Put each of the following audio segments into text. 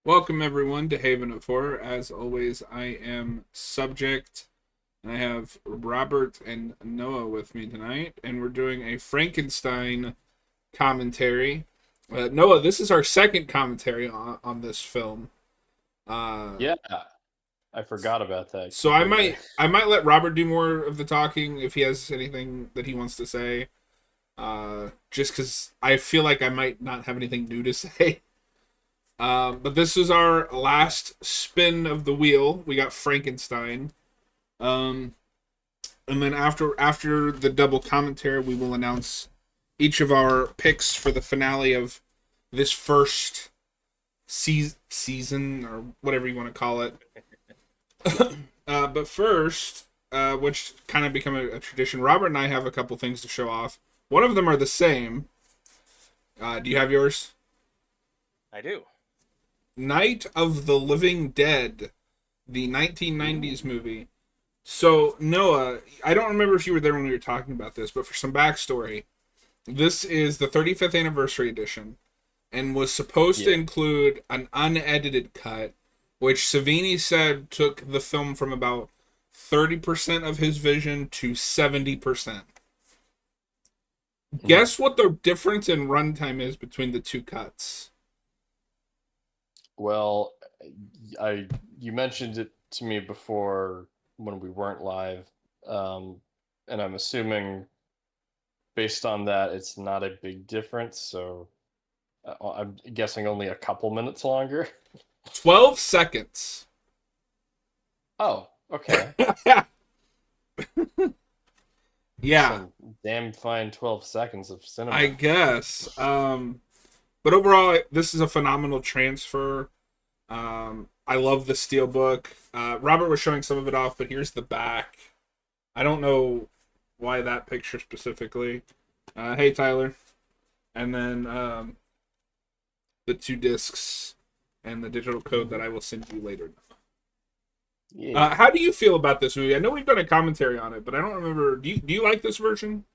Welcome everyone to Haven of Horror. As always, I am Subject, and I have Robert and Noah with me tonight, and we're doing a Frankenstein commentary. Noah, this is our second commentary on this film. Uh, Yeah, I forgot about that so I completely. might I might let Robert do more of the talking if he has anything that he wants to say. Just because I feel like I might not have anything new to say. But this is our last spin of the wheel. We got Frankenstein. Um, and then after the double commentary, we will announce each of our picks for the finale of this first season or whatever you want to call it. But first, which kind of become a tradition, Robert and I have a couple things to show off. One of them are the same. Do you have yours? I do. Night of the Living Dead, the 1990s movie. So, Noah, I don't remember if you were there when we were talking about this, but for some backstory, this is the 35th anniversary edition and was supposed to Yeah. include an unedited cut, which Savini said took the film from about 30% of his vision to 70%. Guess what the difference in runtime is between the two cuts? Well, I you mentioned it to me before when we weren't live, and I'm assuming based on that it's not a big difference. So I'm guessing only a couple minutes longer. 12 seconds. Oh, okay. Yeah, Some damn fine 12 seconds of cinema. I guess. But overall, this is a phenomenal transfer. I love the steelbook. Robert was showing some of it off, but here's the back. I don't know why that picture specifically. Hey, Tyler. And then the two discs and the digital code that I will send you later. Yeah. How do you feel about this movie? I know we've done a commentary on it, but I don't remember. Do you like this version?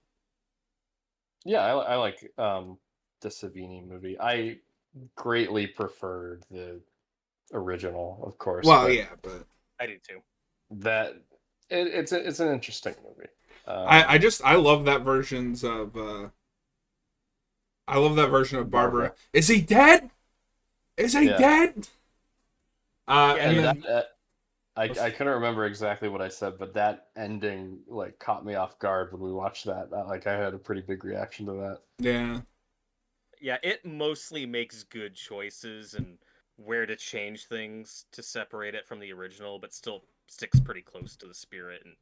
Yeah, I like the Savini movie. I greatly preferred the original, of course, Well, but yeah, but I do too. that it's an interesting movie. I love that versions of I love that version of Barbara. Barbara. Is he dead? Is he Yeah, dead? Yeah, And and then I couldn't remember exactly what I said, but that ending like caught me off guard when we watched that. Like I had a pretty big reaction to that. yeah, Yeah, it mostly makes good choices and where to change things to separate it from the original, but still sticks pretty close to the spirit and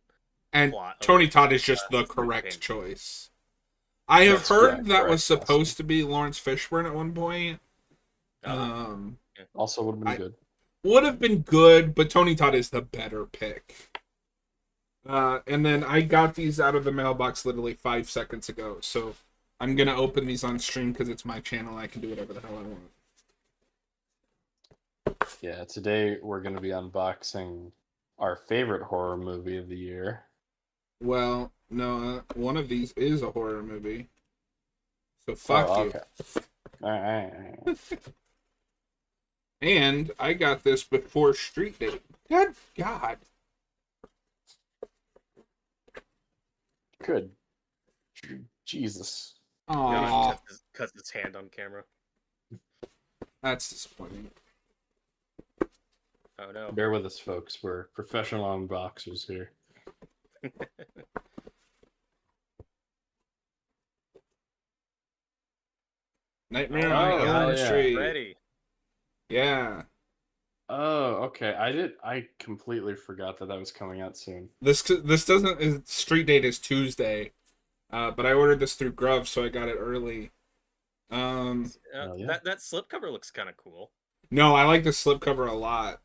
and plot of Tony Todd is just the the first correct game. choice. I have Yeah, heard that was correct. supposed to be Lawrence Fishburne at one point. Oh, Um, Also would have been I good. would have been good, but Tony Todd is the better pick. And then I got these out of the mailbox literally 5 seconds ago, so I'm gonna open these on stream because it's my channel. I can do whatever the hell I want. Yeah, today we're going to be unboxing our favorite horror movie of the year. Well, no, one of these is a horror movie, so fuck Oh, you. okay. All right. And I got this before Street Date. Good God. Good. Jesus. Aw, cuts his hand on camera. that's disappointing. Oh no. Bear with us, folks. We're professional unboxers here. Nightmare Oh, on Elm yeah. Street. Ready. Yeah. Oh, okay. I completely forgot that was coming out soon. This doesn't. Street Date is Tuesday, but I ordered this through Grub, so I got it early. Oh, yeah. That slipcover looks kind of cool. No, I like the slipcover a lot.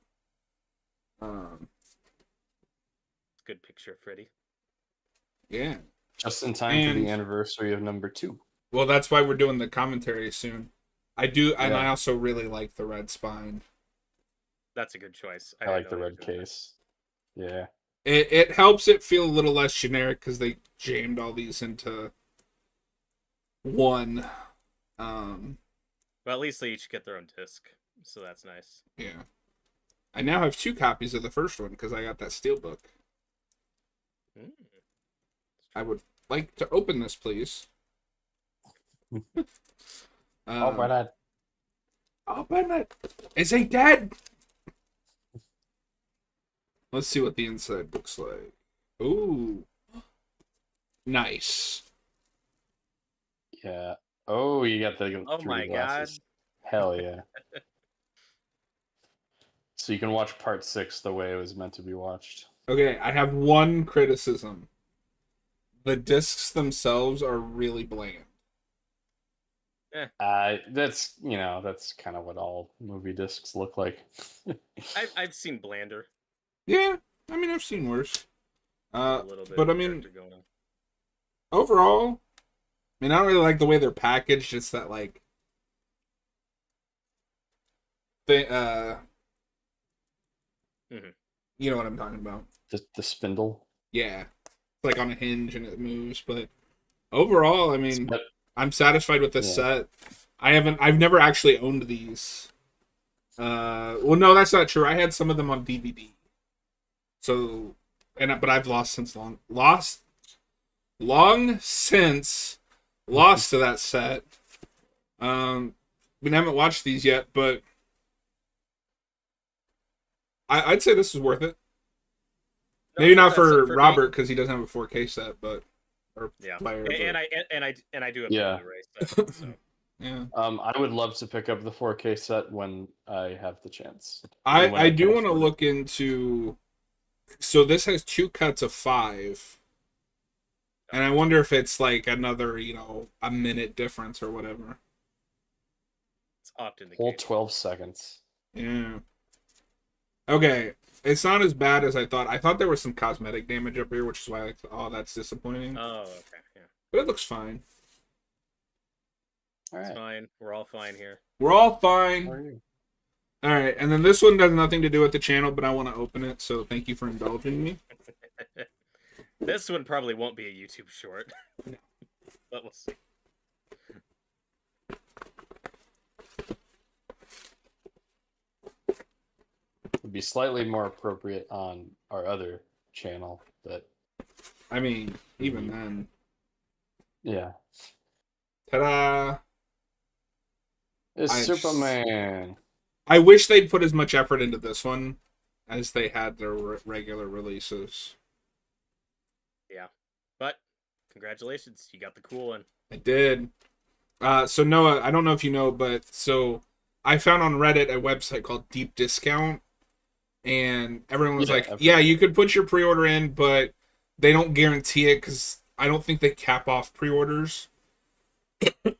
Um, Good picture of Freddy. yeah. Just in time for And the anniversary of number 2. well, that's why we're doing the commentary soon. I do, and I Yeah. also really like the red spine. That's a good choice. I like the red case. Yeah. It helps it feel a little less generic because they jammed all these into one. Well, at least they each get their own disc. so that's nice. Yeah. I now have 2 copies of the first one because I got that steelbook. Mm. I would like to open this, please. Open it. Open it. Is he dead? Let's see what the inside looks like. Ooh. Nice. Yeah. Oh, you got the Oh 3D my glasses. Hell yeah. So you can watch part 6 the way it was meant to be watched. Okay, I have one criticism. The discs themselves are really bland. That's that's kind of what all movie discs look like. I've seen blander. Yeah, I mean, I've seen worse. A little bit. But I of mean, character going on. overall, I mean, I don't really like the way they're packaged. It's that like thing. You know what I'm talking about? The spindle. Yeah, it's like on a hinge and it moves. But overall, I mean, But I'm satisfied with this Yeah. set. I've never actually owned these. Well, no, that's not true. I had some of them on DVD. So, but I've lost long since lost to that set. I mean, I haven't watched these yet, but I'd say this is worth it. Maybe not for Robert because he doesn't have a 4K set, but Yeah, player. and I do have Yeah. the Blu-ray set, so. Yeah, I would love to pick up the 4K set when I have the chance. I do want to look into. So this has 2 cuts of 5, and I wonder if it's like another, a minute difference or whatever. It's often the Whole case. 12 seconds. Yeah. Okay, it's not as bad as I thought. I thought there was some cosmetic damage up here, which is why that's disappointing. Oh, okay, yeah. But it looks fine. All It's right. fine. We're all fine here. We're all How fine. are you? All right, and then this one has nothing to do with the channel, but I want to open it, so thank you for indulging me. This one probably won't be a YouTube short. But we'll see. It'd be slightly more appropriate on our other channel, but I mean, even then. yeah. Ta-da! It's I- Superman. I wish they'd put as much effort into this one as they had their regular releases. But congratulations, you got the cool one. I did. So Noah, I don't know if you know, but so I found on Reddit a website called Deep Discount, and everyone was Yeah, like, I've "Yeah, heard you could put your pre-order in, but they don't guarantee it because I don't think they cap off pre-orders.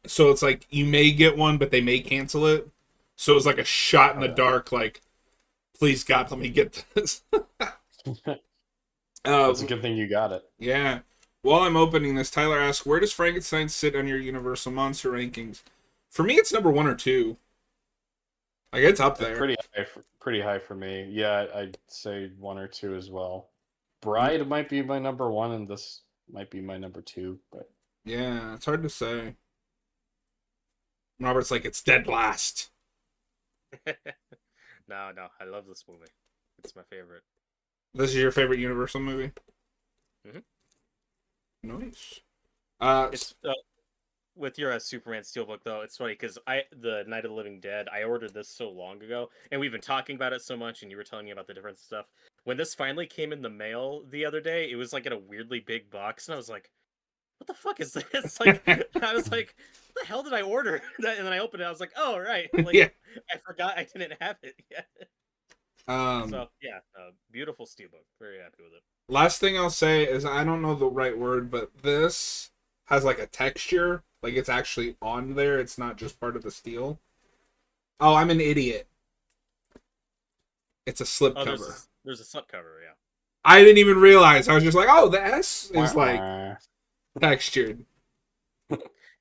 So it's like you may get one, but they may cancel it. So it was like a shot in the dark, like, please God, let me get this." That's a good thing you got it. Yeah. While I'm opening this, Tyler asks, where does Frankenstein sit on your Universal Monster rankings? For me, it's number 1 or 2. Like, it's up there. Pretty high for me. Yeah, I'd say 1 or 2 as well. Bride might be my number 1, and this might be my number 2. But Yeah, it's hard to say. Robert's like, it's dead last. No, I love this movie. It's my favorite. This is your favorite Universal movie? Mhm. Nice. It's with your Superman Steelbook though. It's funny because the Night of the Living Dead. I ordered this so long ago, and we've been talking about it so much, and you were telling me about the different stuff. When this finally came in the mail the other day, it was like in a weirdly big box, and I was like, "What the fuck is this?" Like, I was like, "What the hell did I order?" And then I opened it. I was like, "Oh right, like Yeah. I forgot I didn't have it yet." So yeah, beautiful Steelbook. Very happy with it. Last thing I'll say is I don't know the right word, but this has like a texture. Like it's actually on there. It's not just part of the steel. Oh, I'm an idiot. It's a slip Oh, cover. there's a slipcover. Yeah. I didn't even realize. I was just like, oh, the S is like textured.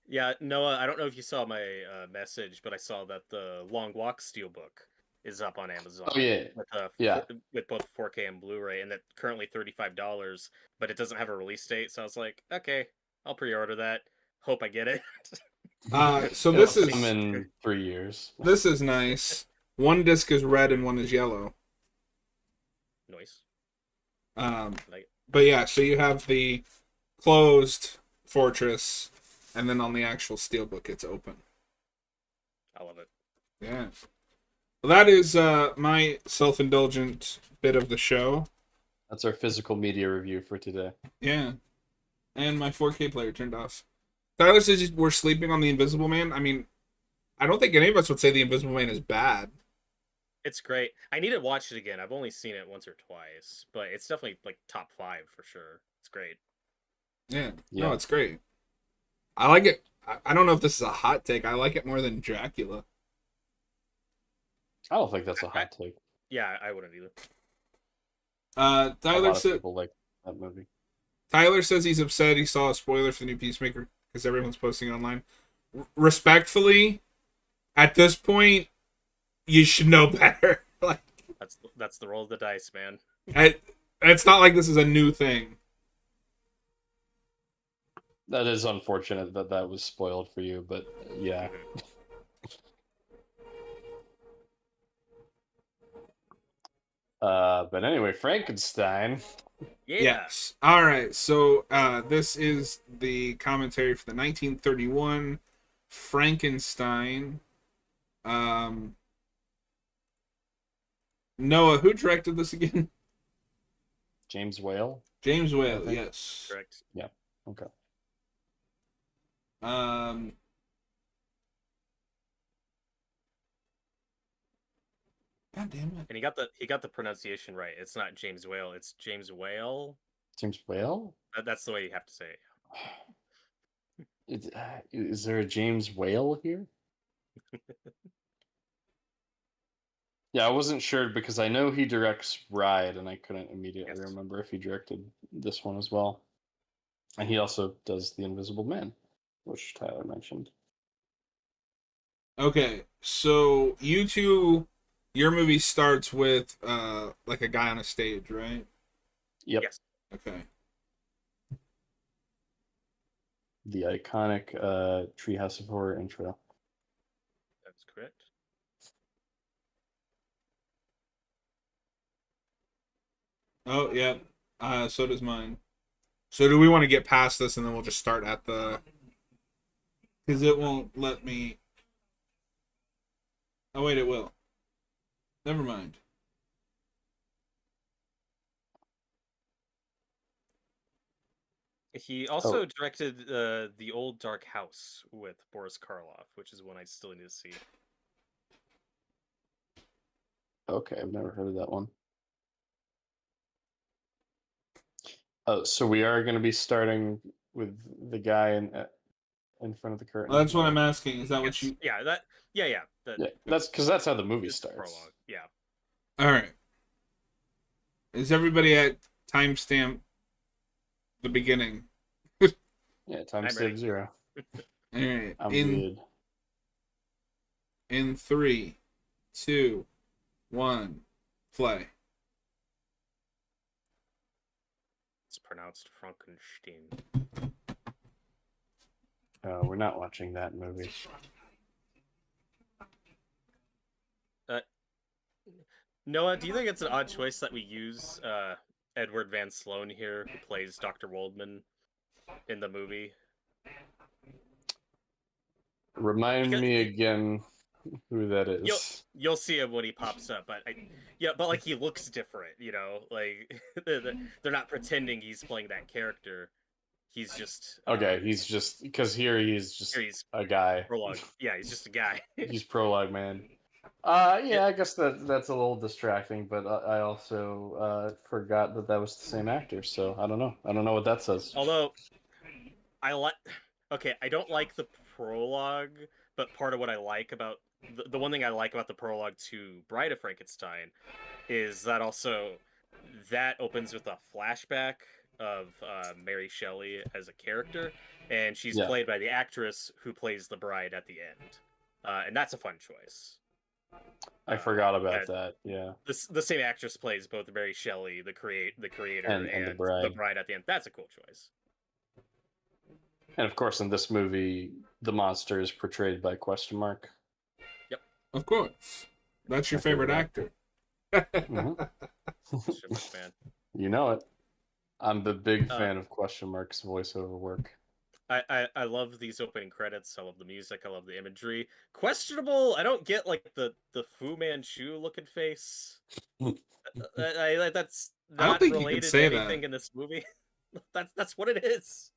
Yeah, Noah, I don't know if you saw my message, but I saw that the Long Walk Steelbook is up on Amazon. Oh, yeah. With both 4K and Blu-ray, and that's currently $35, but it doesn't have a release date. So I was like, okay, I'll pre-order that. Hope I get it. So It'll this is come in 3 years. this is nice. One disc is red and one is yellow. Noise. But yeah, so you have the closed fortress, and then on the actual steelbook, it's open. I love it. Yeah. Well, that is my self-indulgent bit of the show. That's our physical media review for today. Yeah. And my 4K player turned off. Tyler says we're sleeping on the Invisible Man. I mean, I don't think any of us would say the Invisible Man is bad. It's great. I need to watch it again. I've only seen it once or twice, but it's definitely like top 5 for sure. It's great. Yeah. No, it's great. I like it. I don't know if this is a hot take. I like it more than Dracula. I don't think that's a hot take. Yeah, I wouldn't either. Tyler said people like that movie. Tyler says he's upset he saw a spoiler for the new Peacemaker because everyone's posting it online. Respectfully, at this point, you should know better. Like that's the roll of the dice, man. It's not like this is a new thing. That is unfortunate that was spoiled for you, but yeah. But anyway, Frankenstein. Yeah. Yes. All right. So this is the commentary for the 1931 Frankenstein. Noah, who directed this again? James Whale. James Whale. Yes. Correct. Yeah. Okay. God damn it. And he got the pronunciation right. It's not James Whale, it's James Whale. James Whale? That's the way you have to say it. Is there a James Whale here? Yeah, I wasn't sure because I know he directs Ride, and I couldn't immediately remember if he directed this one as well. And he also does The Invisible Man, which Tyler mentioned. Okay, so you two, your movie starts with like a guy on a stage, right? Yep. Yes. Okay. The iconic Treehouse of Horror intro. That's correct. Oh, yeah. So does mine. So do we want to get past this and then we'll just start at the... Because it won't let me... Oh, wait, it will. Never mind. He also directed The Old Dark House with Boris Karloff, which is one I still need to see. Okay, I've never heard of that one. Oh, so we are going to be starting with the guy in front of the curtain. Well, that's what I'm asking. Is that what you... Yeah, That's because that's how the movie starts. Prologue. Yeah. All right. Is everybody at timestamp the beginning? Yeah, timestamp 0. All right. I'm good. In 3, 2, 1, play. It's pronounced Frankenstein. We're not watching that movie. Noah, do you think it's an odd choice that we use Edward Van Sloan here, who plays Dr. Waldman in the movie? Remind me again who that is. You'll see him when he pops up, but like he looks different, you know, like they're not pretending he's playing that character. He's just okay. He's just because he's just a guy. Prologue. Yeah, he's just a guy. He's Prologue Man. Yeah, I guess that's a little distracting, but I also forgot that was the same actor, so I don't know. I don't know what that says. Although, I don't like the prologue, but part of what I like about the one thing I like about the prologue to Bride of Frankenstein is that that opens with a flashback of Mary Shelley as a character, and she's played by the actress who plays the bride at the end, and that's a fun choice. I forgot about that. Yeah, the same actress plays both Mary Shelley, the creator, and the bride at the end. That's a cool choice. And of course, in this movie, the monster is portrayed by Question Mark. Yep, of course. That's your My favorite favorite actor. Mhm. Man. You know it. I'm the big Uh, fan of Question Mark's voiceover work. I love these opening credits. I love the music. I love the imagery. Questionable. I don't get like the Fu Manchu looking face. That's I don't not think you can related to say that. anything in this movie. That's what it is.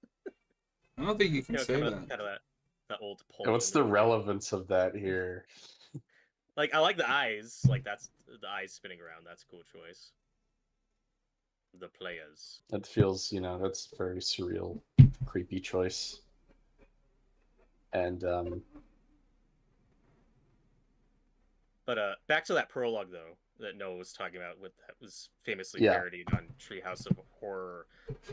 I don't think you can say kind of that. that old pulp. What's the relevance of that here? Like I like the eyes. Like that's the eyes spinning around. That's a cool choice. The players. That feels, that's a very surreal, creepy choice. And But back to that prologue though that Noah was talking about, with that was famously yeah, parodied on Treehouse of Horror.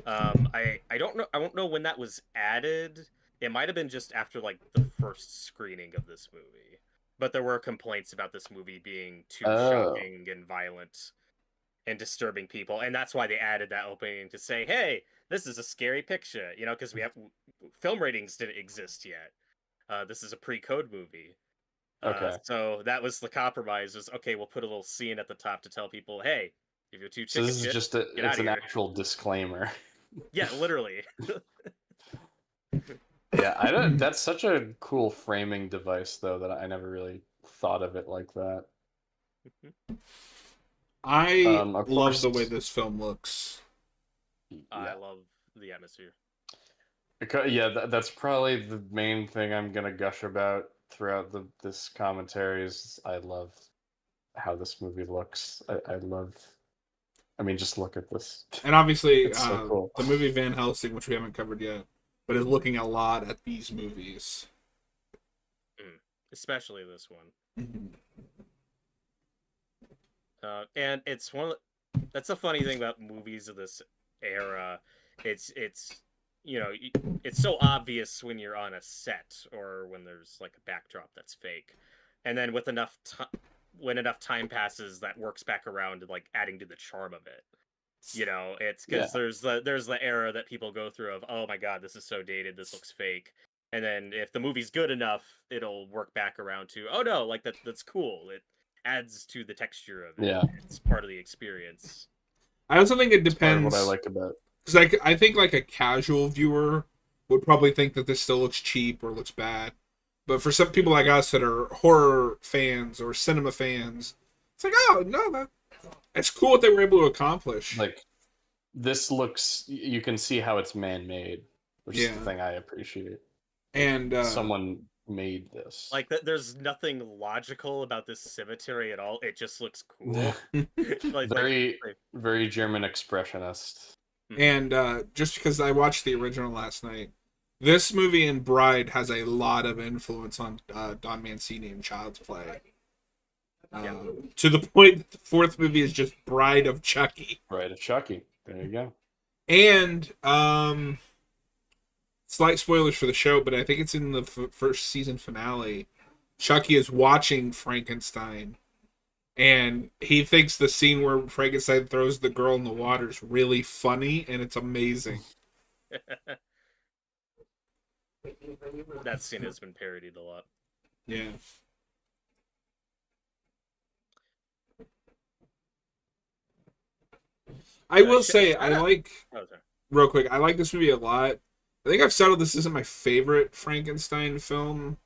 I don't know. I don't know when that was added. It might have been just after like the first screening of this movie. But there were complaints about this movie being too oh, shocking and violent and disturbing people, and that's why they added that opening to say, "Hey, this is a scary picture," because we have film ratings didn't exist yet. This is a pre-code movie. okay. So that was the compromise. Was okay. We'll put a little scene at the top to tell people, "Hey, if you're too So chicken this is shit, just get out it's of an here." actual disclaimer. Yeah, literally. Yeah, I don't. That's such a cool framing device, though, that I never really thought of it like that. I Of love the way course, this film looks. I yeah, love the atmosphere. yeah. That's probably the main thing I'm gonna gush about throughout this commentary. Is I love how this movie looks. I love. I mean, just look at this. And obviously, It's so cool. the movie Van Helsing, which we haven't covered yet, but is looking a lot at these movies. Especially this one. Mhm. And it's that's the funny thing about movies of this era. It's it's so obvious when you're on a set or when there's like a backdrop that's fake, and then with when enough time passes, that works back around to like adding to the charm of it. It's Yeah. because there's the era that people go through of, oh my god, this is so dated, this looks fake. And then if the movie's good enough, it'll work back around to, oh no, like that's cool. It adds to the texture of it. Yeah. It's part of the experience. I also think it It's part of depends, what I like about. because I think like a casual viewer would probably think that this still looks cheap or looks bad. But for some people like us that are horror fans or cinema fans, it's like, oh no, that's cool what they were able to accomplish. Like, this looks. You can see how it's man-made, which is the Yeah. thing I appreciate. And Someone made this. Like there's nothing logical about this cemetery at all. It just looks cool. very, very German expressionist. and just because I watched the original last night, this movie and Bride has a lot of influence on Don Mancini and Child's Play. To the point that the fourth movie is just Bride of Chucky. Bride of Chucky. There you go. And slight spoilers for the show, but I think it's in the first season finale. Chucky is watching Frankenstein, and he thinks the scene where Frankenstein throws the girl in the water is really funny, and it's amazing. That scene has been parodied a lot. Yeah. I will say, I like, real quick, I like this movie a lot. I think I've settled this isn't my favorite Frankenstein film.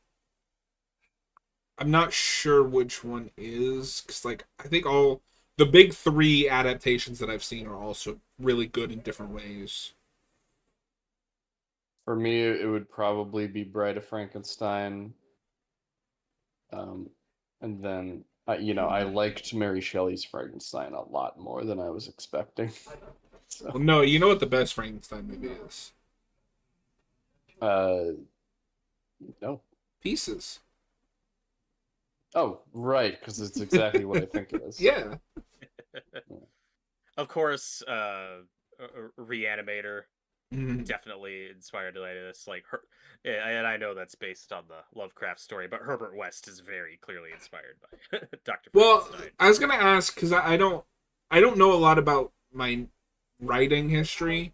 I'm not sure which one is, because like I think all the big three adaptations that I've seen are also really good in different ways. For me, it would probably be Bride of Frankenstein. And then, I liked Mary Shelley's Frankenstein a lot more than I was expecting. So, Well, no, you know what the best Frankenstein movie is? no. Pieces. Oh, right, because it's exactly what I think it is. Yeah. Of course, Reanimator Mhm. definitely inspired by this. Like her, and I know that's based on the Lovecraft story, but Herbert West is very clearly inspired by Dr. Well, Frankenstein. I was gonna ask because I don't know a lot about my writing history.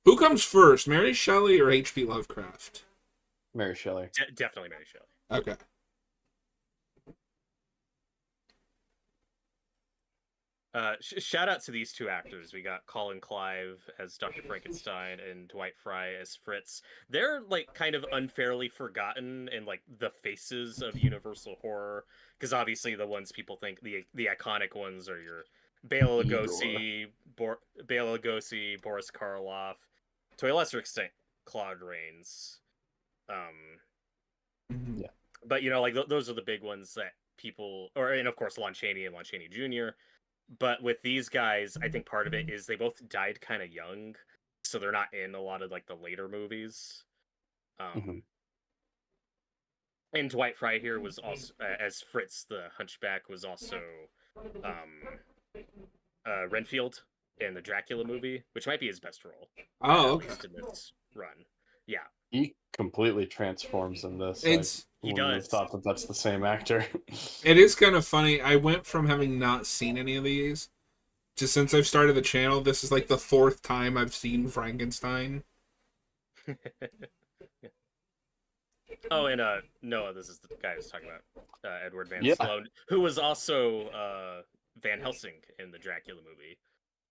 Who comes first, Mary Shelley or H.P. Lovecraft? Mary Shelley. Definitely Mary Shelley. Okay. Shout out to these two actors. We got Colin Clive as Dr. Frankenstein and Dwight Fry as Fritz. They're like kind of unfairly forgotten in like the faces of Universal horror, because obviously the ones people think the iconic ones are your Bela Lugosi, Bela Lugosi, Boris Karloff, to a lesser extent Claude Rains. Mhm. Yeah. But like those are the big ones that people, and of course Lon Chaney and Lon Chaney Jr. But with these guys, I think part of it is they both died kind of young, so they're not in a lot of like the later movies. Mhm. And Dwight Fry here was also as Fritz the Hunchback was also Renfield in the Dracula movie, which might be his best role. Oh, at okay. least in this run. Yeah, He completely transforms in this. It's he wouldn't have does. thought that that's the same actor. it is kind of funny. I went from having not seen any of these to, since I've started the channel, this is like the 4th time I've seen Frankenstein. Oh, and Noah, this is the guy I was talking about, Edward Van Yeah. Sloan, who was also Van Helsing in the Dracula movie.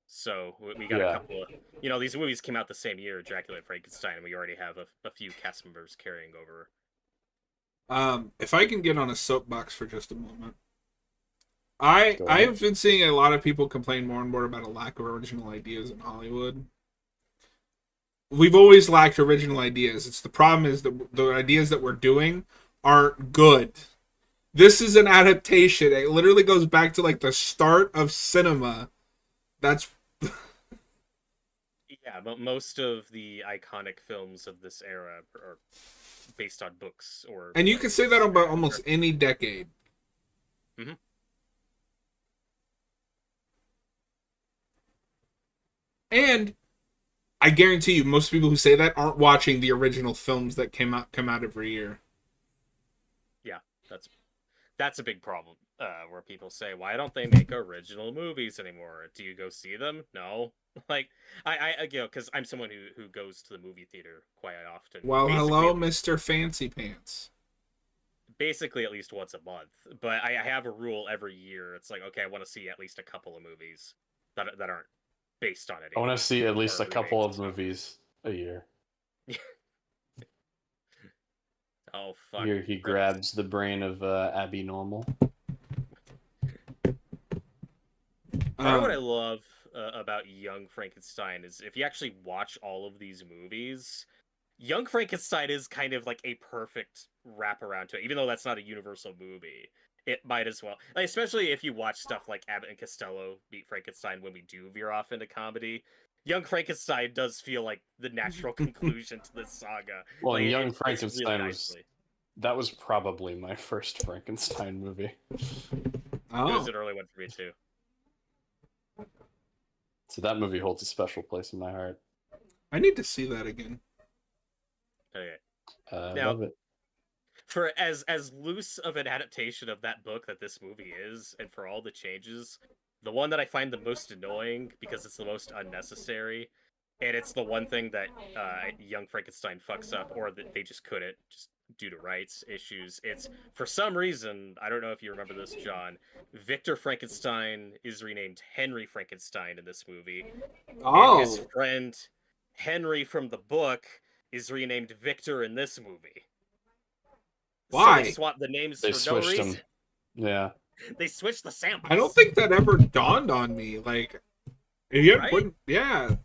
So we got a Yeah. couple of, these movies came out the same year, Dracula and Frankenstein, and we already have a few cast members carrying over. If I can get on a soapbox for just a moment, Go ahead. I've been seeing a lot of people complain more and more about a lack of original ideas in Hollywood. We've always lacked original ideas. It's the problem is that the ideas that we're doing aren't good. This is an adaptation. It literally goes back to like the start of cinema. That's Yeah, but most of the iconic films of this era are based on books or. and you can say that about almost any decade. Mhm. And I guarantee you, most people who say that aren't watching the original films that come out every year. Yeah, that's a big problem. Where people say, "Why don't they make original movies anymore? Do you go see them?" No, like I because I'm someone who goes to the movie theater quite often. Well, Basically, hello, Mr. Fancy Pants. basically at least once a month. But I have a rule every year. It's like, okay, I want to see at least a couple of movies that aren't based on it. I want to see at least or a couple of remakes, so. movies a year. Oh fuck! Here he Fritz. grabs the brain of Abby Normal. Part of what I love about Young Frankenstein is if you actually watch all of these movies, Young Frankenstein is kind of like a perfect wraparound to it. Even though that's not a Universal movie, it might as well. Like, especially if you watch stuff like Abbott and Costello Meet Frankenstein when we do veer off into comedy. Young Frankenstein does feel like the natural conclusion to this saga. Well, Like, Young it fits Frankenstein really was nicely. that was probably my first Frankenstein movie. It Oh, was an early one for me too. So that movie holds a special place in my heart. I need to see that again. Okay. I Now- love it. For as loose of an adaptation of that book that this movie is, and for all the changes, the one that I find the most annoying because it's the most unnecessary, and it's the one thing that Young Frankenstein fucks up, or that they just couldn't, just due to rights issues. It's for some reason, I don't know if you remember this, John. Victor Frankenstein is renamed Henry Frankenstein in this movie, and his Oh, friend Henry from the book is renamed Victor in this movie. So Why? they swapped the names They for no switched reason. them. Yeah. They switched the samples. I don't think that ever dawned on me. Like, if you had Right? put, yeah,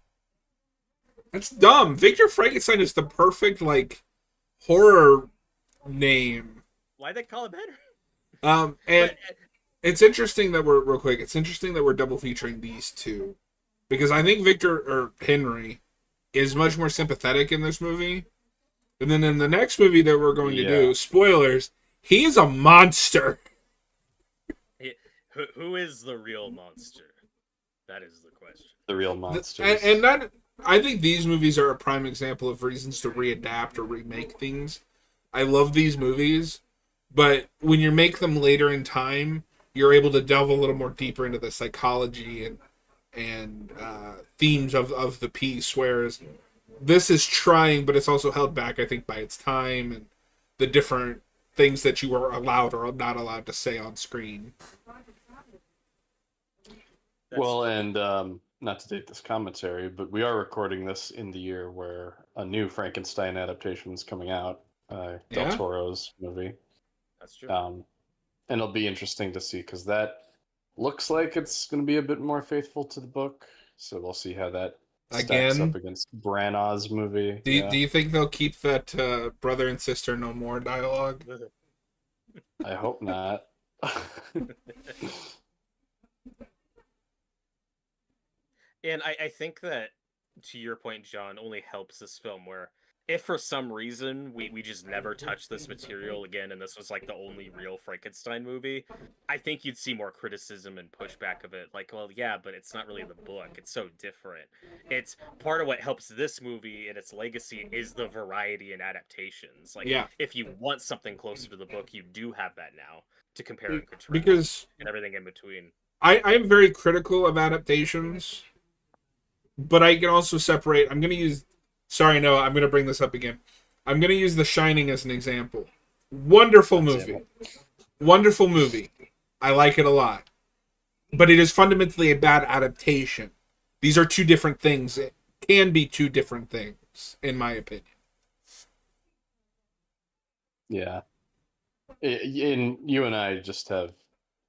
that's dumb. Victor Frankenstein is the perfect like horror name. Why they call it Henry? And But, it's interesting that we're real quick. It's interesting that we're double featuring these two because I think Victor or Henry is much more sympathetic in this movie, and then in the next movie that we're going to do, Yeah. spoilers, he is a monster. who is the real monster? That is the question. The real And, monsters. and that I think these movies are a prime example of reasons to readapt or remake things. I love these movies, but when you make them later in time, you're able to delve a little more deeper into the psychology and themes of the piece. Whereas this is trying, but it's also held back, I think, by its time and the different things that you are allowed or not allowed to say on screen. Well, and not to date this commentary, but we are recording this in the year where a new Frankenstein adaptation is coming out, Del Yeah? Toro's movie. That's true. And it'll be interesting to see because that looks like it's going to be a bit more faithful to the book. So we'll see how that stacks Again? up against Branagh's movie. Do you think they'll keep that brother and sister no more dialogue? I hope not. And I think that, to your point, John, only helps this film where if for some reason we just never touch this material again and this was like the only real Frankenstein movie, I think you'd see more criticism and pushback of it. Like, well, yeah, but it's not really the book. It's so different. It's part of what helps this movie and its legacy is the variety and adaptations. Like, Yeah. if you want something closer to the book, you do have that now to compare and contrast Because and everything in between. I'm very critical of adaptations, but I can also separate. I'm going to use. Sorry, no, I'm going to bring this up again. I'm going to use The Shining as an example. Wonderful movie. Wonderful movie. I like it a lot. But it is fundamentally a bad adaptation. These are two different things. It can be two different things, in my opinion. Yeah. And you and I just have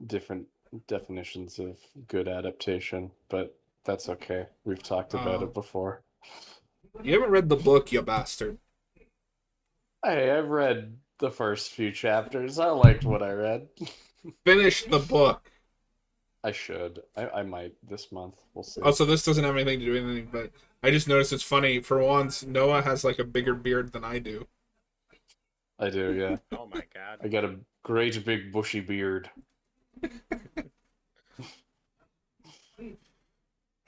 different definitions of good adaptation, but that's okay. We've talked about it before. You haven't read the book, you bastard. Hey, I've read the first few chapters. I liked what I read. Finish the book. I should. I might this month. We'll see. Also, this doesn't have anything to do with anything, but I just noticed it's funny. For once, Noah has like a bigger beard than I do. I do, yeah. Oh my god. I got a great big bushy beard.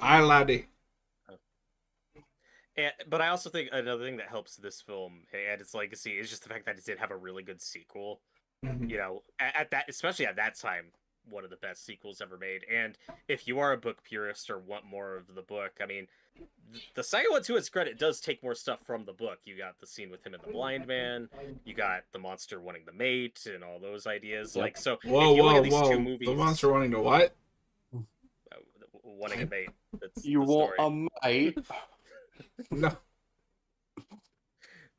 Aye, laddie. But I also think another thing that helps this film and its legacy is just the fact that it did have a really good sequel. Mhm. You know, at that, especially at that time, one of the best sequels ever made. And if you are a book purist or want more of the book, I mean, the second one, to its credit, does take more stuff from the book. You got the scene with him and the blind man. You got the monster wanting the mate and all those ideas. Yep. Like, so Whoa, if you look whoa, at these whoa. two movies, The monster wanting to what? wanting a mate. That's You the want story. a mate? No.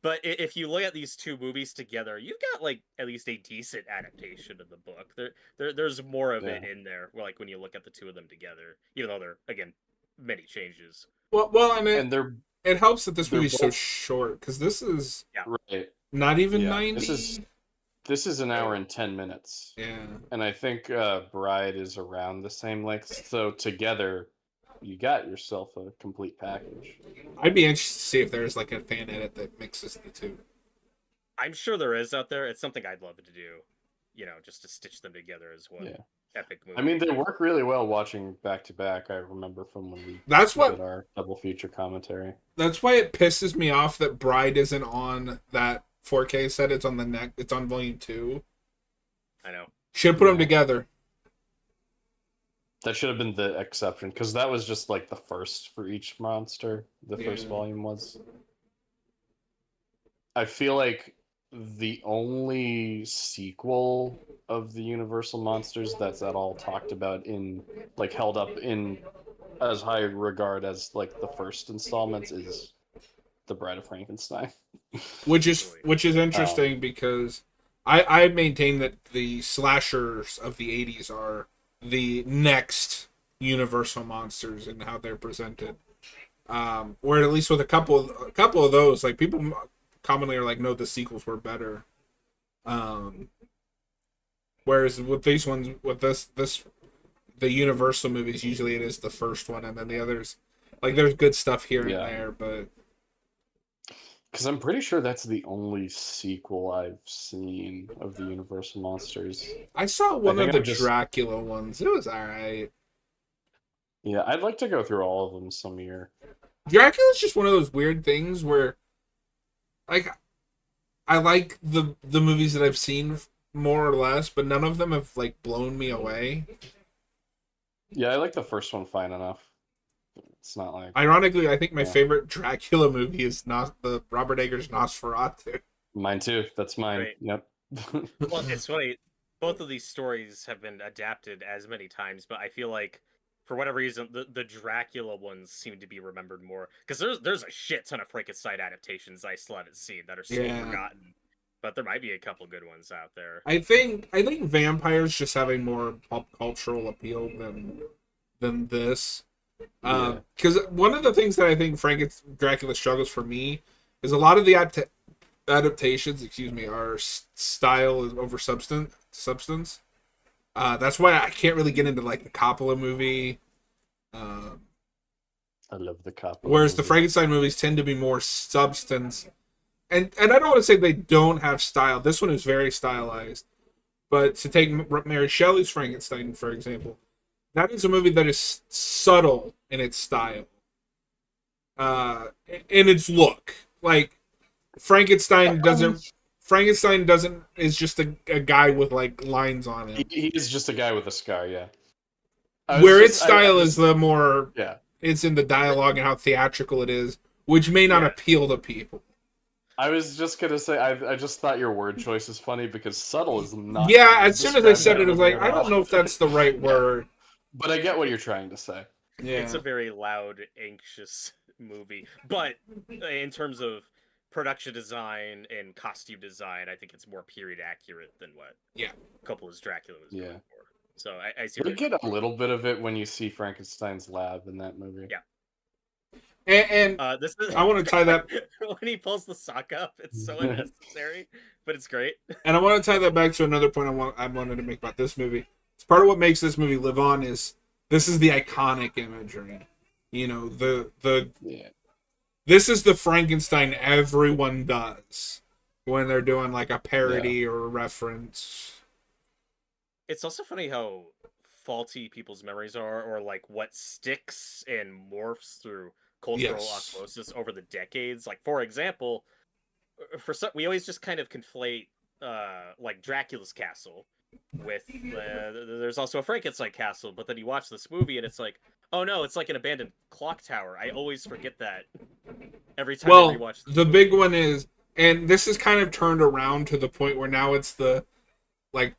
But if you look at these two movies together, you've got like at least a decent adaptation of the book. There's more of it in there. Like when you look at the two of them together, even though they're again many changes. Well, I mean, And they're it helps that this they're movie's so both- short because this is right. not even Yeah, 90. This is an hour and 10 minutes. Yeah. And I think Bride is around the same length. So together, you got yourself a complete package. I'd be interested to see if there's like a fan edit that mixes the two. I'm sure there is out there. It's something I'd love to do. You know, just to stitch them together as one epic movie. I mean, they work really well watching back to back. I remember from when we That's what. did our double feature commentary. That's why it pisses me off that Bride isn't on that 4K set. It's on the neck. It's on volume 2. I know. Should put them together. That should have been the exception because that was just like the first for each monster. The first volume was. I feel like the only sequel of the Universal monsters that's at all talked about in like held up in as high regard as like the first installments is The Bride of Frankenstein. Which is interesting because I maintain that the slashers of the 80s are the next Universal monsters and how they're presented. Or at least with a couple of those, like people commonly are like, no, the sequels were better. Whereas with these ones, with this the Universal movies, usually it is the first one, and then the others, like there's good stuff here and there, but because I'm pretty sure that's the only sequel I've seen of the Universal monsters. I saw one of think the I'm just- Dracula ones. It was alright. Yeah, I'd like to go through all of them some year. Dracula's just one of those weird things where, like, I like the movies that I've seen more or less, but none of them have like blown me away. Yeah, I like the first one fine enough. It's not like Ironically, I think my favorite Dracula movie is not the Robert Eggers Nosferatu. mine too. That's mine. Right. Yep. Well, it's funny. Both of these stories have been adapted as many times, but I feel like for whatever reason, the Dracula ones seem to be remembered more because there's a shit ton of Frankenstein adaptations I still haven't seen that are so Yeah. forgotten. But there might be a couple good ones out there. I think vampires just have a more pop cultural appeal than this. Yeah. Because one of the things that I think Dracula struggles for me is a lot of the adaptations, are style is over substance. That's why I can't really get into like the Coppola movie. I love the Coppola Whereas the movie. Frankenstein movies tend to be more substance. And I don't want to say they don't have style. This one is very stylized. But to take Mary Shelley's Frankenstein, for example, that is a movie that is subtle in its style. In its look. Like, Frankenstein is just a guy with like lines on him. He is just a guy with a scar, yeah. Its style is the more yeah. It's in the dialogue and how theatrical it is, which may not appeal to people. I was just gonna say, I just thought your word choice is funny because subtle is not. Yeah, as soon as I said it, I was like, I don't know if that's the right word. But I get what you're trying to say. Yeah. It's a very loud, anxious movie. But in terms of production design and costume design, I think it's more period accurate than what Coppola's Dracula was going for. So I see. You get a little bit of it when you see Frankenstein's lab in that movie. Yeah. And this is, I want to tie that when he pulls the sock up, it's so unnecessary, but it's great. And I want to tie that back to another point I wanted to make about this movie. It's part of what makes this movie live on is this is the iconic imagery. You know, this is the Frankenstein everyone does when they're doing like a parody or a reference. It's also funny how faulty people's memories are, or like what sticks and morphs through cultural osmosis over the decades. Like, for example, we always just kind of conflate like Dracula's castle with there's also a Frankenstein castle, but then you watch this movie and it's like, oh no, it's like an abandoned clock tower. I always forget that every time I rewatch the movie. big one is, and this is kind of turned around to the point where now it's the, like,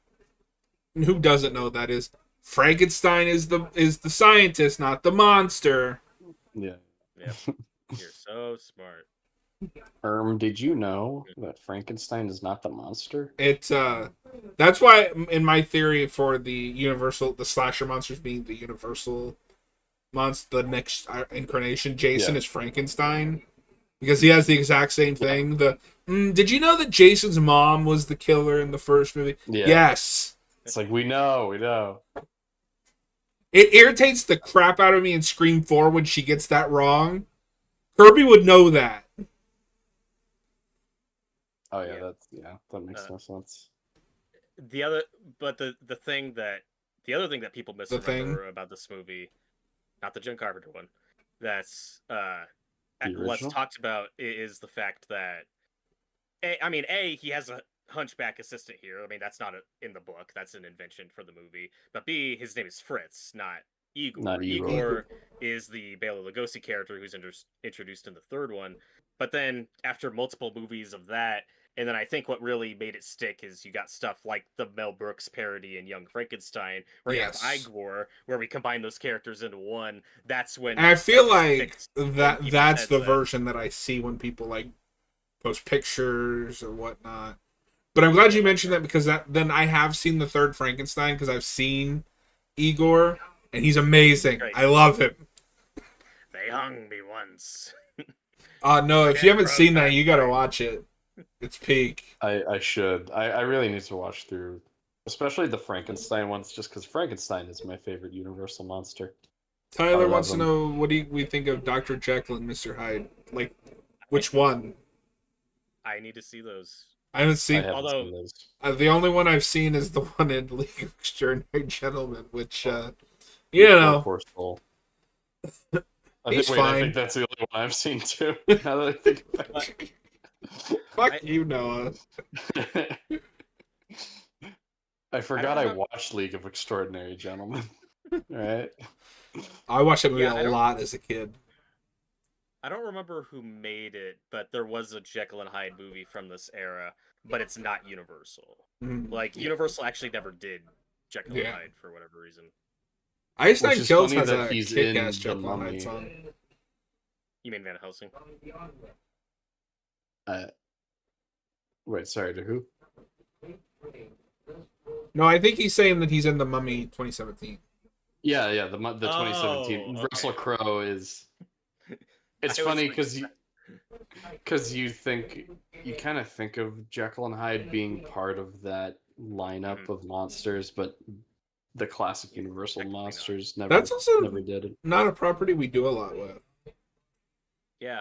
who doesn't know that is Frankenstein is the scientist, not the monster. Yeah. You're so smart. Did you know that Frankenstein is not the monster? It's that's why in my theory for the slasher monsters being the universal monster, the next incarnation, Jason is Frankenstein because he has the exact same thing. Did you know that Jason's mom was the killer in the first movie? Yeah. Yes. It's like we know. It irritates the crap out of me in Scream 4 when she gets that wrong. Kirby would know that. Oh yeah, that makes no sense. The other thing that people misremember about this movie, not the John Carpenter one, that's less talked about is the fact that he has a hunchback assistant here. I mean, that's not in the book. That's an invention for the movie. But B, his name is Fritz, not Igor. Not Igor. Igor is the Bela Lugosi character who's introduced in the third one. But then after multiple movies of that, and then I think what really made it stick is you got stuff like the Mel Brooks parody in Young Frankenstein, where you have Igor, where we combine those characters into one. That's when. And I feel like that's the version that I see when people like post pictures or whatnot. But I'm glad you mentioned that because then I have seen the third Frankenstein because I've seen Igor and he's amazing. Great. I love him. They hung me once. No, if you haven't seen that, you gotta watch it. It's peak. I should. I really need to watch through, especially the Frankenstein ones, just because Frankenstein is my favorite Universal monster. Tyler wants to know what do we think of Dr. Jekyll and Mr. Hyde? Like, which one? I need to see those. I haven't seen. Although the only one I've seen is the one in League of Extraordinary Gentlemen, which Poor soul. He's fine. I think that's the only one I've seen too. Now that I think about it. Fuck you, Noah. I forgot I watched League of Extraordinary Gentlemen. Right? I watched that movie a lot as a kid. I don't remember who made it, but there was a Jekyll and Hyde movie from this era, but it's not Universal. Like, Universal actually never did Jekyll and Hyde for whatever reason. Ice Nine is Kills funny has that a he's kick-ass in The Jekyll and Hyde Mummy. song. You mean Van Helsing? Wait, sorry, to who? No, I think he's saying that he's in The Mummy 2017. Yeah, the 2017 Oh, okay. Russell Crowe is. It's I was funny like- because you kind of think of Jekyll and Hyde being part of that lineup of monsters, but the classic Universal Technically not. monsters That's also never did it. not a property we do a lot with. Yeah.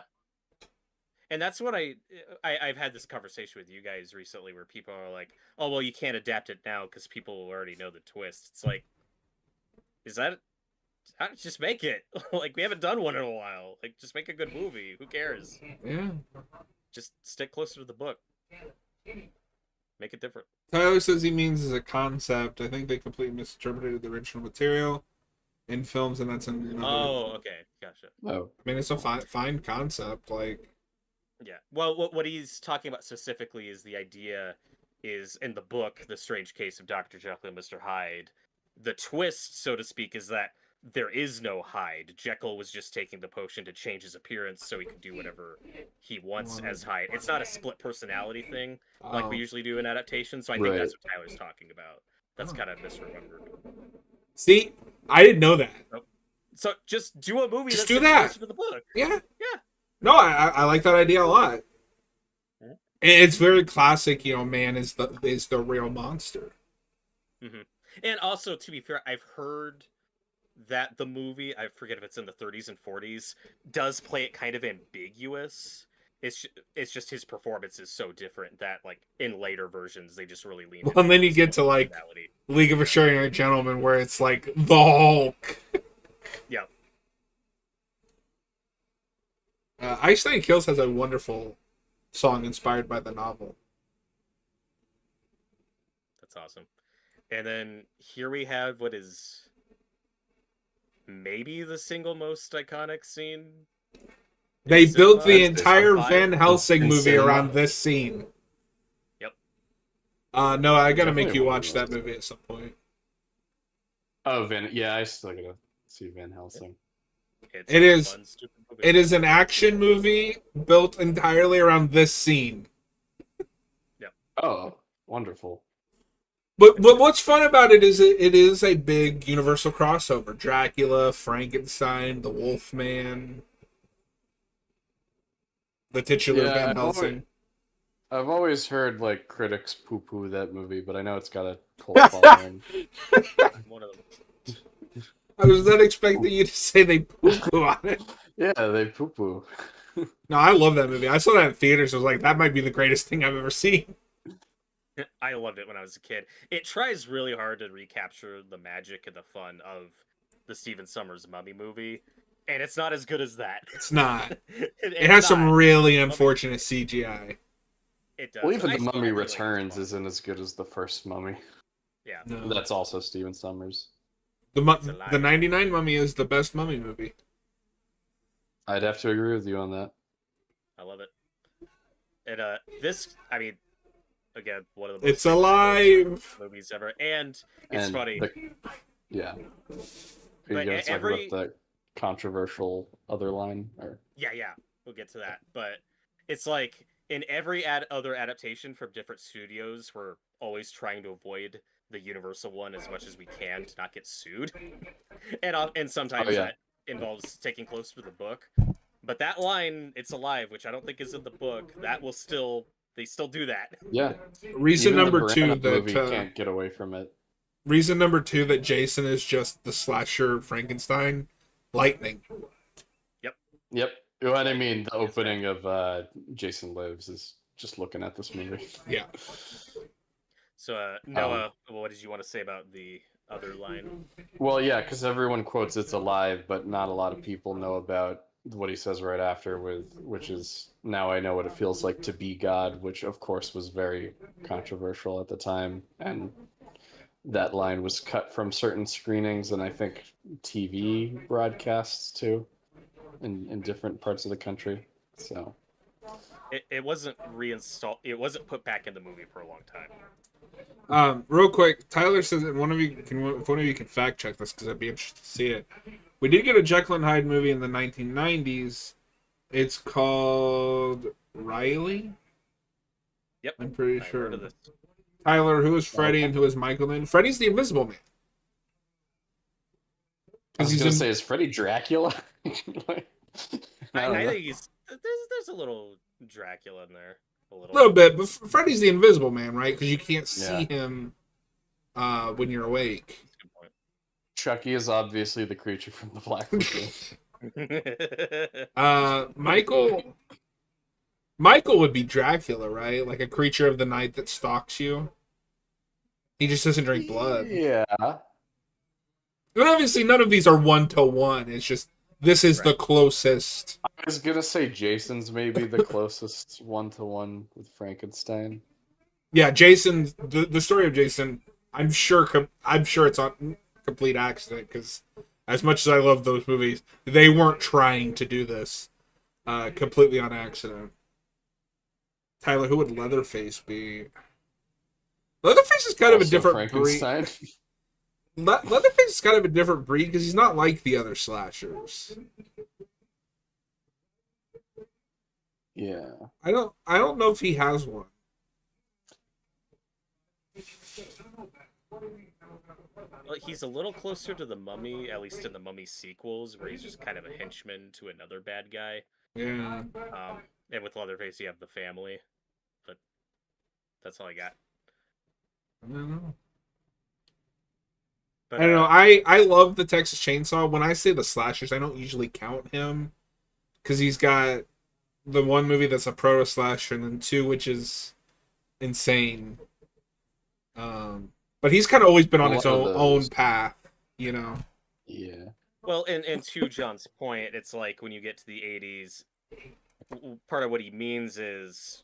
And that's what I've had this conversation with you guys recently where people are like, oh, well, you can't adapt it now because people already know the twist. It's like, just make it. Like, we haven't done one in a while. Like, just make a good movie. Who cares? Yeah. Just stick closer to the book. Make it different. Tyler says he means as a concept. I think they completely misinterpreted the original material in films, and that's another. Oh, okay. Gotcha. Oh, I mean, it's a fine concept. Like, Yeah. Well, what he's talking about specifically is the idea is in the book, The Strange Case of Dr. Jekyll and Mr. Hyde. The twist, so to speak, is that there is no Hyde. Jekyll was just taking the potion to change his appearance so he could do whatever he wants as Hyde. It's not a split personality thing like we usually do in adaptations, so I think Right. that's what Tyler's talking about. That's kind of misremembered. see, I didn't know that. So just do a movie Just that's do that. closer to the book. Yeah. Yeah. No, I like that idea a lot. Yeah. It's very classic. You know, man is the real monster. And also, to be fair, I've heard that the movie, I forget if it's in the 30s and 40s, does play it kind of ambiguous. It's just his performance is so different that, like, in later versions, they just really lean. Well, and then you get to, like, League of Extraordinary Gentlemen, where it's like the Hulk. Yeah. Ice Nine Kills has a wonderful song inspired by the novel. That's awesome. And then here we have what is maybe the single most iconic scene. They in built cinema. the entire Five. Van Helsing In movie cinema? around this scene. Yep. No, I gotta Definitely make you one of watch those. that movie at some point. Oh, I still gotta see Van Helsing. It's It a is- fun, stupid movie. It is an action movie built entirely around this scene. Oh, wonderful. But what's fun about it is a big universal crossover. Dracula, Frankenstein, the Wolfman, the titular Yeah, Van Helsing. I've always heard like critics poo-poo that movie, but I know it's got a cult following. One of them. I was not expecting you to say they poo-poo on it. Yeah, they poo-poo. No, I love that movie. I saw that in theaters. I was like, that might be the greatest thing I've ever seen. I loved it when I was a kid. It tries really hard to recapture the magic and the fun of the Stephen Sommers Mummy movie, and it's not as good as that. It's not. It It has some not. really unfortunate CGI. It does. Well, even I The still Mummy really like it. Returns isn't as good as the first Mummy. Yeah. No. That's also Stephen Sommers. The It's a lie. the 99 Mummy is the best Mummy movie. I'd have to agree with you on that. I love it. And this, I mean, again, one of the most It's alive. movies ever, and it's And funny. Yeah. Are But you gonna talk every- about the controversial other line? Or Yeah, we'll get to that. But it's like in every other adaptation from different studios, we're always trying to avoid the Universal one as much as we can to not get sued, and sometimes Oh, yeah. that involves taking closer to the book. But that line, "It's alive," which I don't think is in the book, that will they still do that. yeah. Reason Even number the two Branagh movie that can't get away from it. reason number two that Jason is just the slasher Frankenstein. Lightning. Yep. What I mean, the opening of Jason Lives is just looking at this movie. Yeah. So Noah, what did you want to say about the other line? Well, yeah, because everyone quotes "It's alive," but not a lot of people know about what he says right after, which is "Now I know what it feels like to be God," which of course was very controversial at the time, and that line was cut from certain screenings and I think TV broadcasts too, in different parts of the country. So It wasn't reinstalled. It wasn't put back in the movie for a long time. Real quick, Tyler says, and if one of you can fact check this because I'd be interested to see it. We did get a Jekyll and Hyde movie in the 1990s. It's called Riley. Yep, I'm pretty I sure. heard of this. Tyler, who is Freddy and who is Michael? Then Freddy's the Invisible Man. I was he's gonna in- say, is Freddy Dracula? I think there's a little Dracula in there. A little bit, but Freddy's the Invisible Man, right? Because you can't see Yeah. him when you're awake. That's a good point. Chucky is obviously the creature from the Black Lagoon. Michael would be Dracula, right? Like a creature of the night that stalks you. He just doesn't drink blood. Yeah. But obviously, none of these are 1-to-1. It's just this is the closest. I was gonna say Jason's maybe the closest 1-to-1 with Frankenstein. Yeah, Jason. The story of Jason. I'm sure it's on complete accident because as much as I love those movies, they weren't trying to do this. Completely on accident. Tyler, who would Leatherface be? Leatherface is kind of a Also different breed. Frankenstein. Leatherface is kind of a different breed because he's not like the other slashers. Yeah. I don't know if he has one. Well, he's a little closer to the Mummy, at least in the Mummy sequels, where he's just kind of a henchman to another bad guy. Yeah. And with Leatherface, you have the family, but that's all I got. I don't know. But, I don't know. I love the Texas Chainsaw. When I say the slashers, I don't usually count him because he's got the one movie that's a proto slasher and then two which is insane. But he's kind of always been on his own path, you know. Yeah. Well, and to John's point, it's like when you get to the 80s, part of what he means is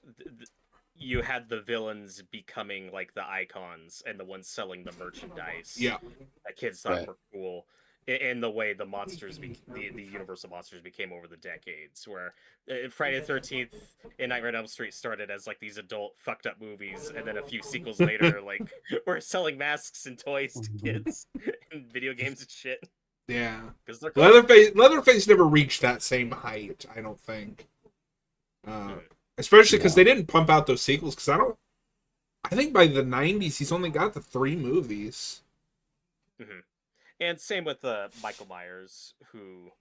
you had the villains becoming like the icons and the ones selling the merchandise. Yeah. That kids thought were cool. In the way the monsters, the Universal monsters became over the decades, where Friday the 13th and Nightmare on Elm Street started as like these adult fucked up movies, and then a few sequels later, like we're selling masks and toys to kids and video games and shit. Yeah. Because they're cool. Leatherface never reached that same height, I don't think. Especially because they didn't pump out those sequels. Because I think by the 90s he's only got the 3 movies. Mm-hmm. And same with Michael Myers, who,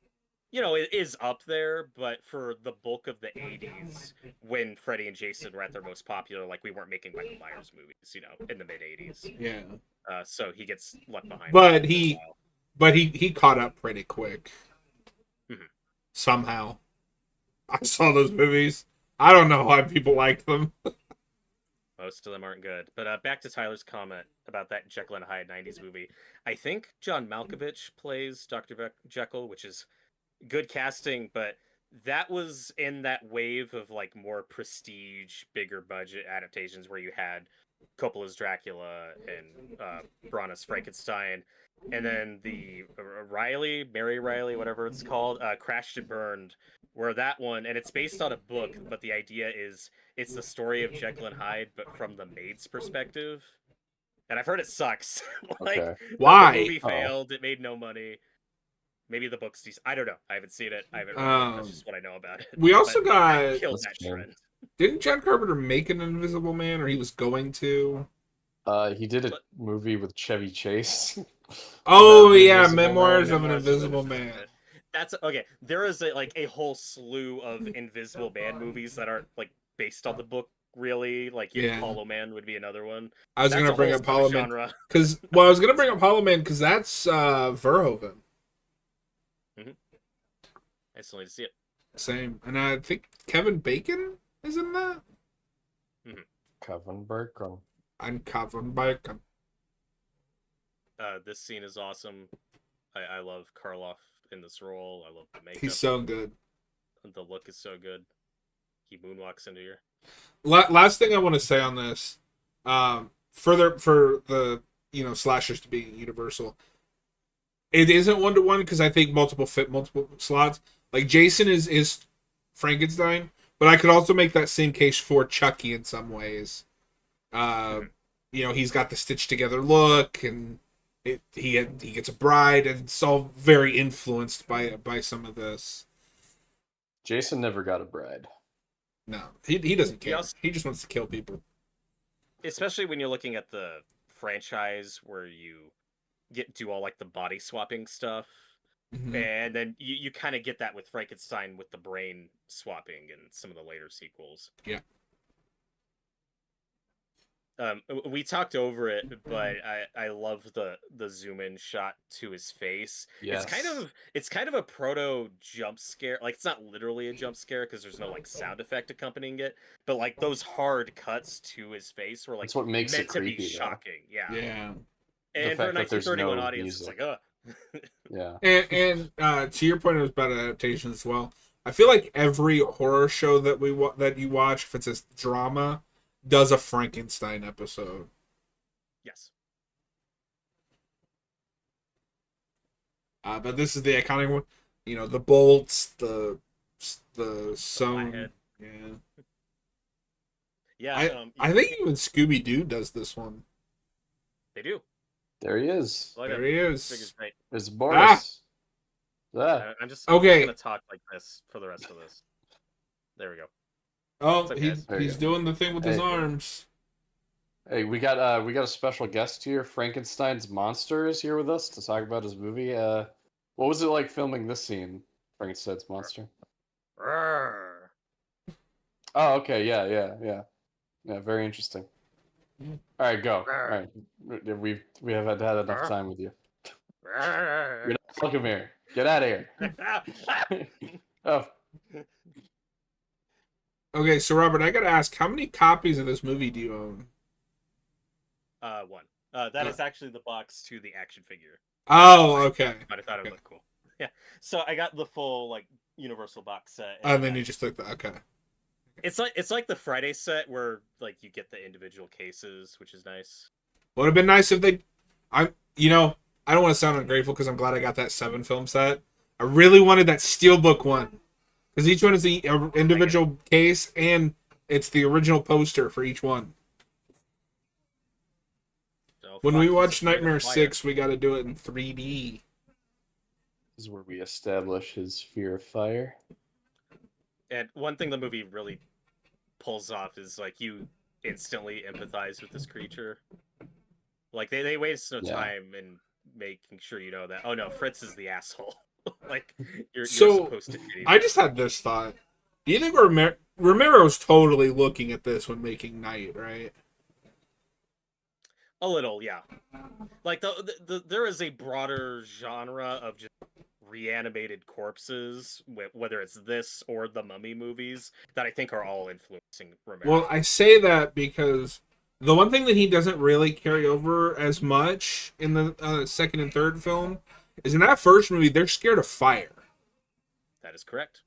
you know, is up there, but for the bulk of the 80s, when Freddy and Jason were at their most popular, like, we weren't making Michael Myers movies, you know, in the mid-80s. Yeah. So he gets left behind. But he caught up pretty quick. Mm-hmm. Somehow. I saw those movies. I don't know why people liked them. Most of them aren't good. But back to Tyler's comment about that Jekyll and Hyde 90s movie. I think John Malkovich plays Dr. Jekyll, which is good casting, but that was in that wave of like more prestige, bigger budget adaptations where you had Coppola's Dracula and Brana's Frankenstein, and then the Mary Riley, whatever it's called, Crashed and Burned, where that one, and it's based on a book, but the idea is it's the story of Jekyll and Hyde, but from the maid's perspective. And I've heard it sucks. Okay. Why? The movie failed. It made no money. Maybe the book's decent. I don't know. I haven't seen it. I haven't read it. That's just what I know about it. We also But got... killed that trend. Didn't John Carpenter make an Invisible Man, or he was going to? He did a movie with Chevy Chase. Oh The yeah, Invisible Memoirs Man. of an Invisible Man. That's okay. There is a whole slew of Invisible Man movies that aren't like based on the book. Really, like Hollow Man would be another one. I was gonna bring up Hollow Man because that's Verhoeven. Mm-hmm. I still need to see it. Same, and I think Kevin Bacon is in that. Mm-hmm. Kevin Bacon. I'm Kevin Bacon. This scene is awesome. I love Karloff in this role. I love the makeup. He's so good. The look is so good. He moonwalks into here. Last thing I want to say on this, for the slashers to be universal, it isn't 1-to-1 because I think multiple slots. Like Jason is Frankenstein, But I could also make that same case for Chucky in some ways. He's got the stitched together look, and he gets a bride, and it's all very influenced by some of this. Jason never got a bride. No, he doesn't care. also- He just wants to kill people. Especially when you're looking at the franchise where you do all like the body swapping stuff. Mhm. And then you kind of get that with Frankenstein with the brain swapping in some of the later sequels. Yeah. We talked over it, but I love the zoom in shot to his face. Yes. It's kind of a proto jump scare. Like, it's not literally a jump scare because there's no like sound effect accompanying it, but like those hard cuts to his face were like That's what makes meant it to creepy, be though. shocking. Yeah. Yeah. And The for a fact that there's 1931 no audience, music. it's like, Yeah. And to your point about adaptations as well, I feel like every horror show that that you watch, if it's a drama, does a Frankenstein episode. yes. But this is the iconic one. The bolts, the sewn. flathead. Yeah. Yeah. I think even Scooby Doo does this one. they do. There he is. Look There at he this figure's is. great. It's Boris. I'm just Okay. gonna talk like this for the rest of this. There we go. Oh, It's okay. There you he's go. doing the thing with his Hey. arms. Hey, we got a special guest here. Frankenstein's monster is here with us to talk about his movie. What was it like filming this scene, Frankenstein's monster? Roar. Oh, okay, yeah. Very interesting. Mm. All right, go. All right, we have had enough time with you. Roar. You're not welcome here. Get out of here. Oh, Okay, so Robert, I gotta ask, how many copies of this movie do you own? One. That is actually the box to the action figure. Oh, okay. But I thought it Okay. looked cool. Yeah. So I got the full like Universal box set. And then you just took the okay. It's like the Friday set where like you get the individual cases, which is nice. Would have been nice if they. I don't want to sound ungrateful because I'm glad I got that 7 film set. I really wanted that steelbook one because each one is the individual case and it's the original poster for each one. So When we Fox watch is afraid of Nightmare fire. 6, we got to do it in 3D. this is where we establish his fear of fire. And one thing the movie really pulls off is like you instantly empathize with this creature. Like they waste no Yeah. time in making sure you know that. Oh no, Fritz is the asshole. Like you're So, supposed to. hate him. I just had this thought. Do you think Romero's totally looking at this when making Night, right? A little, yeah. Like there is a broader genre of just reanimated corpses, whether it's this or the Mummy movies, that I think are all influencing Romero. Well, I say that because the one thing that he doesn't really carry over as much in the second and third film is in that first movie, they're scared of fire. That is correct.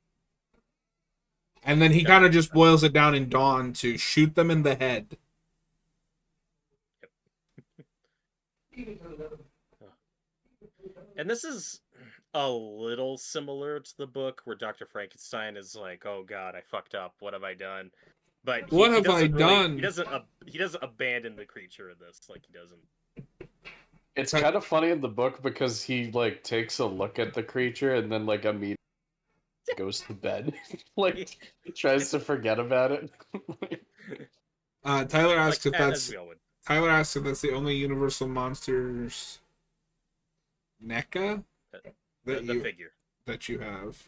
And then he kind of just boils it down in Dawn to shoot them in the head. And this is a little similar to the book where Dr. Frankenstein is like, "Oh God, I fucked up. What have I done?" But What have I doesn't done? He doesn't abandon the creature in this. Like he doesn't. It's kind of funny in the book because he like takes a look at the creature and then like immediately goes to bed, like tries to forget about it. Tyler asks Like, if that's as we all would. Tyler asks if that's the only Universal Monsters NECA The figure. that you have.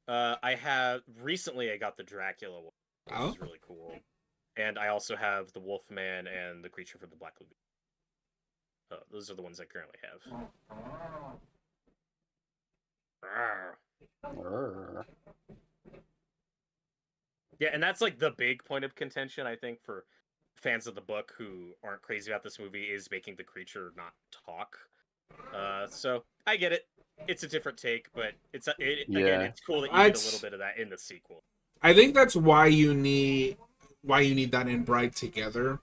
I have recently. I got the Dracula one, which Oh. is really cool, and I also have the Wolfman and the Creature from the Black Lagoon. Those are the ones I currently have. Arr. Yeah, and that's like the big point of contention, I think, for fans of the book who aren't crazy about this movie is making the creature not talk. So I get it. It's a different take, but again, Yeah. it's cool that you get a I'd- little bit of that in the sequel. I think that's why you need that in Bride together,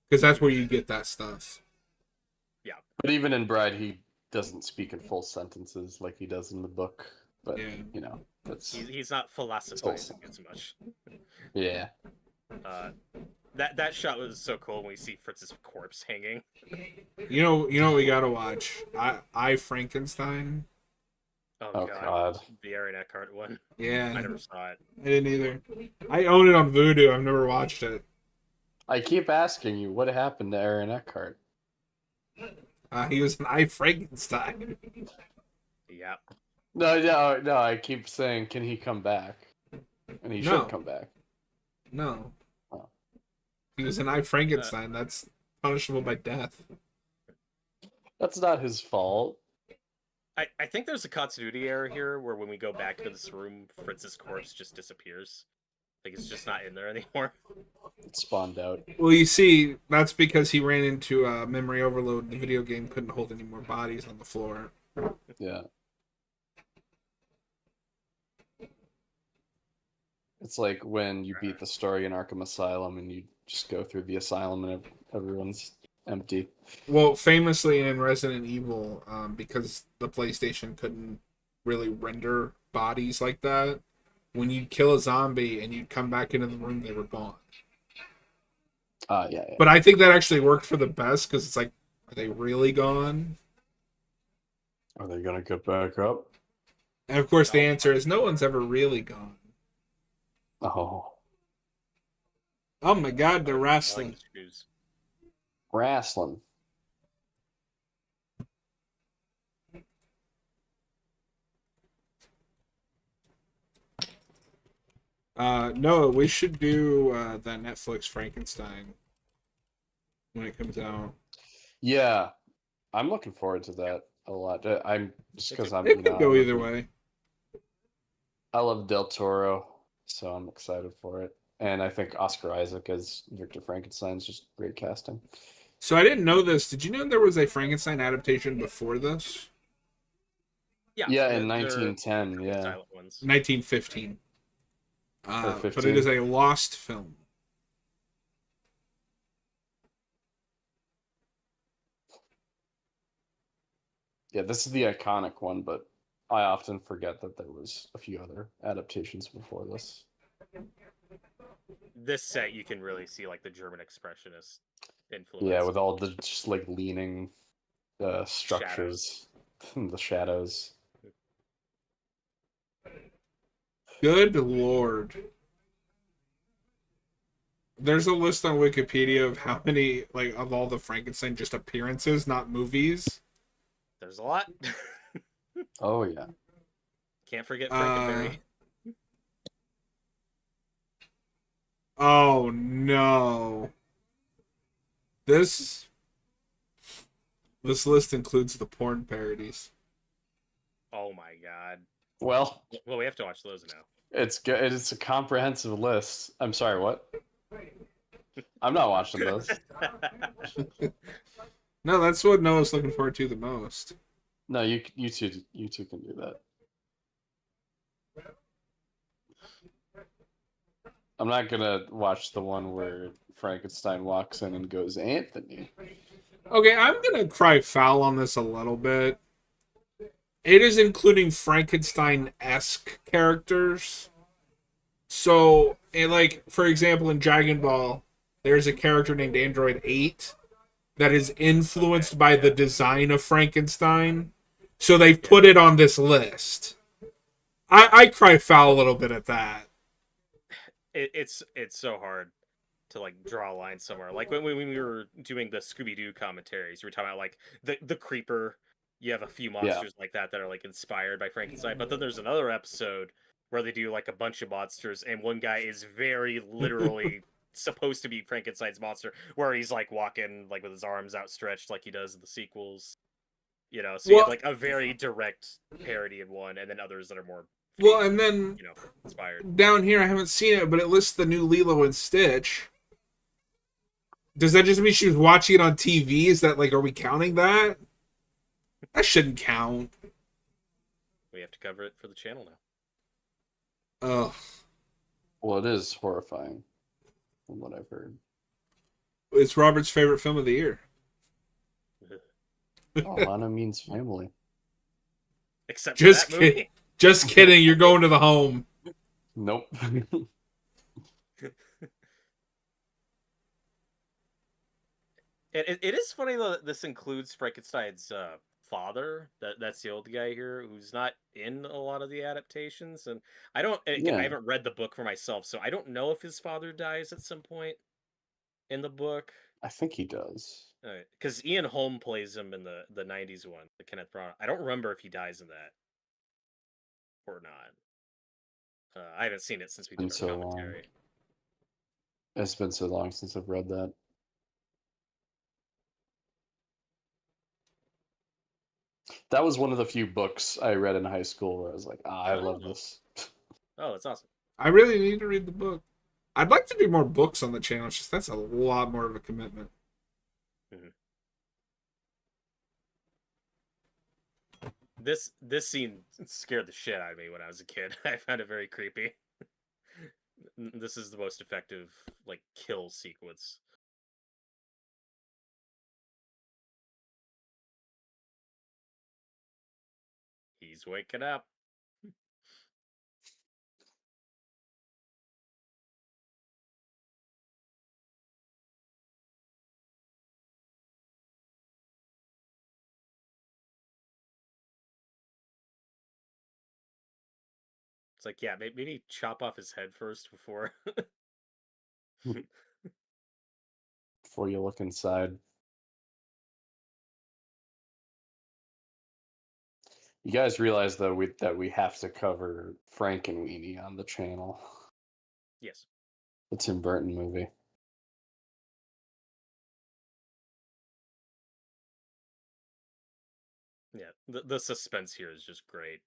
because that's where you get that stuff. But even in Bride, he doesn't speak in full sentences like he does in the book. but Yeah. you know, that's He's not philosophizing as much. yeah. That shot was so cool when we see Fritz's corpse hanging. You know what we gotta watch? I Frankenstein. Oh God. The Aaron Eckhart one. Yeah, I never saw it. I didn't either. I own it on Vudu. I've never watched it. I keep asking you, what happened to Aaron Eckhart? He was an I Frankenstein. Yeah. No. I keep saying, can he come back? And he No. should come back. No. Oh. He was an I Frankenstein. That's punishable by death. That's not his fault. I think there's a continuity error here where when we go back to this room, Fritz's corpse just disappears. Like it's just not in there anymore. It spawned out. Well, you see, that's because he ran into memory overload. The video game couldn't hold any more bodies on the floor. Yeah. It's like when you beat the story in Arkham Asylum and you just go through the asylum and everyone's empty. Well, famously in Resident Evil, because the PlayStation couldn't really render bodies like that, when you'd kill a zombie and you'd come back into the room, they were gone. Yeah. But I think that actually worked for the best, because it's like, are they really gone? Are they gonna get back up? And of course the answer is no one's ever really gone. Oh. Oh my god, they're I like wrestling. the shoes. Wrestling. No, we should do that Netflix Frankenstein when it comes out. Yeah. I'm looking forward to that a lot. I'm just because I'm It could go either way. I love Del Toro, so I'm excited for it. And I think Oscar Isaac as Victor Frankenstein is just great casting. So I didn't know this. Did you know there was a Frankenstein adaptation before this? Yeah, in they're 1910, yeah. silent ones. 1915. Or But 15. it is a lost film. Yeah, this is the iconic one, but I often forget that there was a few other adaptations before this. This set you can really see like the German expressionist influence. Yeah, with all the just like leaning structures, the shadows. Good lord. There's a list on Wikipedia of how many, like, of all the Frankenstein just appearances, not movies. There's a lot. Oh yeah. Can't forget Frankenberry. Oh no. This list includes the porn parodies. Oh my god. Well, Well, we have to watch those now. it's good. It's a comprehensive list. I'm sorry, what? I'm not watching those. No, that's what Noah's looking forward to the most. No, you two can do that. I'm not gonna watch the one where Frankenstein walks in and goes, Anthony. Okay, I'm gonna cry foul on this a little bit. It is including Frankenstein-esque characters. So, like, for example, in Dragon Ball, there's a character named Android 8 that is influenced by the design of Frankenstein. So they've put it on this list. I cry foul a little bit at that. It's so hard to like draw a line somewhere. Like when we were doing the Scooby-Doo commentaries, we were talking about like the creeper. You have a few monsters like that are like inspired by Frankenstein, but then there's another episode where they do like a bunch of monsters, and one guy is very literally supposed to be Frankenstein's monster, where he's like walking like with his arms outstretched like he does in the sequels. You know, so you have like a very direct parody in one, and then others that are more Well, and then inspired. Down here, I haven't seen it, but it lists the new Lilo and Stitch. Does that just mean she was watching it on TV? Is that like, are we counting that? That shouldn't count. We have to cover it for the channel now. Ugh. Well, it is horrifying, from what I've heard. It's Robert's favorite film of the year. Alana means family. Except Just for that movie. kidding. Just kidding. You're going to the home. Nope. It is funny though that this includes Frankenstein's father. That's the old guy here who's not in a lot of the adaptations, and I don't. Again, I Yeah. haven't read the book for myself, so I don't know if his father dies at some point in the book. I think he does. Because Ian Holm plays him in the '90s one, the Kenneth Branagh. I don't remember if he dies in that or not. I haven't seen it since we did Been our so long. commentary. It's been so long since I've read that. That was one of the few books I read in high school where I was like, I love this. Oh, that's awesome. I really need to read the book. I'd like to do more books on the channel. It's just that's a lot more of a commitment. Mm-hmm. This scene scared the shit out of me when I was a kid. I found it very creepy. This is the most effective like kill sequence. He's waking up. It's like, yeah, maybe chop off his head first before. Before you look inside. You guys realize though that we have to cover Frankenweenie on the channel. Yes. The Tim Burton movie. Yeah, the suspense here is just great.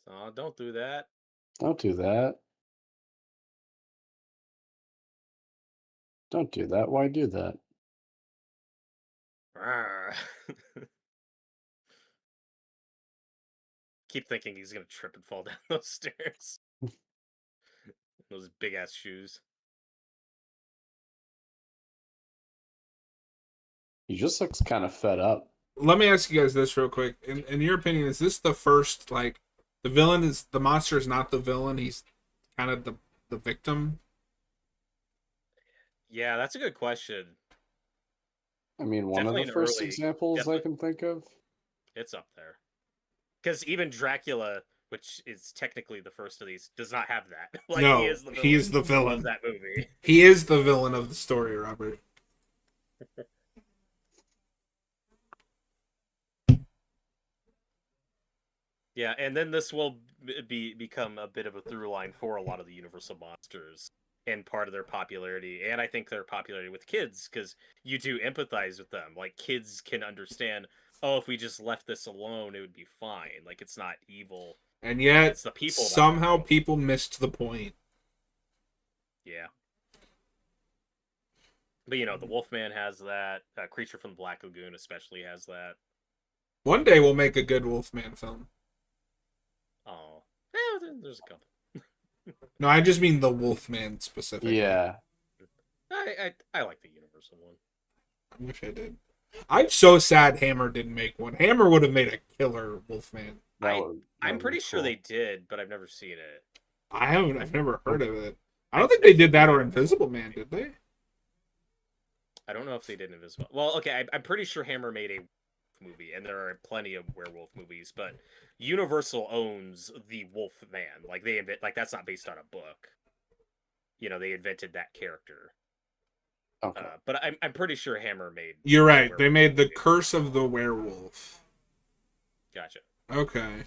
Oh, don't do that. Don't do that. Don't do that. Why do that? Keep thinking he's gonna trip and fall down those stairs. Those big ass shoes. He just looks kind of fed up. Let me ask you guys this real quick. In your opinion, is this the first, like, the villain is, the monster is not the villain, he's kind of the victim? Yeah, that's a good question. I mean, one Definitely of the an first early- examples I definitely- can think of. It's up there. Because even Dracula, which is technically the first of these, does not have that. Like, No, he is the villain. he is the Of villain. that movie. He is the villain of the story, Robert. Yeah, and then this will become a bit of a through line for a lot of the Universal monsters and part of their popularity. And I think their popularity with kids, because you do empathize with them. Like, kids can understand, oh, if we just left this alone, it would be fine. Like, it's not evil. And yet, It's the people that somehow are- people missed the point. Yeah. But, you know, the Wolfman has that. Creature from the Black Lagoon especially has that. One day we'll make a good Wolfman film. Oh. Yeah, there's a couple. No, I just mean the Wolfman specifically. Yeah. I like the Universal one. I wish I did. I'm so sad Hammer didn't make one. Hammer would have made a killer Wolfman. I'm pretty sure they did, but I've never seen it. I've never heard of it. I don't think they did that or Invisible Man, did they? I don't know if they did Invisible. Well, okay, I'm pretty sure Hammer made a movie, and there are plenty of werewolf movies, but Universal owns the Wolfman. Like, that's not based on a book. You know, they invented that character. Okay. But I'm pretty sure Hammer made. You're right. a They werewolf made the movie. Curse of the Werewolf. Gotcha. Okay.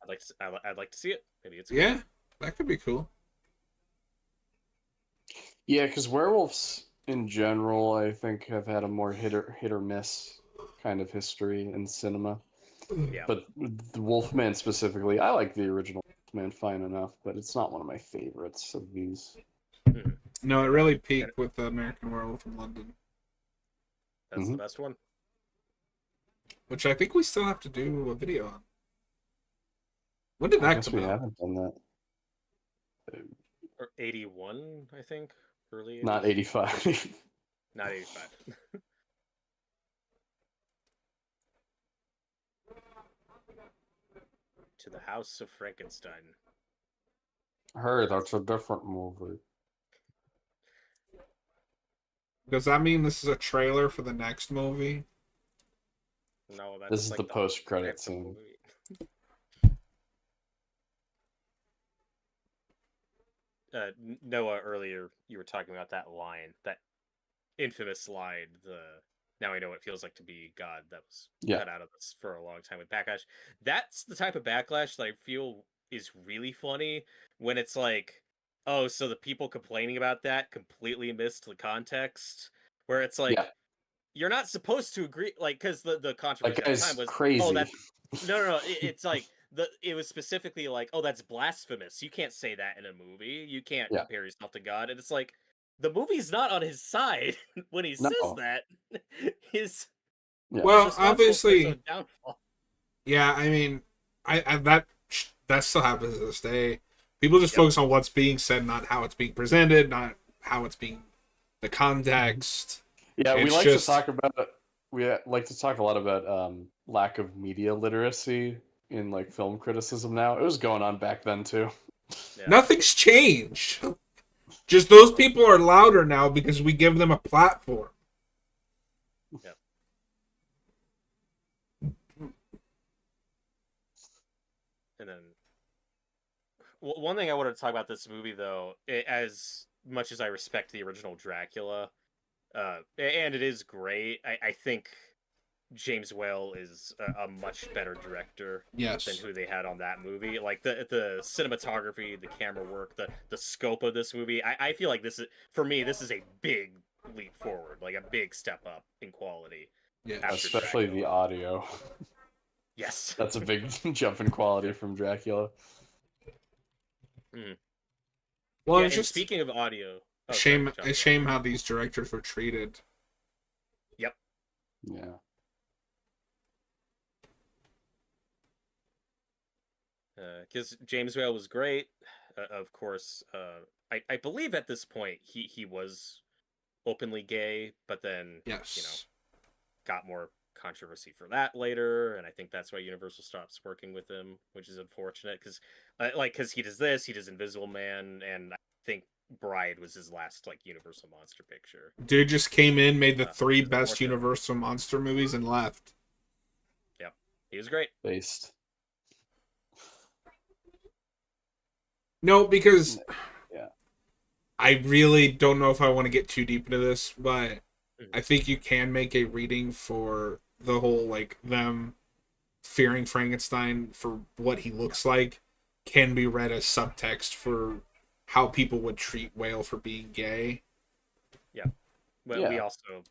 I'd like to see it. Maybe it's Yeah, that could be cool. Yeah, because werewolves in general, I think, have had a more hit or miss kind of history in cinema. Yeah. But the Wolfman specifically, I like the original Wolfman fine enough, but it's not one of my favorites of these. No, it really peaked with the American Werewolf in London, That's the best one. which I think we still have to do a video on. When did I that guess come we out? haven't done that. Or 81, I think. Early. Not 80s. 85. not 85. To the House of Frankenstein. Hey, that's a different movie. Does that mean this is a trailer for the next movie? No, that's This is like the post-credit that's the scene. movie. Noah, earlier you were talking about that line, that infamous line, the "Now I know what it feels like to be God," that was Yeah. cut out of this for a long time with backlash. That's the type of backlash that I feel is really funny when it's like, oh, so the people complaining about that completely missed the context, where it's Yeah. like, you're not supposed to agree, like, because the controversy That at the guy's time was, oh, crazy. that's no, it's like it was specifically like, oh, that's blasphemous. You can't say that in a movie. You can't Yeah. compare yourself to God. And it's like, the movie's not on his side when he says No. that. His Yeah. Well, he's responsible for his obviously, own downfall. yeah. I mean, I that still happens to this day. People just Yep. focus on what's being said, not how it's being presented, not how it's being the context. Yeah, we It's like just- to talk about we like to talk a lot about lack of media literacy in like film criticism now. It was going on back then too. Yeah. Nothing's changed. Just those people are louder now because we give them a platform. Yep. And then one thing I wanted to talk about this movie, though, as much as I respect the original Dracula, and it is great, I think James Whale is a much better director Yes. than who they had on that movie. Like the cinematography, the camera work, the scope of this movie. I feel like this is, for me, this is a big leap forward, like a big step up in quality. Yes. After Especially Dracula. the audio. Yes. That's a big jump in quality from Dracula. Well, Yeah, it's and just speaking of audio, a sorry, shame. John. A shame how these directors were treated. Yep. Yeah. Because James Whale was great, of course. I believe at this point he was openly gay, but then Yes. got more controversy for that later, and I think that's why Universal stops working with him, which is unfortunate. Because because he does this, he does Invisible Man, and I think Bride was his last like Universal monster picture. Dude just came in, made the three it's best unfortunate. Universal monster movies, and left. Yep, he was great. Based. No, because Yeah. I really don't know if I want to get too deep into this, but Mhm. I think you can make a reading for the whole like them fearing Frankenstein for what he looks like can be read as subtext for how people would treat Whale for being gay. But Yeah. we also,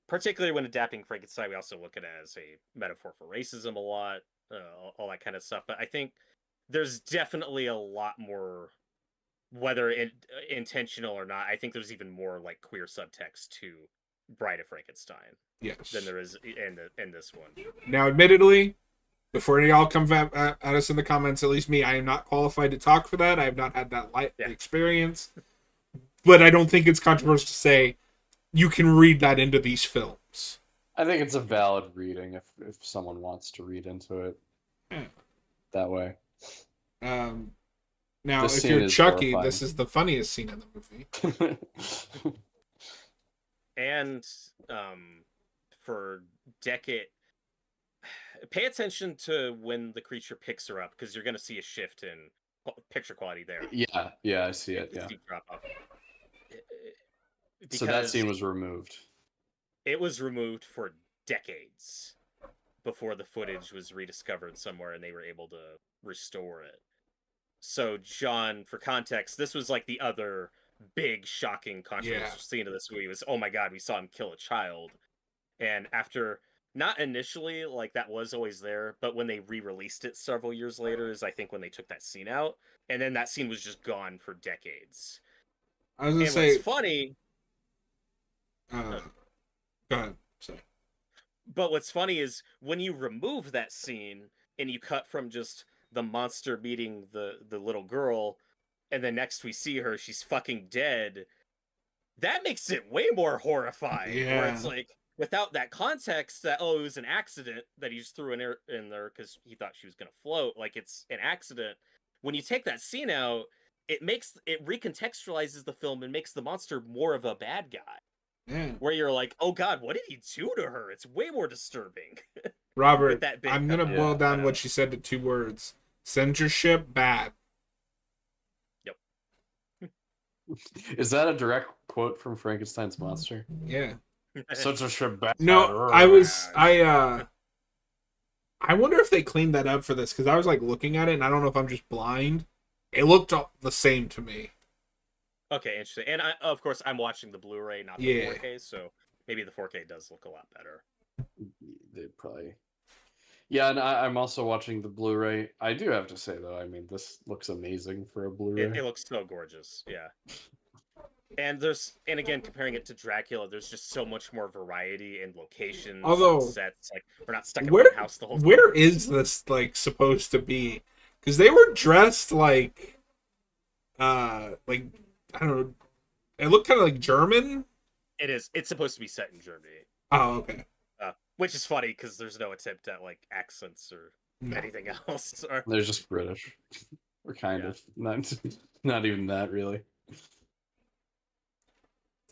particularly when adapting Frankenstein, we also look at it as a metaphor for racism a lot, all that kind of stuff. But I think there's definitely a lot more, whether intentional or not. I think there's even more like queer subtext to Bride of Frankenstein Yes. than there is in this one. Now, admittedly, before y'all come at us in the comments, at least me, I am not qualified to talk for that. I have not had that experience. But I don't think it's controversial to say you can read that into these films. I think it's a valid reading if someone wants to read into it that way. Now, This if scene you're is Chucky, horrifying. this is the funniest scene in the movie. And for pay attention to when the creature picks her up, because you're going to see a shift in picture quality there. Yeah, I see it. It's a Yeah. steep drop off. So that Because scene was removed. it was removed for decades before the footage was rediscovered somewhere and they were able to restore it. So, John, for context, this was like the other big, shocking, controversial scene of this movie was, oh my god, we saw him kill a child. And after, not initially, like, that was always there, but when they re-released it several years later is, I think, when they took that scene out. And then that scene was just gone for decades. I was going to And say... what's funny... go ahead. Sorry. But what's funny is when you remove that scene and you cut from just the monster meeting the little girl, and then next we see her, she's fucking dead. that makes it way more horrifying. Where it's Yeah. like, without that context that, oh, it was an accident that he just threw in there because he thought she was gonna float, like it's an accident. When you take that scene out, it recontextualizes the film and makes the monster more of a bad guy. Yeah. Where you're like, oh god, what did he do to her? It's way more disturbing. With Robert, that big I'm gonna boil down cutout. what she said to 2 words: censorship bad. Yep. Is that a direct quote from Frankenstein's monster? Yeah. Censorship bad. No, I wonder if they cleaned that up for this, because I was like looking at it and I don't know if I'm just blind. It looked the same to me. Okay, interesting. And of course, I'm watching the Blu-ray, not the Yeah. 4K, so maybe the 4K does look a lot better. They probably. Yeah, and I'm also watching the Blu-ray. I do have to say though, I mean, this looks amazing for a Blu-ray. It looks so gorgeous, yeah. And again, comparing it to Dracula, there's just so much more variety in locations, Although, and sets. Like, we're not stuck in where one house the whole time. where is this like supposed to be? Because they were dressed like I don't know. It looked kind of like German. It is. It's supposed to be set in Germany. Oh, okay. Which is funny because there's no attempt at like accents or No. anything else. Or... They're just British. Or kind of. Not even that really.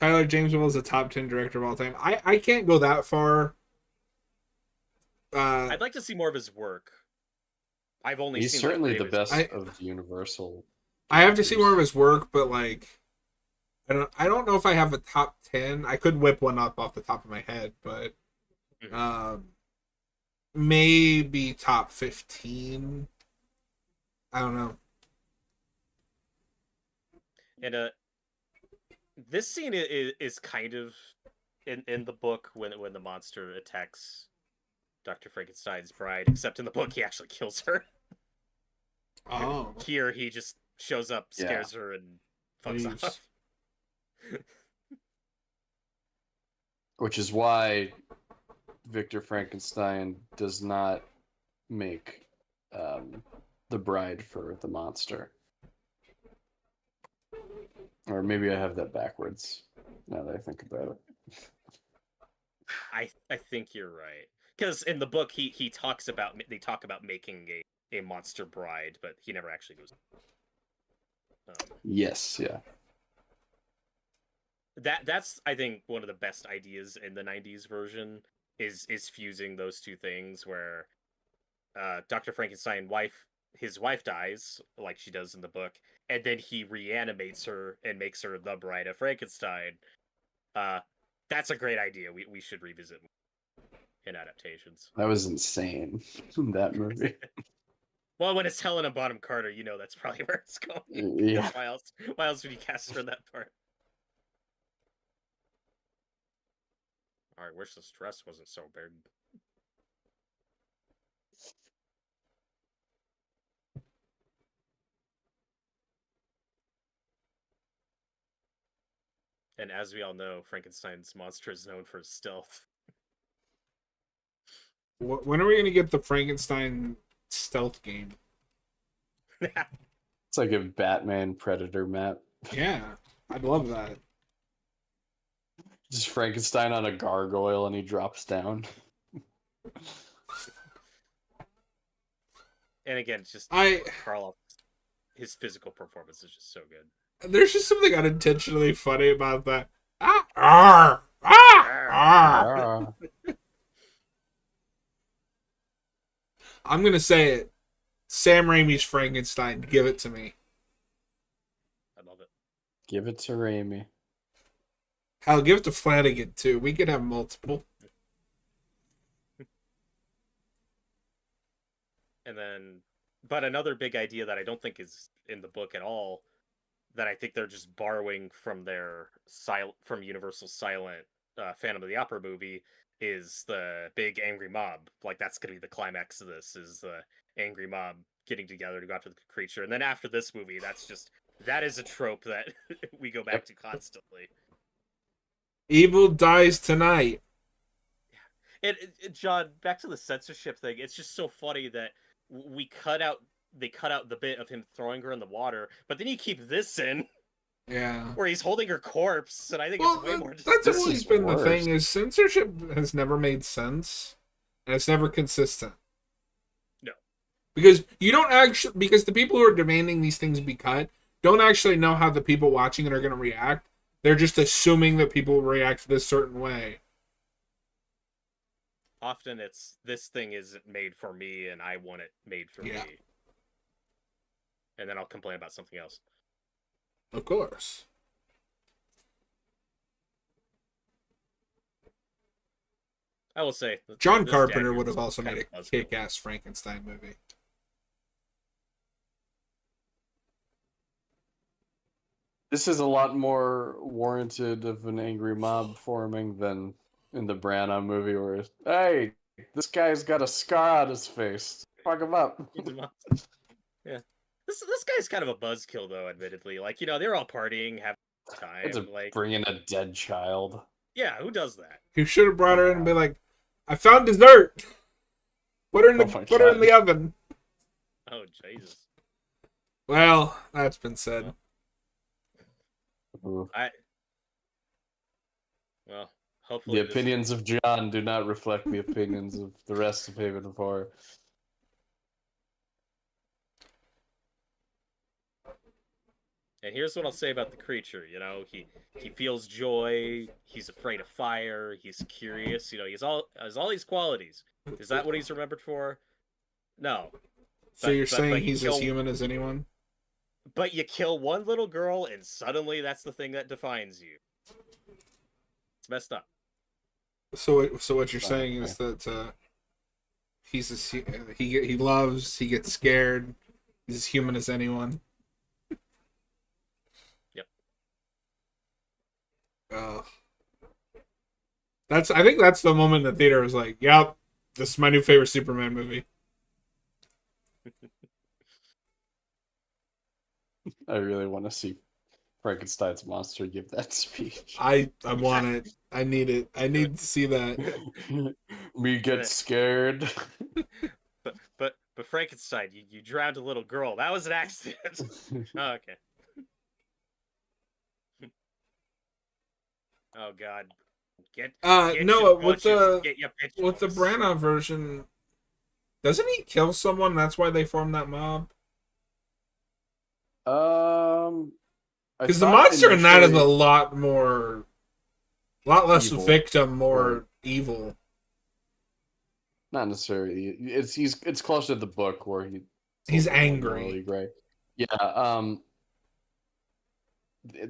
Tyler James Will is a top 10 director of all time. I can't go that far. I'd like to see more of his work. I've only He's seen certainly like, the best I- of the Universal. I have to see directors. more of his work, but like, I don't know if I have a top 10. I could whip one up off the top of my head, but maybe top 15. I don't know. And this scene is kind of in the book when the monster attacks Dr. Frankenstein's bride, except in the book he actually kills her. Oh, Here he just shows up, scares her, and fucks Leaves. off. Which is why Victor Frankenstein does not make the bride for the monster. Or maybe I have that backwards, now that I think about it. I think you're right. Because in the book they talk about making a monster bride, but he never actually goes. Yes, yeah. That's I think one of the best ideas in the 90s version is fusing those two things where Dr. Frankenstein his wife dies like she does in the book, and then he reanimates her and makes her the bride of Frankenstein. That's a great idea. We should revisit in adaptations. That was insane. That movie. Well, when it's Helena Bonham Carter, you know that's probably where it's going. Yeah. Why else would you cast her in that part? I wish the stress wasn't so big. And as we all know, Frankenstein's monster is known for his stealth. when are we gonna get the Frankenstein stealth game? It's like a Batman Predator map. Yeah, I'd love that. Just Frankenstein on a gargoyle and he drops down. And again, it's just Karloff, his physical performance is just so good. There's just something unintentionally funny about that. Ah, I'm gonna say it. Sam Raimi's Frankenstein. Give it to me. I love it. Give it to Raimi. Hell, give it to Flanagan too. We could have multiple. And then, but another big idea that I don't think is in the book at all, that I think they're just borrowing from from Universal's silent Phantom of the Opera movie, is the big angry mob. Like that's gonna be the climax of this, is the angry mob getting together to go after the creature. And then after this movie, that is a trope that we go back to constantly. Evil dies tonight. John, back to the censorship thing. It's just so funny that they cut out the bit of him throwing her in the water, but then you keep this in Yeah. where he's holding her corpse, and I think Well, it's way more. that's This always is been the worse. thing, is censorship has never made sense, and it's never consistent. No. Because you don't actually, because the people who are demanding these things be cut don't actually know how the people watching it are going to react. They're just assuming that people will react this certain way. Often it's, this thing isn't made for me, and I want it made for Yeah. me. And then I'll complain about something else. Of course. I will say, John this Carpenter dagger would was have also kind made of a buzzkill. kick-ass Frankenstein movie. This is a lot more warranted of an angry mob forming than in the Branagh movie where, hey, this guy's got a scar on his face. Fuck him up. Yeah. This guy's kind of a buzzkill, though, admittedly. Like, you know, they're all partying, having It's time. a Like, bring in a dead child. yeah, who does that? You should have brought her in and be like, I found dessert! Put her in Oh my put her in God. the oven. Oh, Jesus. Well, that's been said. Ooh. Well, hopefully The opinions of John do not reflect the opinions of the rest of Haven of Horror. And here's what I'll say about the creature. You know, he feels joy. He's afraid of fire. He's curious. You know, has all these qualities. Is that what he's remembered for? No. So you're saying you he's kill, as human as anyone? But you kill one little girl, and suddenly that's the thing that defines you. It's messed up. So what you're saying is that he's as, he loves, he gets scared, he's as human as anyone. Yep. I think that's the moment the theater was like, "Yep, this is my new favorite Superman movie." I really want to see Frankenstein's monster give that speech. I want it. I need it. I need to see that. Me get scared. But Frankenstein, you drowned a little girl. That was an accident. Oh, okay. Oh God. Get no, your with butchers, get your with the pitchforks. Branagh version, doesn't he kill someone? That's why they form that mob. Because the monster in that is a lot less evil. victim, more evil. Not necessarily. It's closer to the book where he's a little more angry. morally gray. Yeah.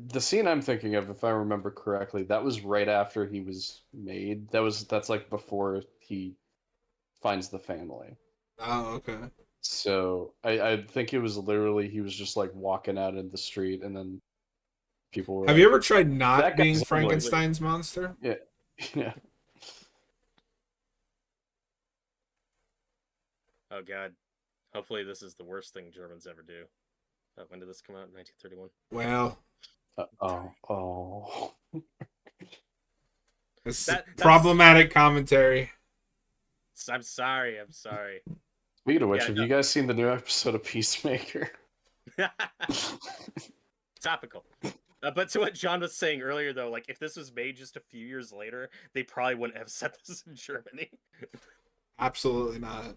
The scene I'm thinking of, if I remember correctly, that was right after he was made. That's like before he finds the family. Oh, okay. So I think it was literally he was just like walking out in the street, and then people were. Have like, you ever tried not "That being guy's ugly." Frankenstein's monster? Yeah. Yeah. Oh God. Hopefully this is the worst thing Germans ever do. When did this come out? 1931. Well, oh. it's That's problematic commentary. I'm sorry. Speaking of which, Yeah, have no. you guys seen the new episode of Peacemaker? Topical. But to what John was saying earlier, though, like if this was made just a few years later, they probably wouldn't have set this in Germany. Absolutely not.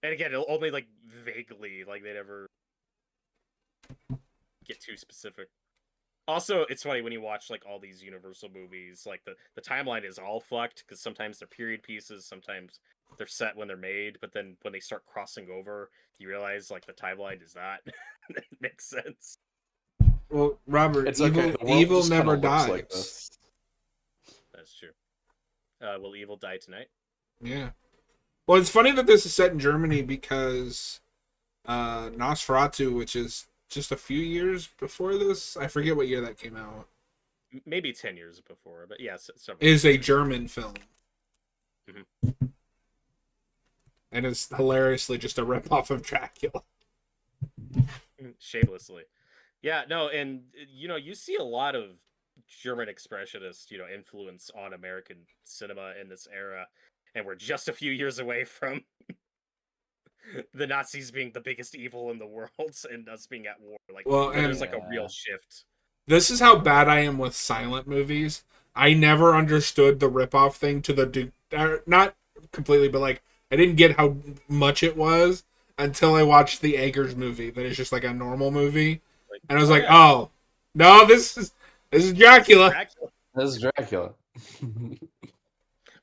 And again, it'll only like vaguely, like they'd ever get too specific. Also, it's funny when you watch like all these Universal movies, like the timeline is all fucked because sometimes they're period pieces, sometimes they're set when they're made, but then when they start crossing over, you realize like the timeline is not. It makes sense. Well, Robert, It's okay. The world evil just never kinda looks dies. like this. That's true. Will evil die tonight? Yeah. Well, it's funny that this is set in Germany because Nosferatu, which is just a few years before this, I forget what year that came out, Maybe 10 years before, but yes, is a German film. Mm-hmm. And it's hilariously just a ripoff of Dracula. Shamelessly. Yeah, no, and you know, you see a lot of German expressionist, you know, influence on American cinema in this era, and we're just a few years away from the Nazis being the biggest evil in the world and us being at war. Like, Well, there's and like a real shift. this is how bad I am with silent movies. I never understood the ripoff thing to the not completely, but like I didn't get how much it was until I watched the Eggers movie. That is just like a normal movie, Like, and I was like, yeah, oh no, this is Dracula. Dracula. This is Dracula.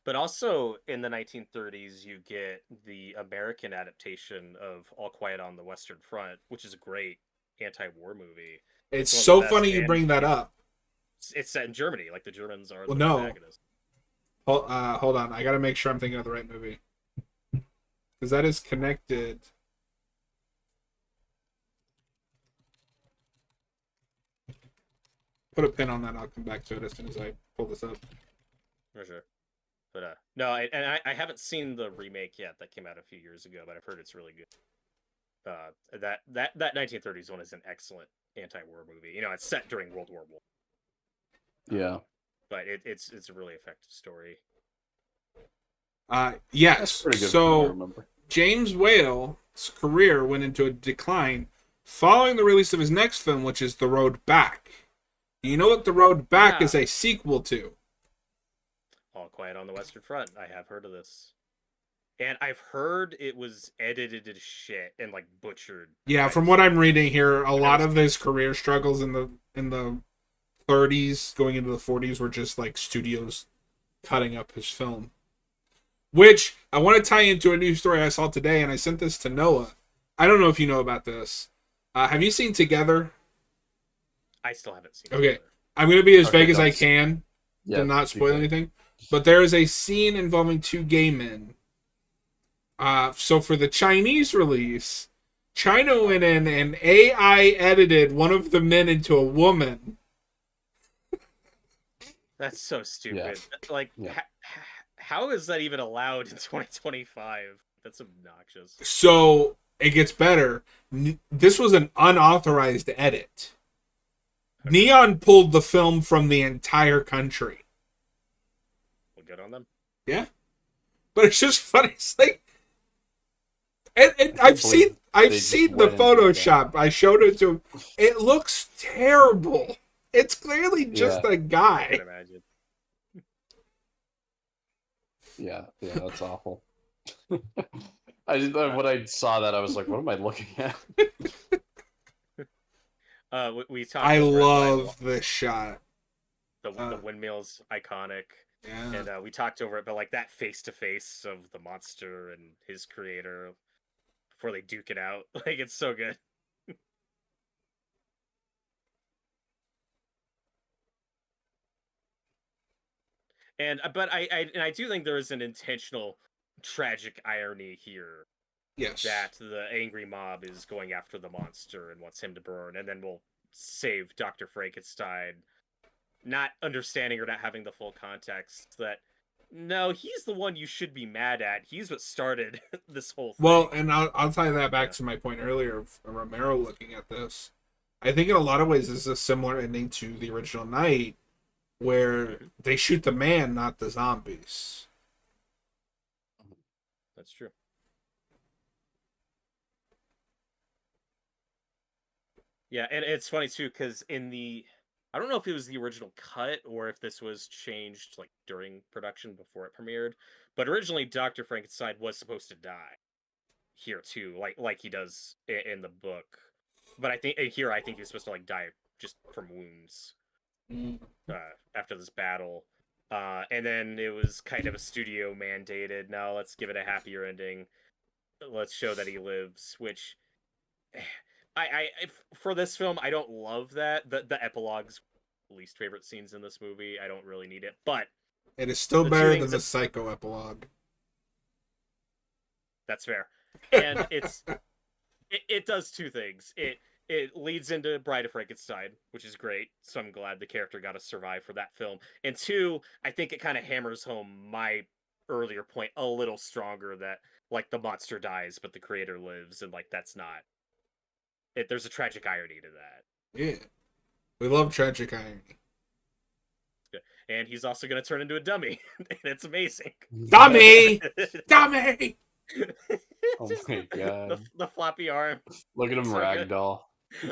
But also in the 1930s, you get the American adaptation of All Quiet on the Western Front, which is a great anti-war movie. It's one of so the best, funny you and bring that up. it's set in Germany. Like, the Germans are Well, the no. protagonists. Hold on, I gotta make sure I'm thinking of the right movie because that is connected. Put a pin on that. I'll come back to it as soon as I pull this up. For sure. But no, I haven't seen the remake yet that came out a few years ago, but I've heard it's really good. That 1930s one is an excellent anti-war movie. You know, it's set during World War I. Yeah. But it's a really effective story. Yes. That's pretty good. I So remember. James Whale's career went into a decline following the release of his next film, which is The Road Back. Do you know what The Road Back Yeah. is a sequel to? All Quiet on the Western Front. I have heard of this. And I've heard it was edited as shit and like butchered. Yeah, by from the what I'm studio. reading here, a lot was- of his career struggles in the 30s going into the 40s were just like studios cutting up his film. Which I want to tie into a new story I saw today, and I sent this to Noah. I don't know if you know about this. Have you seen Together? I still haven't seen Okay. it. I'm going to be as Okay, vague as I don't- can Yeah. to not be spoil good. anything. But there is a scene involving two gay men. So for the Chinese release, China went in and AI edited one of the men into a woman. That's so stupid. Like, Yeah. how is that even allowed in 2025? That's obnoxious. So it gets better. This was an unauthorized edit. Neon pulled the film from the entire country. Well, good on them. Yeah, but it's just funny. It's like, and can't I've believe they just seen the went and did that. Photoshop. I showed it to him. It looks terrible. It's clearly just Yeah. a I can guy. imagine. Yeah, that's awful. When I saw that, I was like, "What am I looking at?" We talked. I over it, love this shot. the windmill's iconic, Yeah. and we talked over it. But like that face to face of the monster and his creator before they duke it out, like it's so good. And but I do think there is an intentional tragic irony here Yes. that the angry mob is going after the monster and wants him to burn, and then we'll save Dr. Frankenstein, not understanding or not having the full context that no, he's the one you should be mad at. He's what started this whole thing. Well, and I'll tie that back Yeah. to my point earlier of Romero looking at this. I think in a lot of ways this is a similar ending to the original Night, where they shoot the man, not the zombies. That's true. Yeah, and it's funny too because I don't know if it was the original cut or if this was changed like during production before it premiered, but originally Dr. Frankenstein was supposed to die here too, like he does in the book. But I think he was supposed to like die just from wounds after this battle. And then it was kind of a studio mandated. No, let's give it a happier ending. Let's show that he lives, which for this film, I don't love that. The epilogue's least favorite scenes in this movie. I don't really need it, but It is still The two better than things the that- Psycho epilogue. that's fair. And it does two things. It leads into Bride of Frankenstein, which is great. So I'm glad the character got to survive for that film. And two, I think it kind of hammers home my earlier point a little stronger that like the monster dies, but the creator lives, and like that's not. There's a tragic irony to that. Yeah. We love tragic irony. And he's also going to turn into a dummy, and it's amazing. Dummy! Dummy! Oh Just my god. the floppy arm. Look at him So good. ragdoll.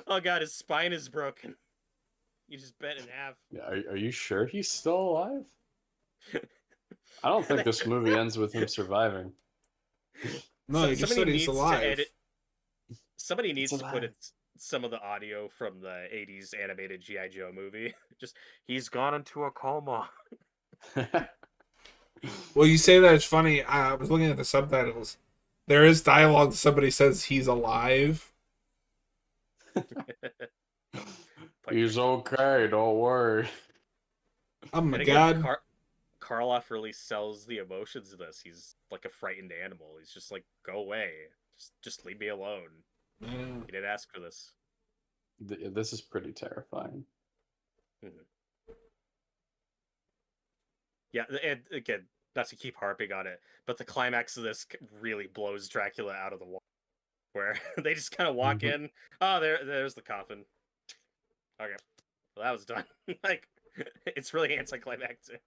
Oh god, his spine is broken. You just bent in half. Yeah, are you sure he's still alive? I don't think this movie ends with him surviving. No, you just Somebody said he's needs to alive. edit. Somebody needs to put alive. in some of the audio from the '80s animated GI Joe movie. Just he's gone into a coma. Well, you say that it's funny. I was looking at the subtitles. There is dialogue. Somebody says he's alive. He's okay, don't worry. Oh my And god. again, Karloff really sells the emotions of this. He's like a frightened animal. He's just like, go away. Just leave me alone. Yeah. You didn't ask for this. This is pretty terrifying. Yeah, and again, not to keep harping on it, but the climax of this really blows Dracula out of the water. Where they just kind of walk in. Oh, there's the coffin. Okay, well, that was done. Like, it's really anticlimactic.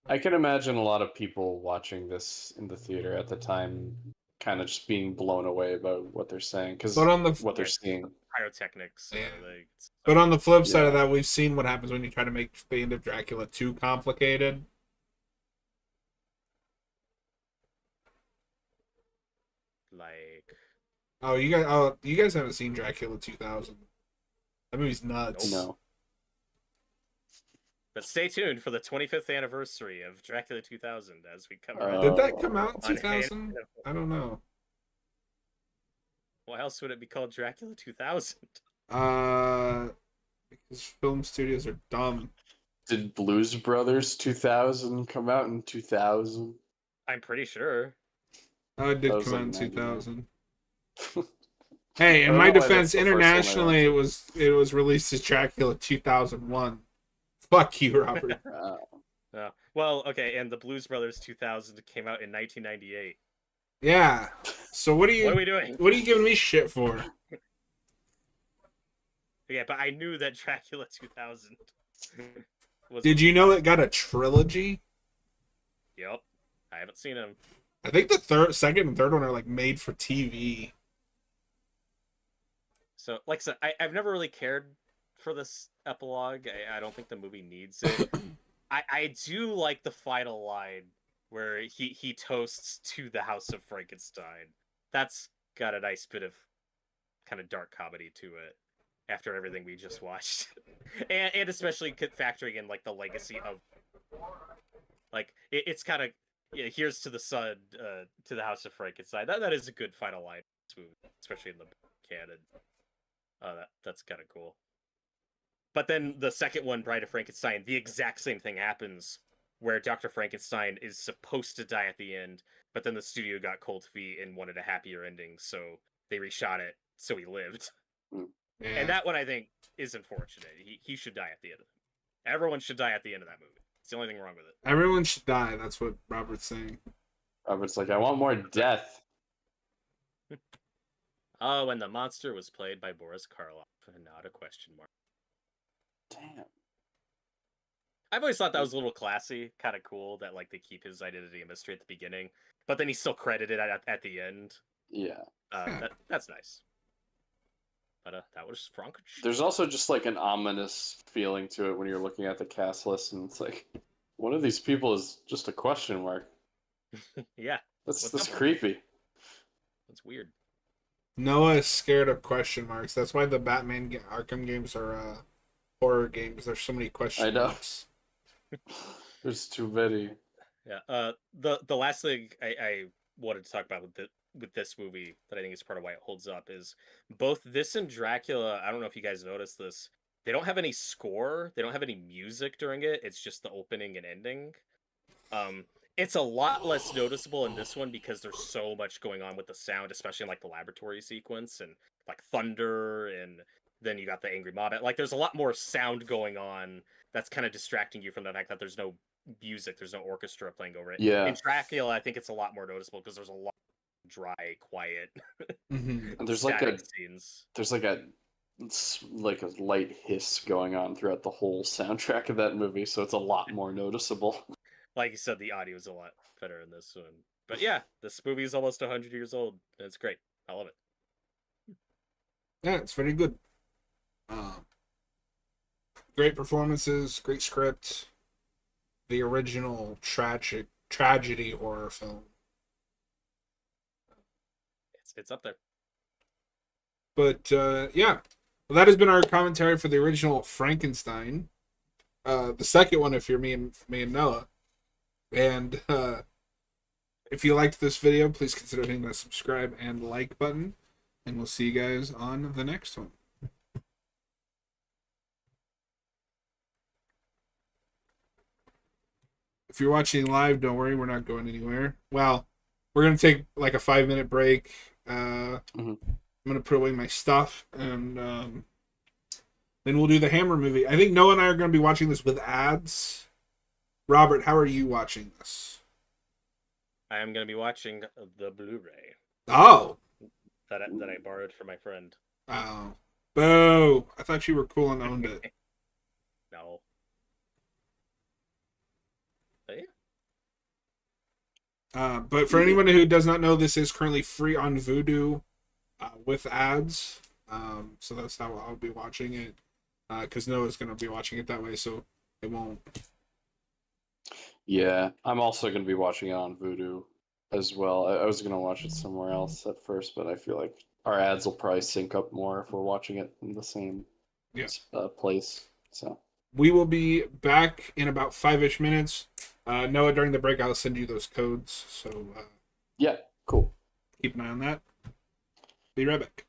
I can imagine a lot of people watching this in the theater at the time kind of just being blown away about what they're saying because But on the what they're seeing. Pyrotechnics. Yeah. Like, But on the flip side of Yeah. that, we've seen what happens when you try to make the end of Dracula too complicated. like, Oh, you guys haven't seen Dracula 2000. That movie's nuts. No. but stay tuned for the 25th anniversary of Dracula 2000 as we cover. Oh. Did that come out in on 2000? I don't know. Why else would it be called Dracula 2000? Because film studios are dumb. Did Blues Brothers 2000 come out in 2000? I'm pretty sure. Oh, it did That was come out in like 2000. Hey, I in don't my know why that's defense, the first one I internationally, it was released as Dracula 2001. Fuck you, Robert. Yeah. Well, okay, and the Blues Brothers 2000 came out in 1998. Yeah. So what are What are we you doing? what are you giving me shit for? Yeah, but I knew that Dracula 2000 was. Did you know it got a trilogy? Yep. I haven't seen him. I think the second and third one are like made for TV. So, like I said, I've never really cared for this epilogue. I don't think the movie needs it. I do like the final line where he toasts to the House of Frankenstein. That's got a nice bit of kind of dark comedy to it after everything we just watched. and especially factoring in like the legacy of like it's kind of here's to the sun, to the House of Frankenstein. That is a good final line, especially in the canon. That's kind of cool. But then the second one, Bride of Frankenstein, the exact same thing happens, where Dr. Frankenstein is supposed to die at the end, but then the studio got cold feet and wanted a happier ending, so they reshot it so he lived. Yeah. And that one I think is unfortunate. He should die at the end of it. Everyone should die at the end of that movie. It's the only thing wrong with it. Everyone should die. That's what Robert's saying. Robert's like, I want more death. Oh, and the monster was played by Boris Karloff, not a question mark. Damn. I've always thought that was a little classy, kind of cool that like they keep his identity a mystery at the beginning, but then he's still credited at the end. Yeah. That's nice. But that was Frankenstein. There's also just like an ominous feeling to it when you're looking at the cast list, and it's like, one of these people is just a question mark. Yeah, That's creepy. that's weird. Noah is scared of question marks. That's why the Batman Arkham games are horror games. There's so many question I know. marks. There's too many. Yeah. The last thing I wanted to talk about with this movie that I think is part of why it holds up is both this and Dracula. I don't know if you guys noticed this. They don't have any score. They don't have any music during it. It's just the opening and ending. It's a lot less noticeable in this one because there's so much going on with the sound, especially in like the laboratory sequence and like thunder, and then you got the angry mob. Like there's a lot more sound going on that's kind of distracting you from the fact that there's no music, there's no orchestra playing over it. Yeah. In Dracula, I think it's a lot more noticeable because there's a lot of dry, quiet, Mm-hmm. And there's like static scenes. there's like a light hiss going on throughout the whole soundtrack of that movie, so it's a lot more noticeable. Like you said, the audio is a lot better in this one. But yeah, this movie is almost 100 years old, and it's great. I love it. Yeah, it's very good. Great performances, great script. The original tragedy horror film. It's up there. But yeah, well, that has been our commentary for the original Frankenstein. The second one, if you're me and Noah. And if you liked this video, please consider hitting that subscribe and like button. And we'll see you guys on the next one. If you're watching live, don't worry, we're not going anywhere. Well, we're going to take like a 5-minute break. I'm going to put away my stuff, and then we'll do the Hammer movie. I think Noah and I are going to be watching this with ads. Robert, how are you watching this? I am going to be watching the Blu-ray Oh. that I borrowed from my friend. Oh. Boo. I thought you were cool and owned it. No. But yeah. But for anyone who does not know, this is currently free on Vudu with ads. So that's how I'll be watching it. Because Noah's going to be watching it that way, so it won't. Yeah, I'm also going to be watching it on Vudu as well. I was going to watch it somewhere else at first, but I feel like our ads will probably sync up more if we're watching it in the same place. So we will be back in about 5-ish minutes. Noah, during the break, I'll send you those codes. So yeah, cool. Keep an eye on that. Be right back.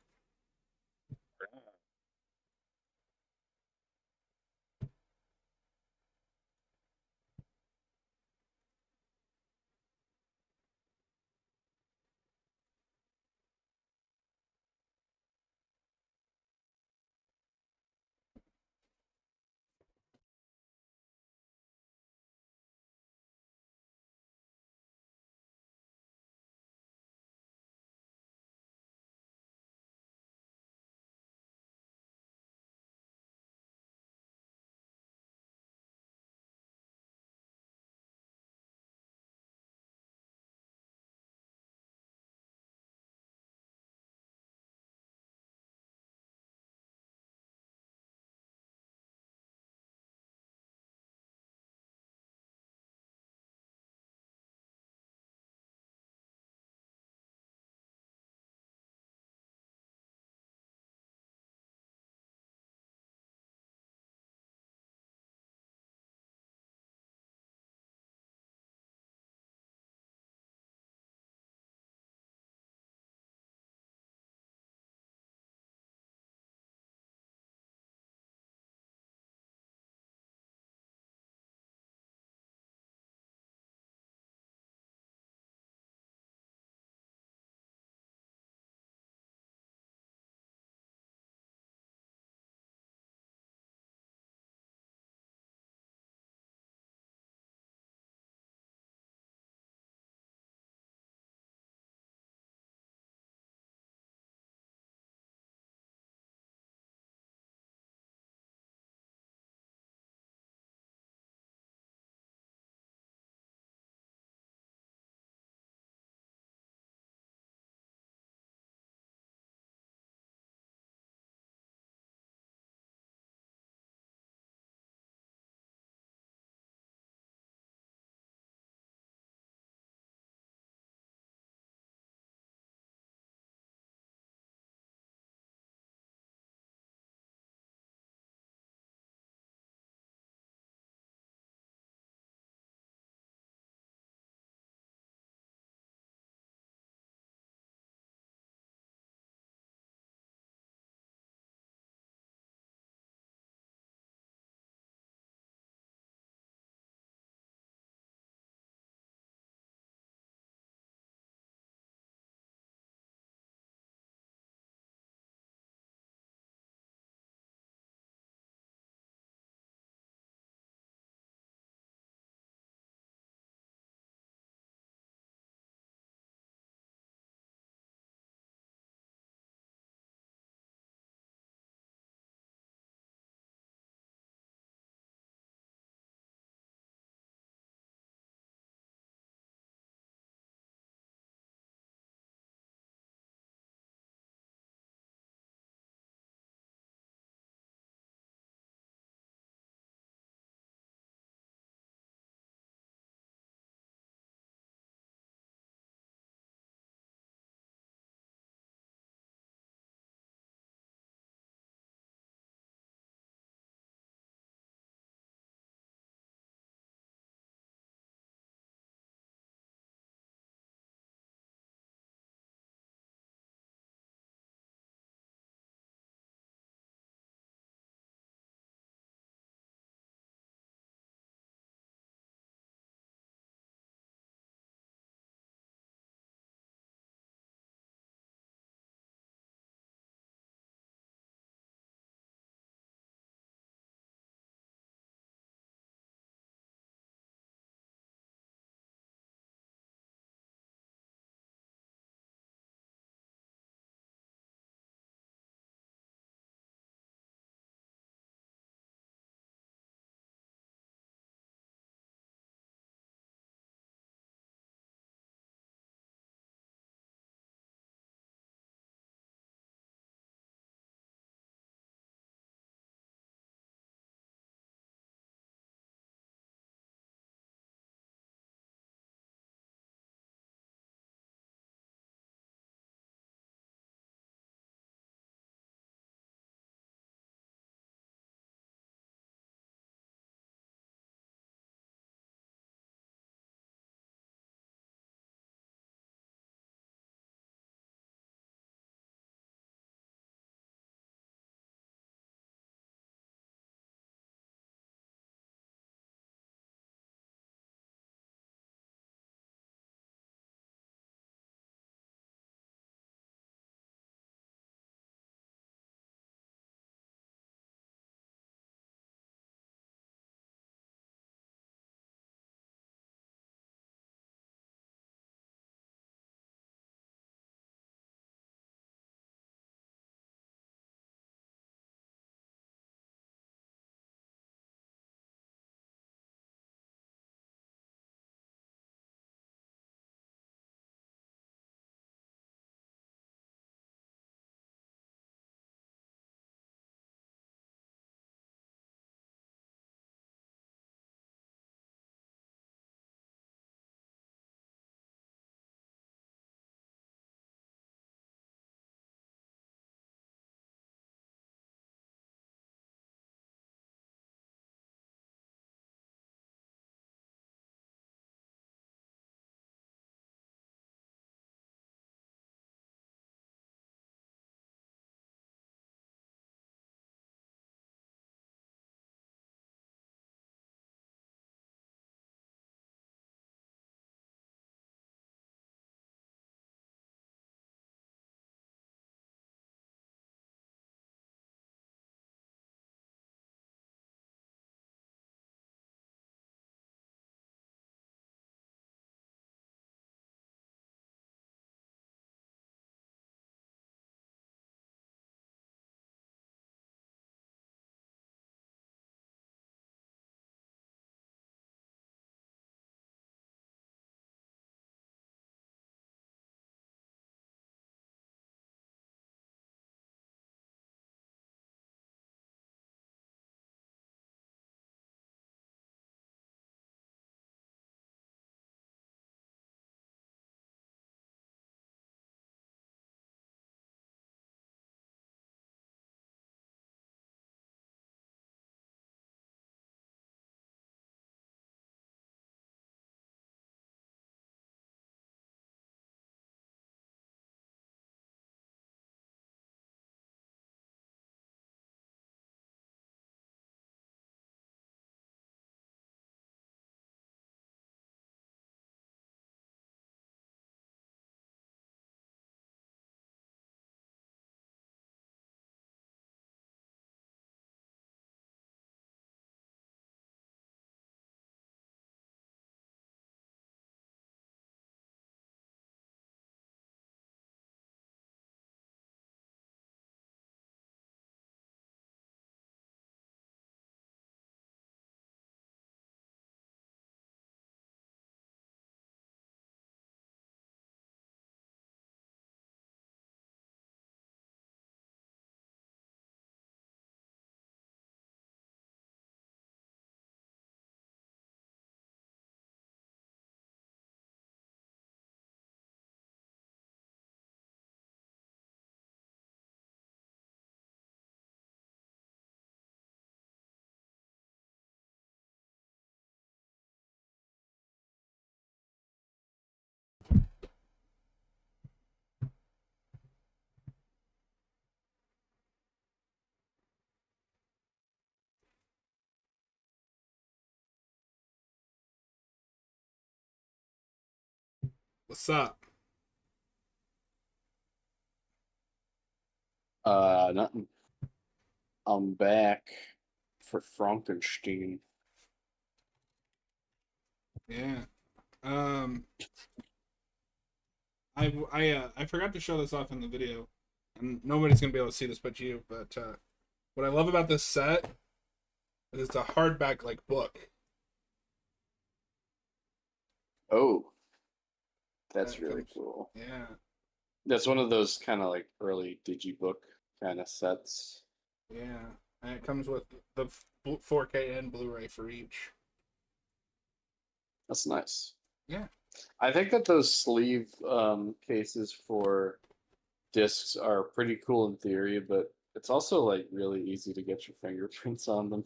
What's up? Nothing. I'm back for Frankenstein. Yeah. I forgot to show this off in the video, and nobody's gonna be able to see this but you. But what I love about this set is it's a hardback like book. Oh, that's That really comes- cool. Yeah. That's one of those kind of like early digibook kind of sets. Yeah, and it comes with the 4K and Blu-ray for each. That's nice. Yeah. I think that those sleeve cases for discs are pretty cool in theory, but it's also like really easy to get your fingerprints on them.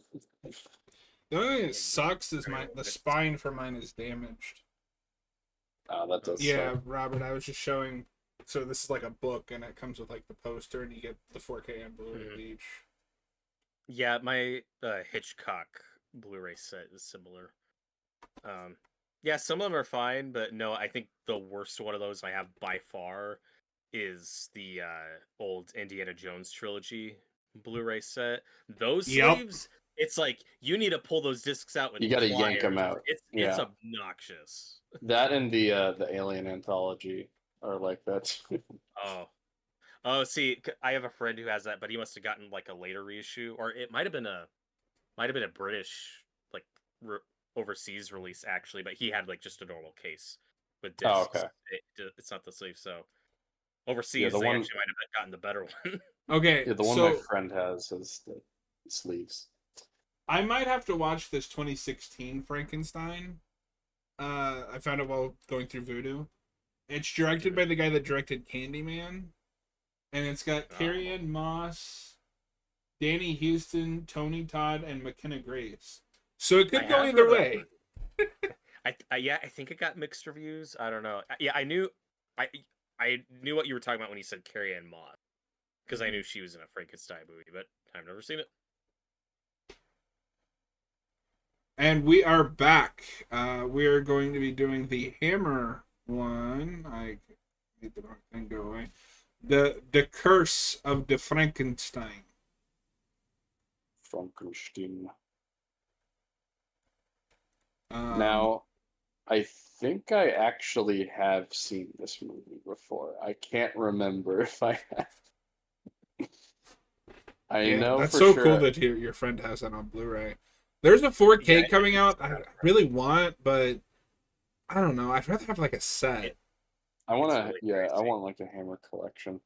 The only thing that sucks is the spine for mine is damaged. That does Yeah, suck. Robert, I was just showing. So this is like a book, and it comes with like the poster, and you get the 4K and Blu-ray of each. Yeah, my Hitchcock Blu-ray set is similar. Yeah, some of them are fine, but no, I think the worst one of those I have by far is the old Indiana Jones trilogy Blu-ray set. Those Yep. sleeves, it's like you need to pull those discs out with You gotta yank 'em pliers. out. It's Yeah. obnoxious. That and the Alien anthology are like that. Oh, see, I have a friend who has that, but he must have gotten like a later reissue, or it might have been a British like overseas release actually, but he had like just a normal case with discs. Oh, okay. It's not the sleeve, so overseas they actually might have gotten the better one. Okay, Yeah, the one so my friend has is the sleeves. I might have to watch this 2016 Frankenstein. I found it while going through Vudu. It's directed by the guy that directed Candyman, and it's got Carrie Ann Moss, Danny Houston, Tony Todd, and McKenna Grace. So it could go either way. I think it got mixed reviews. I don't know. Yeah, I knew what you were talking about when you said Carrie Ann Moss, because I knew she was in a Frankenstein movie, but I've never seen it. And we are back. We are going to be doing the Hammer one. I made the wrong thing go away. The Curse of the Frankenstein. Frankenstein. Now, I think I actually have seen this movie before. I can't remember if I have. I know that's for so sure. cool that your friend has that on Blu-ray. There's a 4K coming out. I really want, but I don't know. I'd rather have like a set. I want to, really I want like a Hammer collection.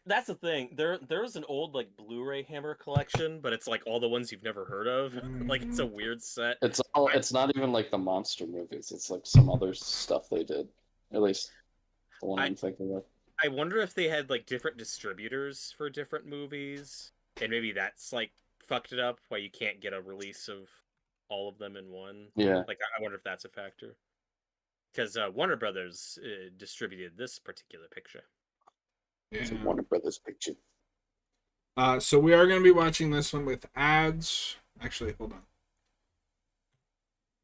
That's the thing. There was an old like Blu-ray Hammer collection, but it's like all the ones you've never heard of. Like it's a weird set. It's not even like the monster movies. It's like some other stuff they did. At least the one I'm thinking of. I wonder if they had like different distributors for different movies, and maybe that's like fucked it up why you can't get a release of all of them in one. Yeah. Like I wonder if that's a factor. Because Warner Brothers distributed this particular picture. It's a Warner Brothers picture. So we are going to be watching this one with ads. Actually, hold on.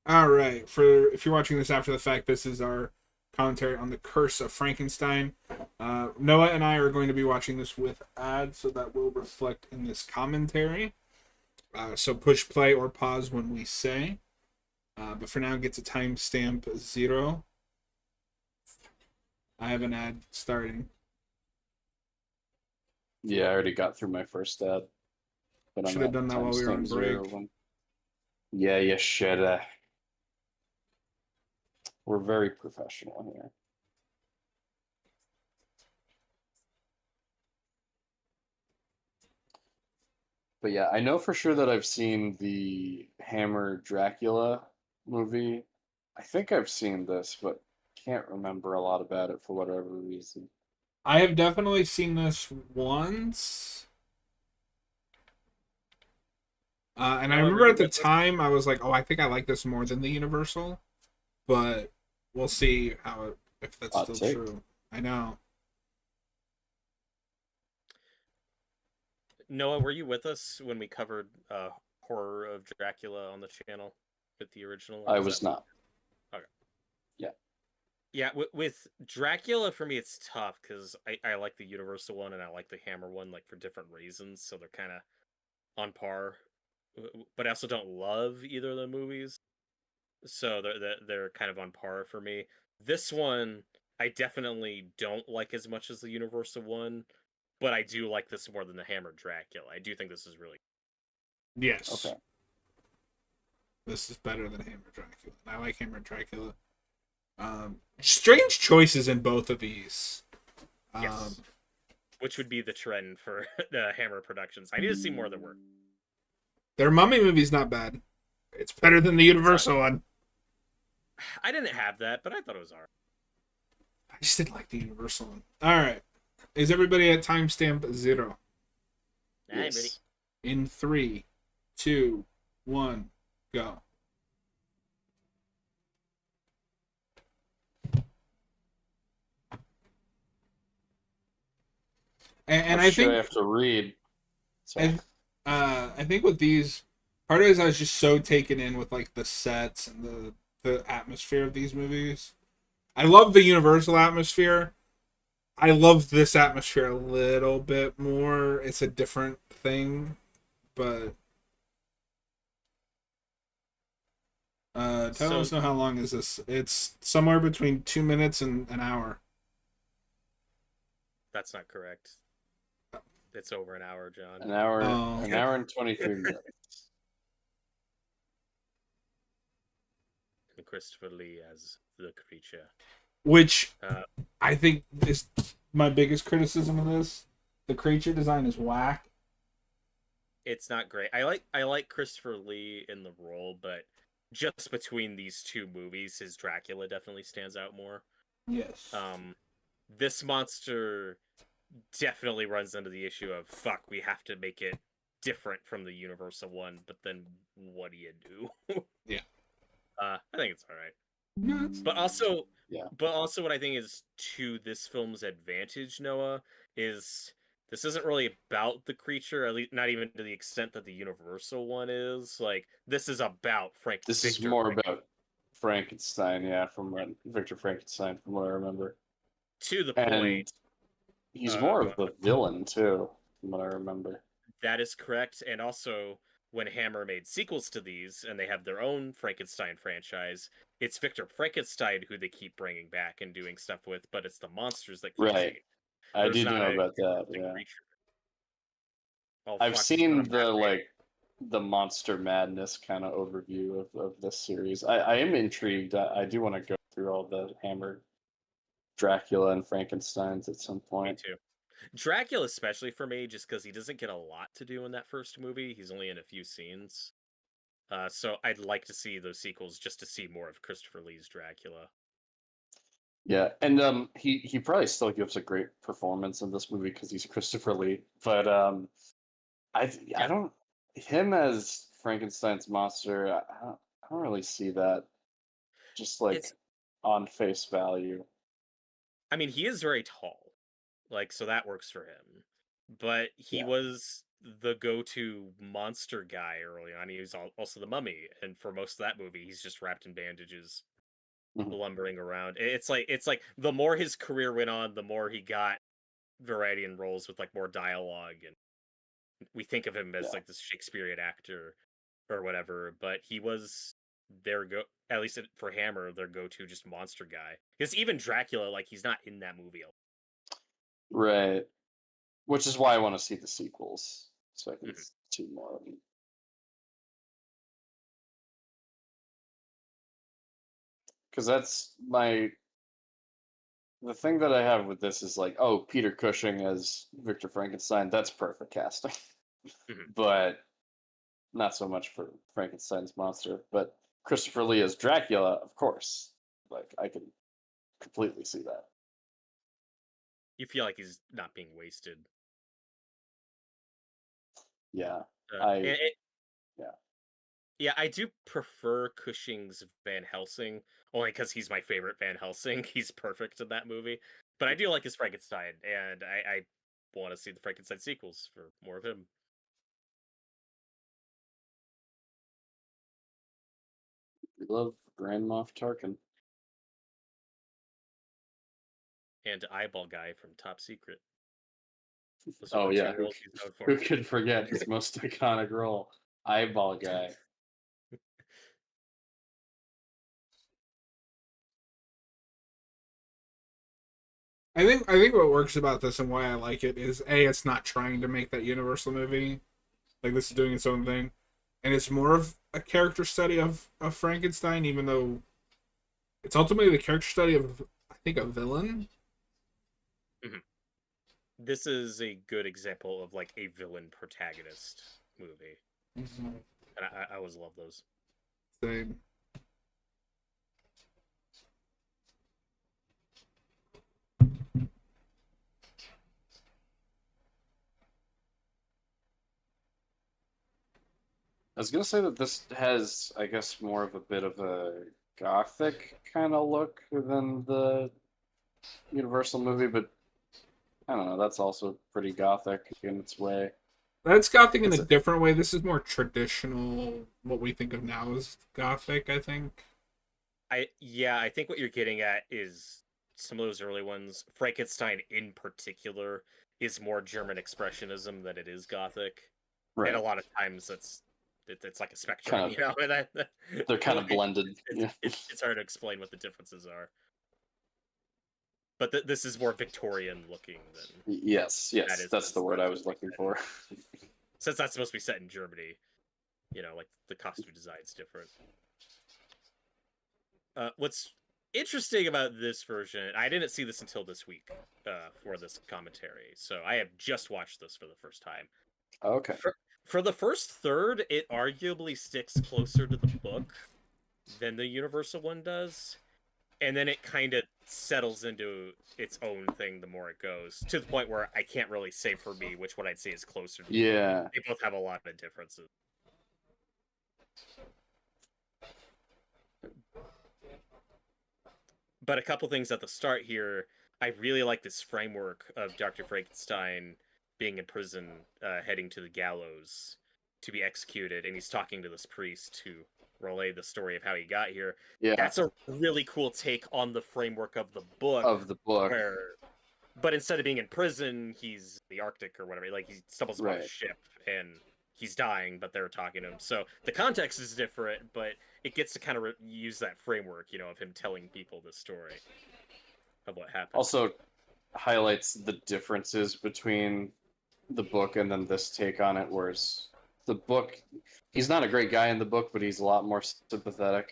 All right. If you're watching this after the fact, this is our commentary on the Curse of Frankenstein. Noah and I are going to be watching this with ads, so that will reflect in this commentary. So push play or pause when we say. But for now, get to timestamp 0. I have an ad starting. Yeah, I already got through my first ad. But Should have done that while we were on break. Yeah, you should have. We're very professional here. But yeah, I know for sure that I've seen the Hammer Dracula movie. I think I've seen this, but can't remember a lot about it for whatever reason. I have definitely seen this once. And I remember at the time I was like, oh, I think I like this more than the Universal. But we'll see if that's still true. I know. Noah, were you with us when we covered Horror of Dracula on the channel with the original? I was not. Okay. Yeah. Yeah, with Dracula for me it's tough because I like the Universal one and I like the Hammer one like for different reasons, so they're kind of on par. But I also don't love either of the movies, so they're kind of on par for me. This one I definitely don't like as much as the Universal one, but I do like this more than the Hammer Dracula. I do think this is really Yes. Okay. This is better than Hammer Dracula. I like Hammer Dracula. Strange choices in both of these. yes. Which would be the trend for the Hammer productions. I need to see more of their work. Their Mummy movie's not bad. It's better than the Universal one. I didn't have that, but I thought it was alright. I just didn't like the Universal one. Alright. Is everybody at timestamp 0? I'm ready. In 3, 2, 1, go. And I think I have to read. So. I think with these, part of it is I was just so taken in with like the sets and the atmosphere of these movies. I love the Universal atmosphere. I love this atmosphere a little bit more. It's a different thing, but tell us know how long is this? It's somewhere between 2 minutes and an hour. That's not correct. It's over an hour, John. An hour, Oh. an hour and 23 minutes. And Christopher Lee as the creature. Which I think is my biggest criticism of this. The creature design is whack. It's not great. I like Christopher Lee in the role, but just between these two movies, his Dracula definitely stands out more. Yes. This monster definitely runs into the issue of fuck, we have to make it different from the Universal one, but then what do you do? Yeah. I think it's all right. No, But also, Yeah. But also, what I think is to this film's advantage, Noah, is this isn't really about the creature, at least not even to the extent that the Universal one is. Like, this is about This is Victor more about Frankenstein, yeah, Victor Frankenstein, from what I remember. to the And point. he's more go of the on. villain, too, from what I remember. That is correct, and also when Hammer made sequels to these, and they have their own Frankenstein franchise, it's Victor Frankenstein who they keep bringing back and doing stuff with, but it's the monsters that keep Right. changing. I There's did not know a about that, consistent yeah. creature. Oh, I've fuck, seen he's not a Batman. the Monster Madness kind of overview of this series. I am intrigued. I do want to go through all the Hammer Dracula and Frankensteins at some Me point. too. Dracula, especially for me, just because he doesn't get a lot to do in that first movie. He's only in a few scenes. So I'd like to see those sequels just to see more of Christopher Lee's Dracula. Yeah, and he probably still gives a great performance in this movie because he's Christopher Lee. But I don't him as Frankenstein's monster. I don't really see that. Just like It's, on face value. I mean, he is very tall, like so that works for him. But he Yeah. was the go-to monster guy early on. He was also the mummy, and for most of that movie, he's just wrapped in bandages, Mhm. lumbering around. It's like the more his career went on, the more he got variety in roles with like more dialogue, and we think of him as Yeah. like this Shakespearean actor or whatever, but he was their go at least for Hammer, their go-to just monster guy. Because even Dracula, like he's not in that movie. Right. Which is why I want to see the sequels, so I can Mhm. see more of them. Because that's the thing that I have with this is like, oh, Peter Cushing as Victor Frankenstein, that's perfect casting. Mhm. But not so much for Frankenstein's monster. But Christopher Lee as Dracula, of course. Like I can completely see that. You feel like he's not being wasted. Yeah. And yeah. yeah, I do prefer Cushing's Van Helsing only because he's my favorite Van Helsing. He's perfect in that movie. But I do like his Frankenstein, and I want to see the Frankenstein sequels for more of him. We love Grand Moff Tarkin. and Eyeball Guy from Top Secret. Those are Oh the two yeah, roles he's known for. who could forget his most iconic role, Eyeball Guy? I think what works about this and why I like it is it's not trying to make that Universal movie. Like this is doing its own thing. And it's more of a character study of Frankenstein, even though it's ultimately the character study of I think a villain. This is a good example of like a villain protagonist movie. Mm-hmm. And I always love those. Same. I was gonna say that this has, I guess, more of a bit of a gothic kind of look than the Universal movie, but I don't know. That's also pretty gothic in its way. That's gothic in a It's a- different way. This is more traditional, what we think of now as gothic, I think. I think what you're getting at is some of those early ones. Frankenstein in particular is more German expressionism than it is Gothic. Right. And a lot of times it's like a spectrum, Kind of- you know. They're kind of blended. Yeah. It's hard to explain what the differences are. But this is more Victorian looking than Yes, that's the word I was looking for. since that's supposed to be set in Germany. You know, like the costume design's different. What's interesting about this version, I didn't see this until this week for this commentary, so I have just watched this for the first time. Okay. For the first third, it arguably sticks closer to the book than the Universal one does, and then it kind of settles into its own thing the more it goes, to the point where I can't really say for me which one I'd say is closer to the book. Yeah. They both have a lot of differences. But a couple things at the start here, I really like this framework of Dr. Frankenstein being in prison, heading to the gallows to be executed, and he's talking to this priest to relay the story of how he got here. Yeah. That's a really cool take on the framework of the book. But instead of being in prison, he's in the Arctic or whatever. Like, he stumbles upon a ship, and he's dying, but they're talking to him. So the context is different, but it gets to kind of use that framework, you know, of him telling people the story of what happened. Also highlights the differences between the book and then this take on it, whereas the book, he's not a great guy in the book, but he's a lot more sympathetic.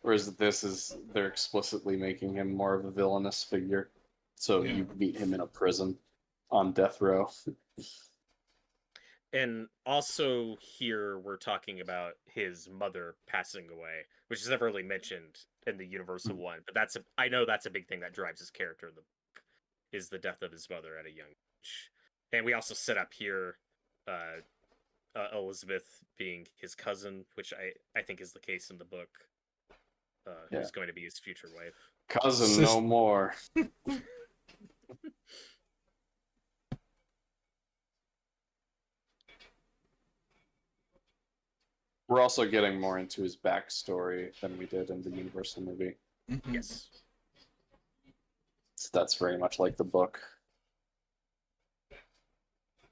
Whereas they're explicitly making him more of a villainous figure. So you meet him in a prison on death row. And also here we're talking about his mother passing away, which is never really mentioned in the Universal one, but I know that's a big thing that drives his character in the book, is the death of his mother at a young age. And we also set up here Elizabeth being his cousin, which I think is the case in the book, who's going to be his future wife. Cousin no more. We're also getting more into his backstory than we did in the Universal movie. Mm-hmm. Yes. So that's very much like the book.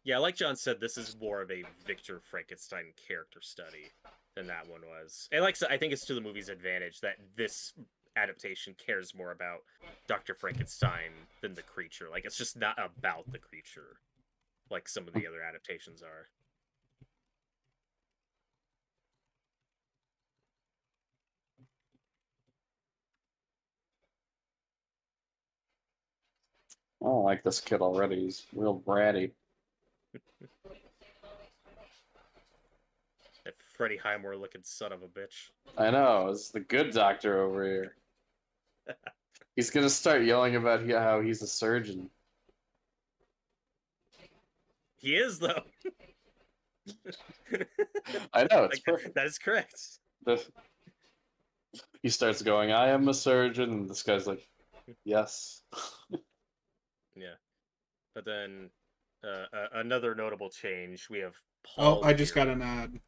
Yeah, like John said, this is more of a Victor Frankenstein character study than that one was. And like I said, I think it's to the movie's advantage that this adaptation cares more about Dr. Frankenstein than the creature. Like, it's just not about the creature like some of the other adaptations are. I don't like this kid already. He's real bratty. That Freddie Highmore looking son of a bitch. I know. It's the good doctor over here. He's gonna start yelling about how he's a surgeon. He is, though. I know, it's perfect. That is correct. He starts going, I am a surgeon, and this guy's like, yes. Yeah. But then another notable change, we have Paul. Oh, I just here. got an ad.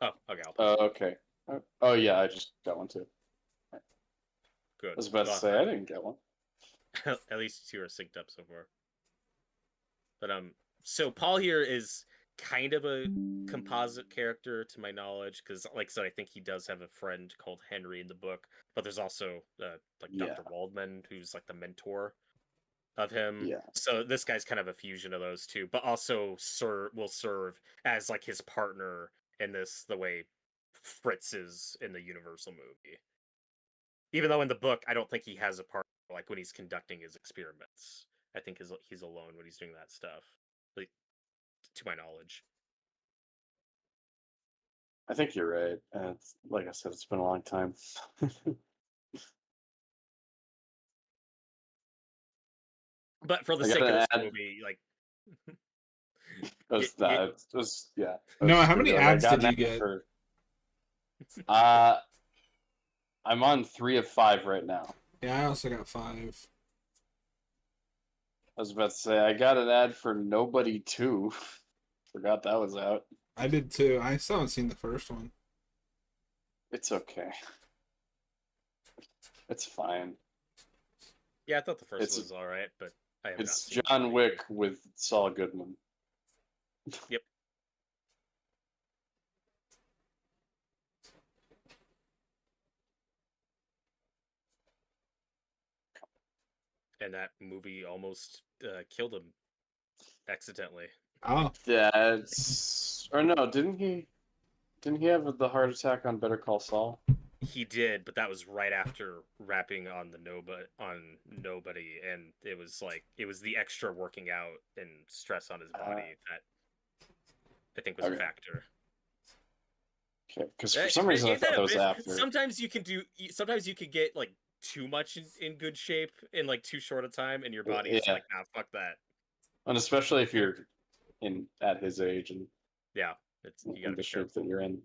Oh, okay. Okay. Oh, yeah, I just got one too. Good. I was about to say, I didn't get one. At least two are synced up so far. But so Paul here is kind of a composite character to my knowledge, because like I said, I think he does have a friend called Henry in the book, but there's also like Yeah. Dr. Waldman, who's like the mentor of him. Yeah. So this guy's kind of a fusion of those two, but also will serve as like his partner in this, the way Fritz is in the Universal movie. Even though in the book, I don't think he has a partner, like when he's conducting his experiments. I think he's alone when he's doing that stuff, like, to my knowledge. I think you're right. It's, like I said, it's been a long time. But for the I sake of gotta this add- movie, like, That's Yeah, that. It was, yeah. Noah, how many ads got did you an ad get? for- I'm on 3 of 5 right now. Yeah, I also got 5. I was about to say I got an ad for Nobody 2. Forgot that was out. I did too. I still haven't seen the first one. It's okay. It's fine. yeah, I thought the first It's- one was all right, but I have It's not seen John the Wick with Saul Goodman. Yep. And that movie almost killed him accidentally. Oh, That's or no, didn't he? Didn't he have the heart attack on Better Call Saul? He did, but that was right after rapping on Nobody, and it was the extra working out and stress on his body that I think was a Okay. factor. Okay, because for some reason I Ain't that thought that a was bit- after. Sometimes you could get like too much in good shape in like too short a time, and your body is Yeah. like, nah, fuck that. And especially if you're at his age and Yeah, you in gotta the be shape careful. that you're in.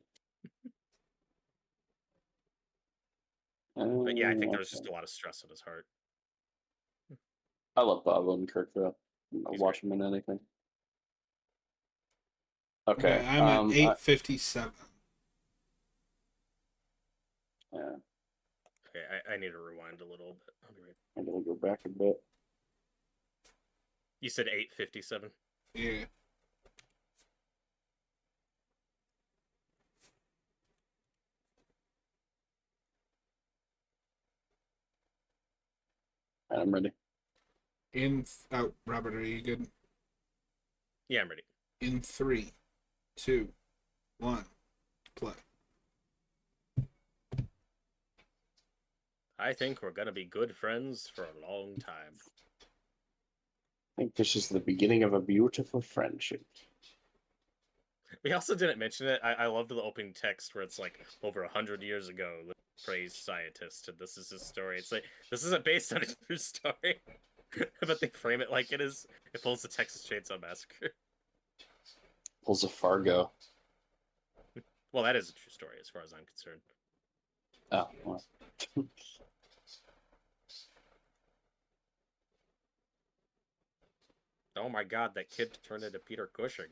But yeah, I think there was Okay. just a lot of stress on his heart. I love Bob Odenkirk though. I'll He's watch him in anything. Okay. okay. I'm at 857. Yeah, Okay, I need to rewind a little bit. I'll be right- I'm gonna go back a bit. You said 8:57. Yeah. I'm ready. Robert, are you good? Yeah, I'm ready. In 3, 2, 1, play. I think we're gonna be good friends for a long time. I think this is the beginning of a beautiful friendship. We also didn't mention it. I loved the opening text where it's like, over 100 years ago, the praised scientist, and this is his story. It's like, this isn't based on a true story, but they frame it like it is. It pulls the Texas Chainsaw Massacre. Pulls a Fargo. Well, that is a true story as far as I'm concerned. Oh, well. Oh my god, that kid turned into Peter Cushing.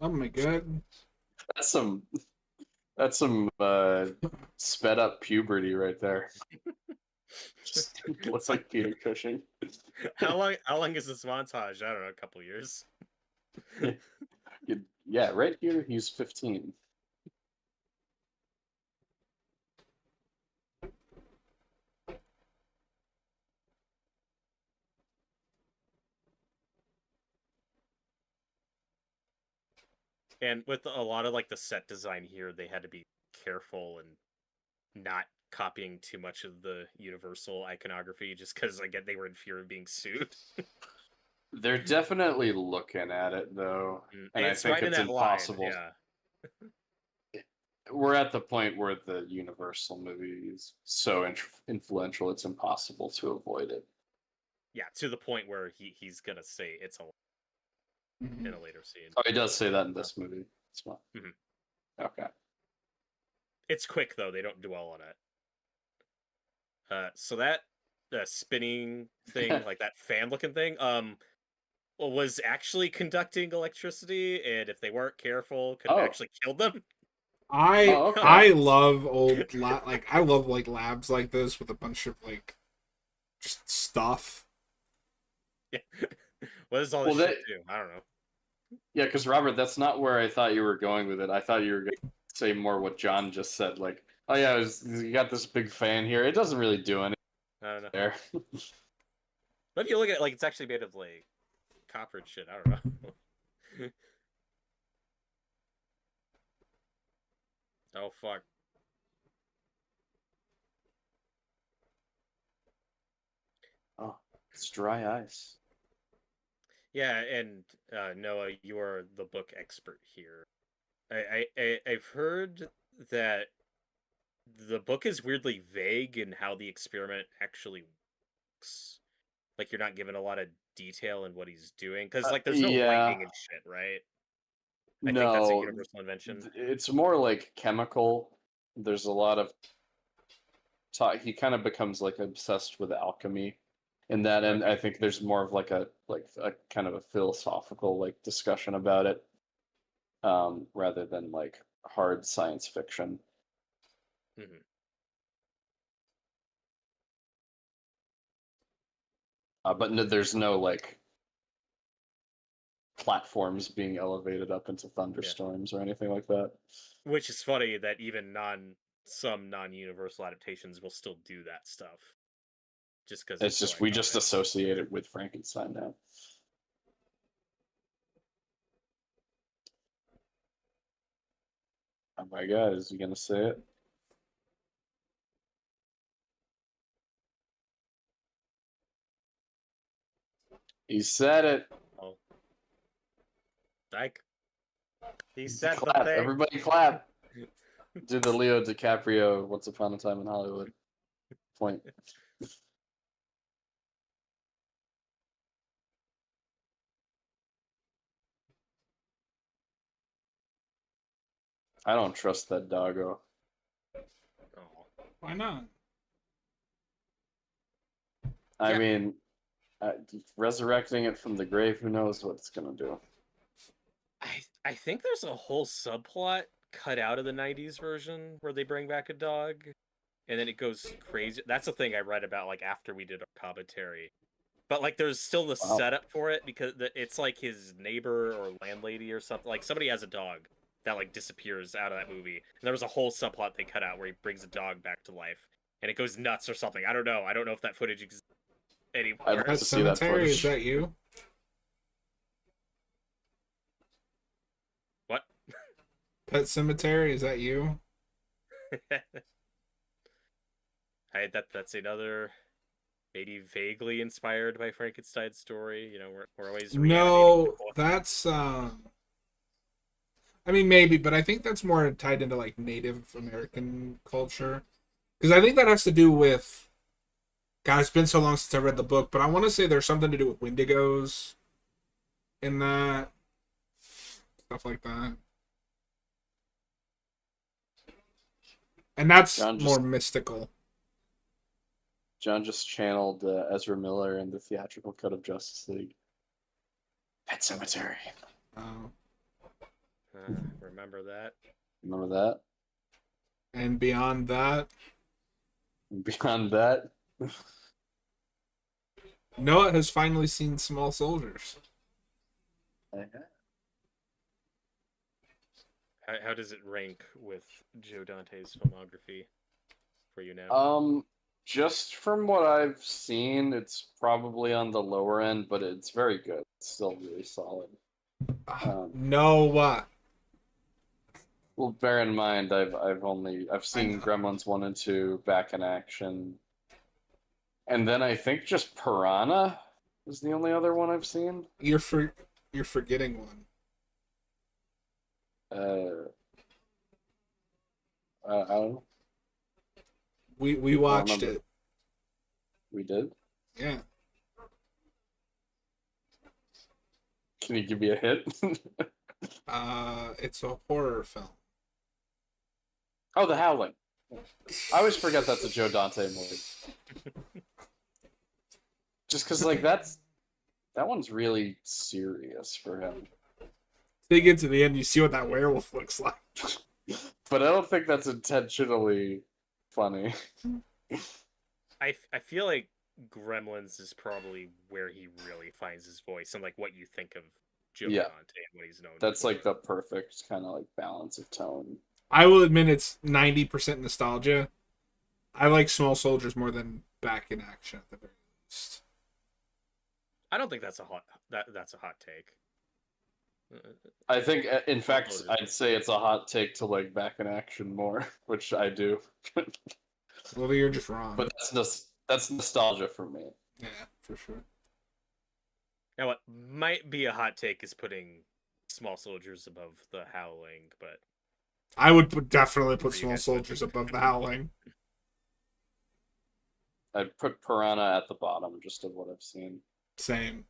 Oh my god. That's some sped up puberty right there. Just looks like Peter Cushing. How long is this montage? I don't know, a couple years. Yeah, right here he's 15. And with a lot of like the set design here, they had to be careful and not copying too much of the Universal iconography, just because again they were in fear of being sued. They're definitely looking at it though, and I think right in it's that line, impossible. yeah. We're at the point where the Universal movie is so influential, it's impossible to avoid it. Yeah, to the point where he's gonna say it's a Mhm. in a later scene. Oh, he does say that in this movie as well. Mhm. Okay. It's quick though; they don't dwell on it. So that spinning thing, like that fan-looking thing, was actually conducting electricity, and if they weren't careful, could have Oh. actually killed them. okay. I love old like I love like labs like this with a bunch of like just stuff. Yeah. What does all Well, this shit do? I don't know. Yeah, because Robert, that's not where I thought you were going with it. I thought you were going to say more what John just said. Like, oh yeah, you got this big fan here. It doesn't really do anything I don't know. there. But if you look at it, like, it's actually made of like copper and shit. I don't know. Oh fuck. Oh, it's dry ice. Yeah, and Noah, you are the book expert here. I've heard that the book is weirdly vague in how the experiment actually works. Like you're not given a lot of detail in what he's doing because like there's no Yeah. lightning and shit, right? I think that's a No, universal invention. it's more like chemical. There's a lot of talk. He kind of becomes like obsessed with alchemy in that, and I think there's more of like a kind of a philosophical like discussion about it, rather than like hard science fiction. Mhm. But no, there's no like platforms being elevated up into thunderstorms or anything like that. Which is funny that even some non-universal adaptations will still do that stuff. Just because It's just we just associate it with Frankenstein now. Oh my god, is he gonna say it? He said it. Oh. Like he said the Clap. thing. Everybody clap. Do the Leo DiCaprio Once Upon a Time in Hollywood point. I don't trust that doggo. Oh. Why not? I Yeah. mean, resurrecting it from the grave, who knows what it's gonna do. I think there's a whole subplot cut out of the 90s version where they bring back a dog and then it goes crazy. That's the thing I read about like after we did our commentary. But like there's still the Wow. setup for it because it's like his neighbor or landlady or something. Like somebody has a dog that like disappears out of that movie. And there was a whole subplot they cut out where he brings a dog back to life and it goes nuts or something. I don't know. I don't know if that footage exists anymore. I'd like Pet to see that Cemetery, is footage. that you? What? Pet Cemetery, is that you? That's another maybe vaguely inspired by Frankenstein's story. You know, we're always No, reanimating that's I mean maybe, but I think that's more tied into like Native American culture. Because I think that has to do with God, it's been so long since I read the book, but I want to say there's something to do with Wendigos in that. Stuff like that. And that's John more just mystical. John just channeled Ezra Miller in the theatrical cut of Justice League. Pet Cemetery. Uh, Remember that? Remember that? and beyond that, And beyond that, Noah has finally seen Small Soldiers. How does it rank with Joe Dante's filmography for you now? just from what I've seen, it's probably on the lower end, but it's very good. It's still really solid. Noah. Well, bear in mind, I've seen know. Gremlins 1 and 2 back in action, and then I think just Piranha is the only other one I've seen. You're forgetting one. I don't know. We watched remember. it. We did. Yeah. Can you give me a hint? It's a horror film. Oh, The Howling. I always forget that's a Joe Dante movie. Just because, like, that one's really serious for him. They get to the end, you see what that werewolf looks like. But I don't think that's intentionally funny. I feel like Gremlins is probably where he really finds his voice and like what you think of Joe Yeah. Dante and what he's known. That's for. like the perfect kind of like balance of tone. I will admit it's 90% nostalgia. I like Small Soldiers more than Back in Action at the very least. I don't think that's a hot take. I think, in fact, Soldiers. I'd say it's a hot take to like Back in Action more, which I do. Well, you're just wrong. But that's nostalgia for me. Yeah, for sure. Now, what might be a hot take is putting Small Soldiers above The Howling, but I would definitely put Where you Small guys would. Soldiers above The Howling. I'd put Piranha at the bottom just of what I've seen. Same.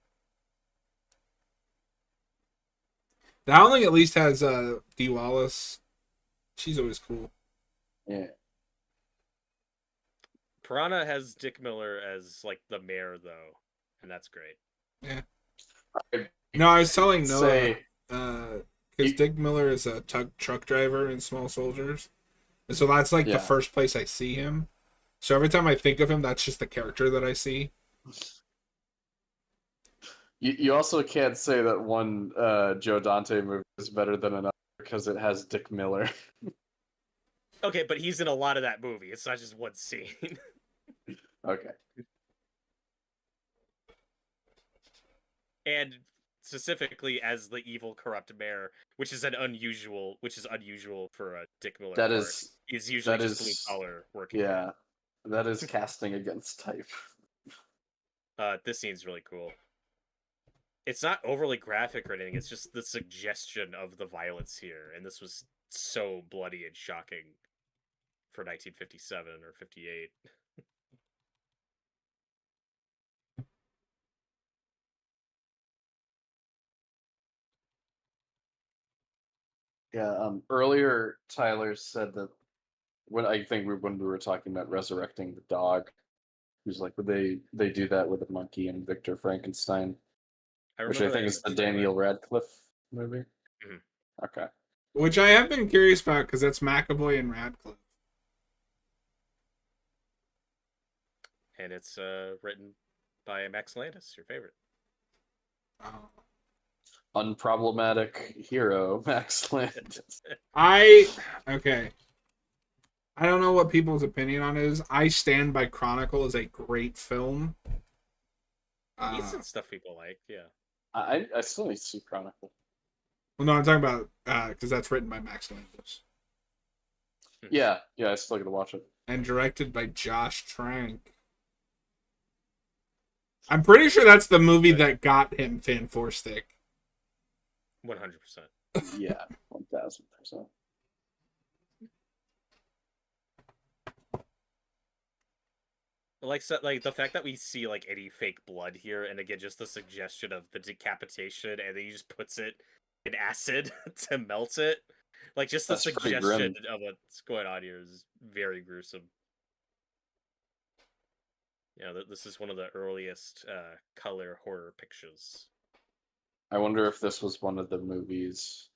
The Howling at least has Dee Wallace. She's always cool. Yeah. Piranha has Dick Miller as like the mayor though, and that's great. Yeah. I'd No, I was telling Noah say because Dick Miller is a truck driver in Small Soldiers, and so that's like Yeah. the first place I see him. So every time I think of him, that's just the character that I see. you also can't say that one Joe Dante movie is better than another because it has Dick Miller. Okay, but he's in a lot of that movie. It's not just one scene. Okay. And specifically as the evil corrupt mayor, which is unusual for a Dick Miller. That part. is He's usually that just blue is- collar working. Yeah. That is casting against type. This scene's really cool. It's not overly graphic or anything. It's just the suggestion of the violence here, and this was so bloody and shocking for 1957 or 58. Yeah, earlier Tyler said that when we were talking about resurrecting the dog, he was like, would they do that with a monkey and Victor Frankenstein, which I remember that think in is the trailer. Daniel Radcliffe movie. Mhm. Okay. Which I have been curious about because that's McAvoy and Radcliffe. And it's written by Max Landis, your favorite. Oh. Unproblematic hero, Max Landis. Okay. I don't know what people's opinion on it is. I stand by Chronicle as a great film. Decent stuff people like, yeah. I still need to see Chronicle. Well, no, I'm talking about because that's written by Max Landis Yeah, I still gotta watch it. and directed by Josh Trank. I'm pretty sure that's the movie that got him Fan 4 Stick. 100%. Yeah, 1000%. Like the fact that we see like any fake blood here, and again just the suggestion of the decapitation, and then he just puts it in acid to melt it. Like just the That's pretty suggestion grim. of what's going on here is very gruesome. Yeah, this is one of the earliest color horror pictures. I wonder if this was one of the movies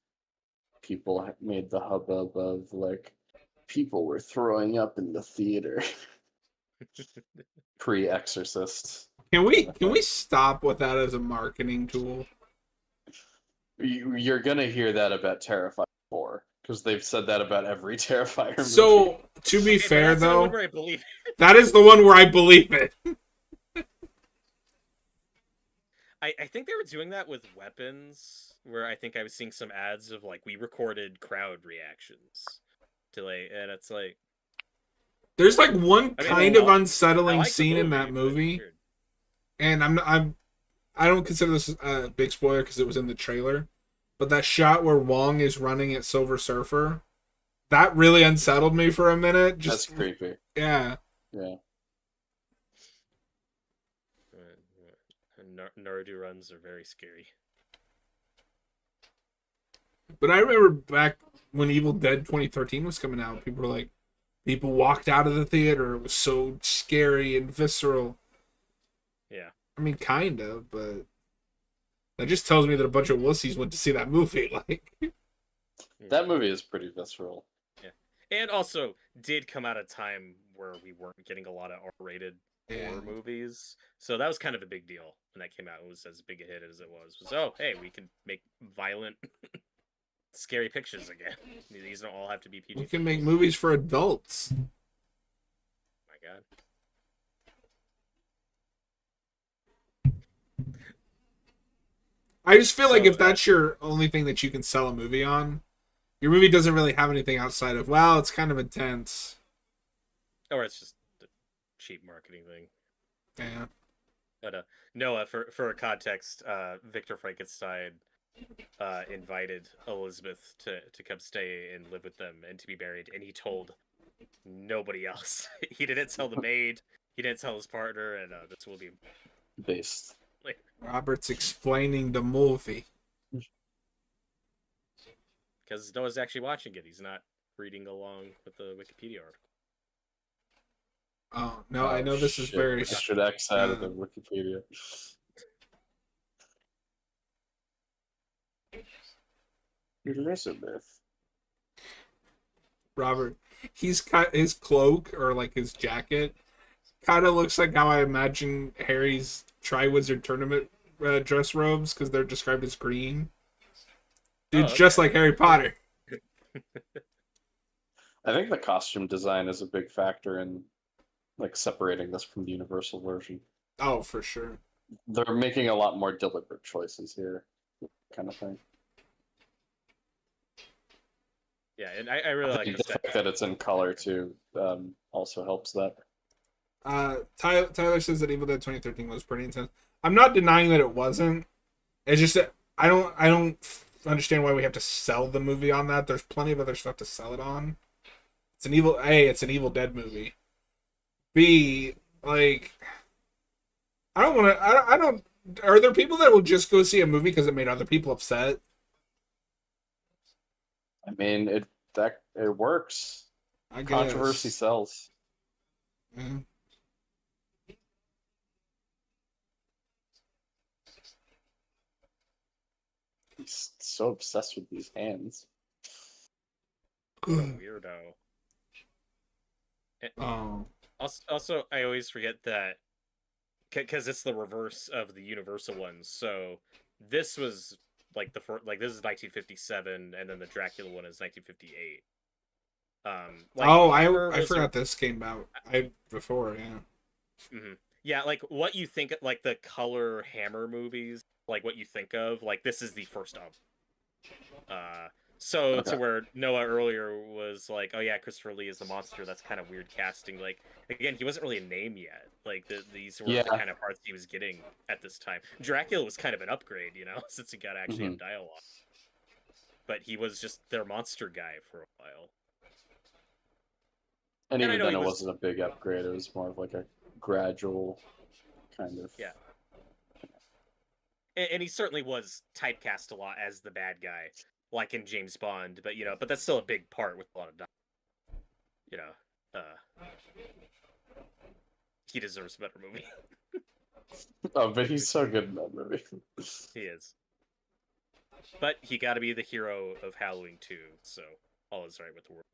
people made the hubbub of, like, people were throwing up in the theater. Pre-Exorcist. Can we stop with that as a marketing tool? You're gonna hear that about Terrifier 4, because they've said that about every Terrifier movie. So, to be Okay, but fair, that's the one though, where I believe it. that is the one where I believe it. I think they were doing that with weapons, where I think I was seeing some ads of like we recorded crowd reactions to like, and it's like There's like one I mean, kind I of unsettling like the scene in that but movie, weird. and I don't consider this a big spoiler because it was in the trailer, but that shot where Wong is running at Silver Surfer, that really unsettled me for a minute. That's creepy. Yeah. Yeah. Naruto runs are very scary. But I remember back when Evil Dead 2013 was coming out, people were like, people walked out of the theater. It was so scary and visceral. Yeah. I mean, kind of, but that just tells me that a bunch of wussies went to see that movie. Like, That movie is pretty visceral. Yeah. And also did come out at a time where we weren't getting a lot of R-rated Yeah. horror movies. So that was kind of a big deal when that came out. It was as big a hit as it was. Oh, hey, we can make violent, scary pictures again. These don't all have to be PG. We can make movies for adults. My God. I just feel like So, if that's your only thing that you can sell a movie on, your movie doesn't really have anything outside of, well, it's kind of intense. Or it's just a cheap marketing thing. Yeah. But Noah, for context, Victor Frankenstein invited Elizabeth to come stay and live with them and to be married, and he told nobody else. He didn't tell the maid. He didn't tell his partner, and this will be Based. like Robert's explaining the movie. because Noah's actually watching it. He's not reading along with the Wikipedia article. Oh, no, I know this is Shit, very... I should X out of the Wikipedia. Elizabeth. Robert, he's got his cloak, or like his jacket, kind of looks like how I imagine Harry's Triwizard Tournament dress robes, because they're described as green. Dude's just like Harry Potter. I think the costume design is a big factor in like separating this from the Universal version. Oh, for sure. They're making a lot more deliberate choices here, kind of thing. Yeah, and I really like The this. fact that it's in color too also helps that. Tyler says that Evil Dead 2013 was pretty intense. I'm not denying that it wasn't. It's just that I don't understand why we have to sell the movie on that. There's plenty of other stuff to sell it on. It's an Evil Dead movie. B, like, I don't want to. I don't. Are there people that will just go see a movie because it made other people upset? I mean, it works. I guess. Controversy sells. Yeah. He's so obsessed with these hands. What a weirdo. Oh. Also, I always forget that because it's the reverse of the Universal ones. So this was like the first, like this is 1957, and then the Dracula one is 1958. I forgot this came out before. Yeah. Mm-hmm. Yeah, like what you think, like the color Hammer movies, like what you think of, like this is the first of. So Okay. to where Noah earlier was like, oh yeah, Christopher Lee is the monster. That's kind of weird casting. Like again, he wasn't really a name yet. Like these were the kind of parts he was getting at this time. Dracula was kind of an upgrade, you know, since he got actually have dialogue. But he was just their monster guy for a while. And even then, it wasn't a big upgrade. It was more of like a gradual kind of. Yeah. And he certainly was typecast a lot as the bad guy, like in James Bond. But but that's still a big part with a lot of dialogue. He deserves a better movie. Oh, but he's so good in that movie. He is. But he got to be the hero of Halloween 2, so all is right with the world.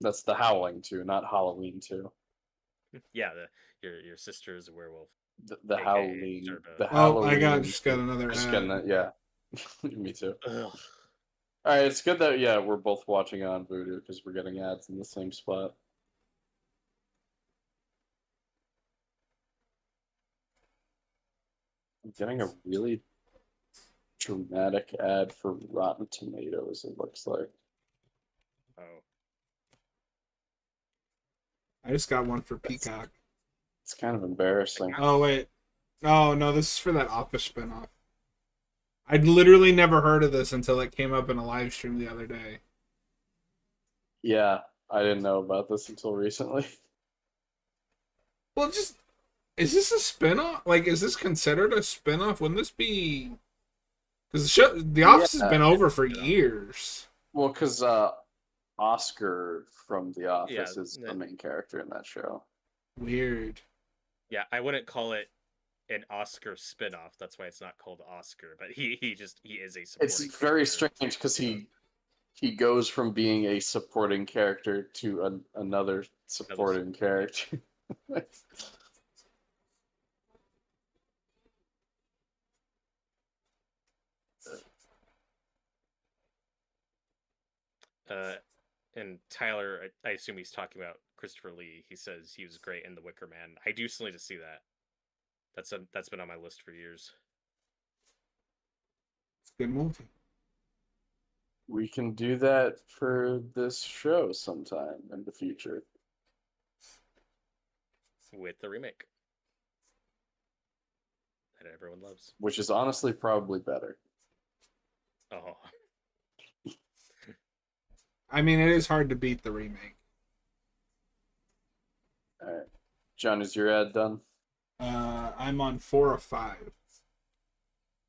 That's the Howling 2, not Halloween 2. Yeah, your sister is a werewolf. The AKA Halloween. Turbo. The Oh, Halloween. I just got another Just ad. getting that, yeah. Me too. Ugh. All right, it's good that we're both watching on Vudu because we're getting ads in the same spot. I'm getting a really dramatic ad for Rotten Tomatoes. It looks like. Oh. I just got one for Peacock. It's kind of embarrassing. Oh wait, oh no, this is for that Office spinoff. I'd literally never heard of this until it came up in a live stream the other day. Yeah, I didn't know about this until recently. Well, is this a spinoff? Like, is this considered a spinoff? Wouldn't this be? Because the Office has been over for years. Well, because Oscar from The Office is the main character in that show. Weird. Yeah, I wouldn't call it an Oscar spinoff. That's why it's not called Oscar. But he is a supporting. It's very strange because he goes from being a supporting character to another supporting character. And Tyler, I assume he's talking about Christopher Lee. He says he was great in The Wicker Man. I do still need to see that. That's been on my list for years. It's a good movie. We can do that for this show sometime in the future. With the remake that everyone loves. Which is honestly probably better. Oh. I mean, it is hard to beat the remake. All right. John, is your ad done? I'm on 4 or 5.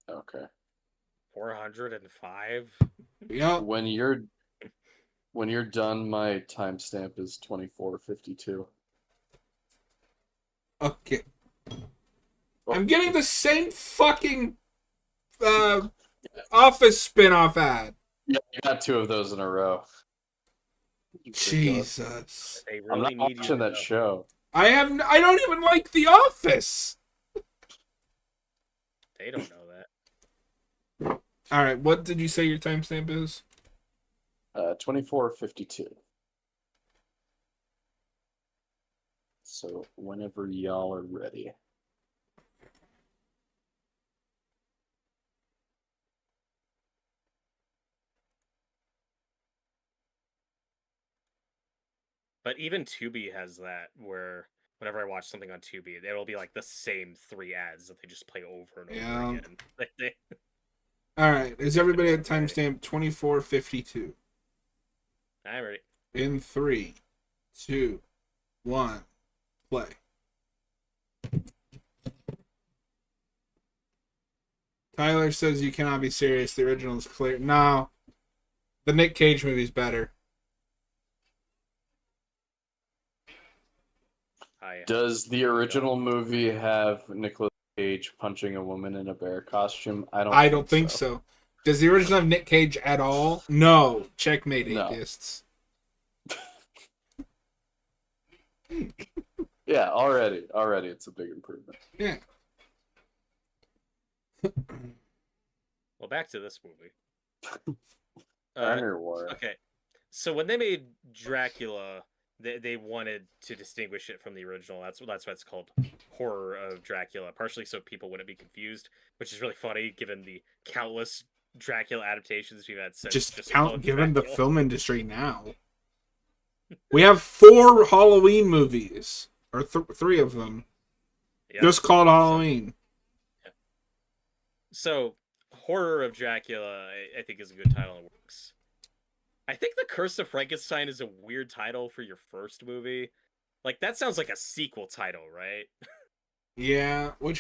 Okay. 405. Yep. When you're done, my timestamp is 24:52. Okay. I'm getting the same fucking Office spin-off ad. Yeah, you got 2 of those in a row. Jesus. They I'm really not need you watching to that know. show. I don't even like The Office. They don't know that. All right, what did you say your timestamp is? 24:52. So whenever y'all are ready. But even Tubi has that, where whenever I watch something on Tubi, it'll be like the same 3 ads that they just play over and over Yeah. again. All right, is everybody at timestamp 24:52? I'm ready. In 3, 2, 1, play. Tyler says you cannot be serious. The original is clear. No, the Nick Cage movie's better. Does the original movie have Nicolas Cage punching a woman in a bear costume? I don't think so. Does the original have Nick Cage at all? No. Checkmate, No. atheists. Yeah, already it's a big improvement. Yeah. Well, back to this movie. Underwater. Okay, so when they made Dracula, they wanted to distinguish it from the original. That's why it's called Horror of Dracula, partially so people wouldn't be confused, which is really funny given the countless Dracula adaptations we've had since. Just count, given the Dracula. film industry now. We have 4 Halloween movies, or 3 of them, Yep. just called Halloween. So, Horror of Dracula, I think, is a good title and works. I think The Curse of Frankenstein is a weird title for your first movie. Like, that sounds like a sequel title, right? Yeah, what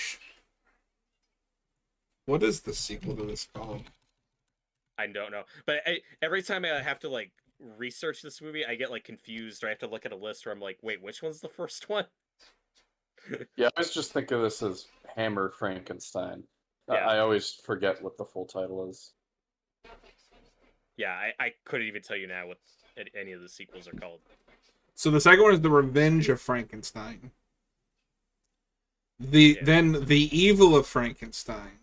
is the sequel to this called? I don't know. But every time I have to, like, research this movie, I get, like, confused, or I have to look at a list where I'm like, wait, which one's the first one? Yeah, I always just think of this as Hammer Frankenstein. Yeah. I always forget what the full title is. Yeah, I couldn't even tell you now what any of the sequels are called. So the second one is The Revenge of Frankenstein. Then The Evil of Frankenstein.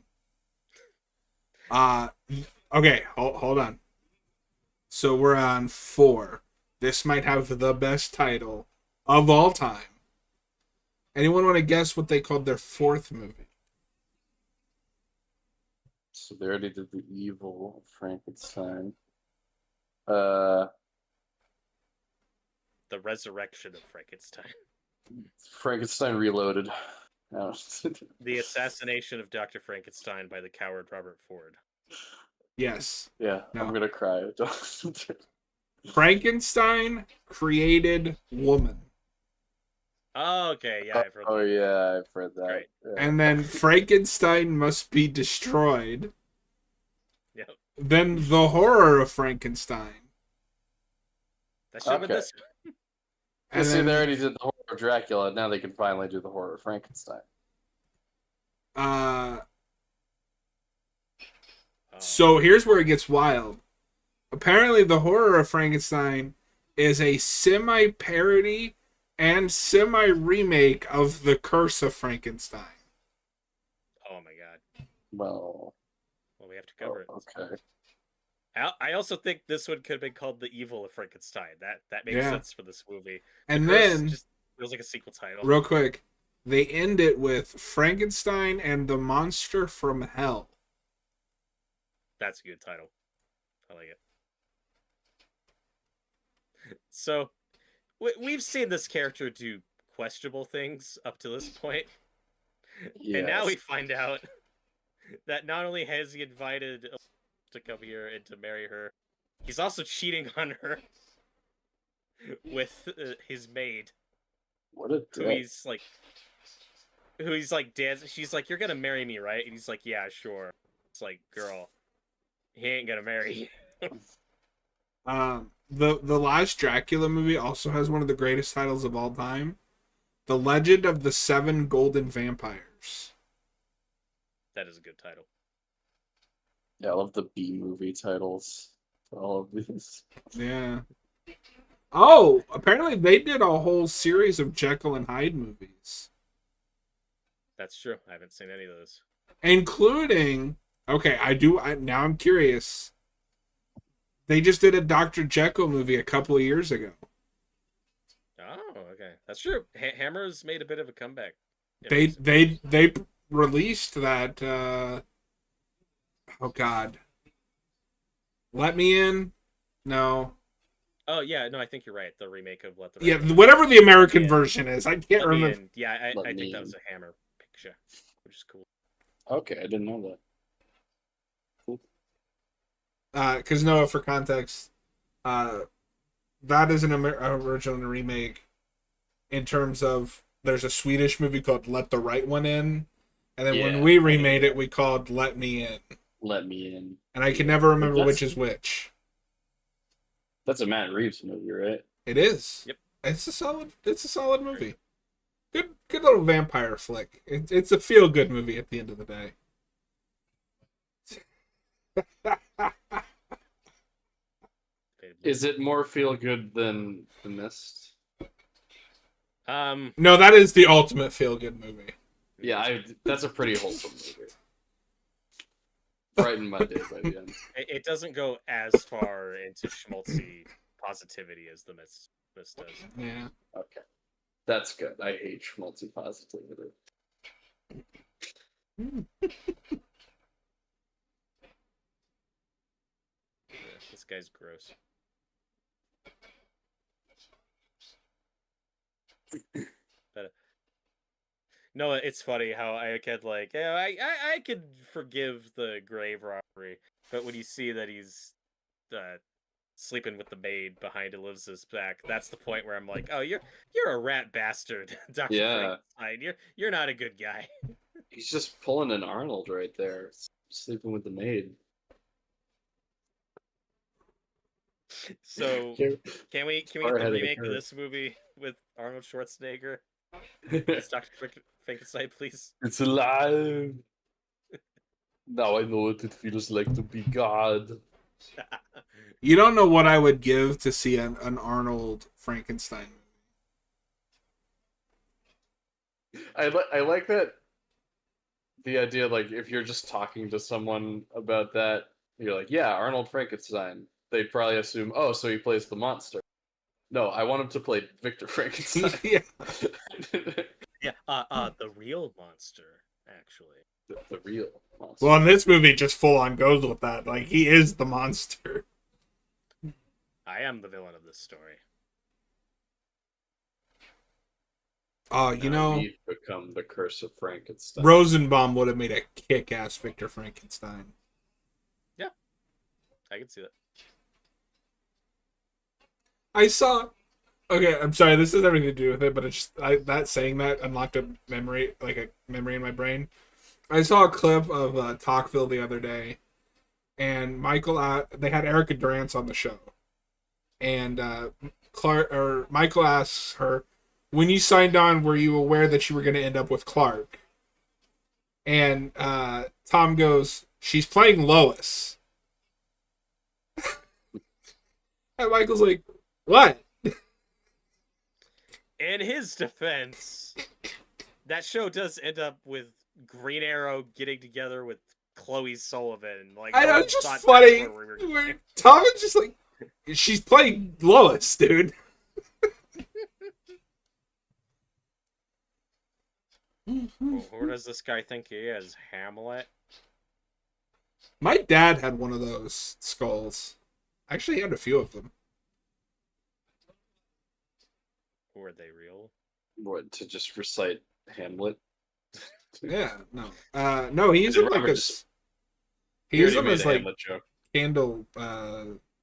Okay, hold on. So we're on 4. This might have the best title of all time. Anyone want to guess what they called their 4th movie? So they already did the Evil of Frankenstein. The Resurrection of Frankenstein. Frankenstein Reloaded. No. The Assassination of Dr. Frankenstein by the coward Robert Ford. Yes. Yeah, No. I'm gonna cry. Frankenstein created woman. Oh, okay, yeah, I've heard Oh that. yeah, I've read that. Great. Yeah. And then Frankenstein must be destroyed. Yep. Then The Horror of Frankenstein. That should have been Okay. this. And See, then, they already did the Horror of Dracula. Now they can finally do the Horror of Frankenstein. So here's where it gets wild. Apparently, The Horror of Frankenstein is a semi-parody and semi-remake of The Curse of Frankenstein. Oh my god. Well, Well, we have to cover it. okay. I also think this one could have been called The Evil of Frankenstein. That makes Yeah. sense for this movie. And The Curse then, just feels like a sequel title. real quick, they end it with Frankenstein and the Monster from Hell. That's a good title. I like it. So, we've seen this character do questionable things up to this point. And now we find out that not only has he invited to come here and to marry her, he's also cheating on her with his maid. What a Who he's like dancing. She's like, "You're gonna marry me, right?" And he's like, "Yeah, sure." It's like, girl, he ain't gonna marry you. The last Dracula movie also has one of the greatest titles of all time, The Legend of the Seven Golden Vampires. That is a good title. Yeah, I love the B movie titles for all of these. Yeah. Oh, apparently they did a whole series of Jekyll and Hyde movies, That's true. I haven't seen any of those. including. Okay, now I'm curious. They just did a Dr. Jekyll movie a couple of years ago. Oh, okay, that's true. Hammer's made a bit of a comeback. They released that. Oh God. Let Me In. No. Oh yeah, no, I think you're right. The remake of Let the Yeah, Right One whatever the American Yeah. version is, I can't Let Me remember. In. Yeah, I Let Me think that In. was a Hammer picture, which is cool. Okay, I didn't know that. Because Noah, for context, that is an original remake. In terms of, there's a Swedish movie called Let the Right One In, and then when Yeah, we I remade know it, we called Let Me In, Let Me In. and I can never remember That's- which is which. That's a Matt Reeves movie, right? It is. Yep. It's a solid movie. Good little vampire flick. It's a feel good movie at the end of the day. Is it more feel good than The Mist? No, that is the ultimate feel good movie. Yeah, that's a pretty wholesome movie. Brightened my day by the end. It doesn't go as far into schmaltzy positivity as the Mist does. Yeah. Okay. That's good. I hate schmaltzy positivity. Yeah, this guy's gross. But no, it's funny how I could I could forgive the grave robbery, but when you see that he's sleeping with the maid behind Elizabeth's back, that's the point where I'm like, oh, you're a rat bastard, Dr. Yeah. Frankenstein. You're not a good guy. He's just pulling an Arnold right there, sleeping with the maid. So can we Far get ahead the of the remake of curve. this movie with Arnold Schwarzenegger as Dr. Frankenstein, please? It's alive. Now I know what it feels like to be God. You don't know what I would give to see an Arnold Frankenstein. I like that. The idea, like, if you're just talking to someone about that, you're like, yeah, Arnold Frankenstein. They'd probably assume, oh, so he plays the monster. No, I want him to play Victor Frankenstein. Yeah. Yeah, the real monster, actually. The real monster. Well, in this movie, just full on goes with that. Like, he is the monster. I am the villain of this story. You Now know, he'd become the Curse of Frankenstein. Rosenbaum would have made a kick-ass Victor Frankenstein. Yeah, I can see that. I saw. Okay, I'm sorry. This has everything to do with it, but it's just saying that unlocked a memory, like a memory in my brain. I saw a clip of Talkville the other day, and they had Erica Durance on the show, and Michael asks her, "When you signed on, were you aware that you were going to end up with Clark?" And Tom goes, "She's playing Lois," and Michael's like, "What?" In his defense, that show does end up with Green Arrow getting together with Chloe Sullivan. Like, I no know, one it's just thought funny that's where we were where going. Tom is just like, she's playing Lois, dude. Well, who does this guy think he is? Hamlet? My dad had one of those skulls. Actually, he had a few of them. Were they real? What, to just recite Hamlet? Yeah, no. No, he used them like Robert a... just- He You used already them made as a like Hamlet joke. candle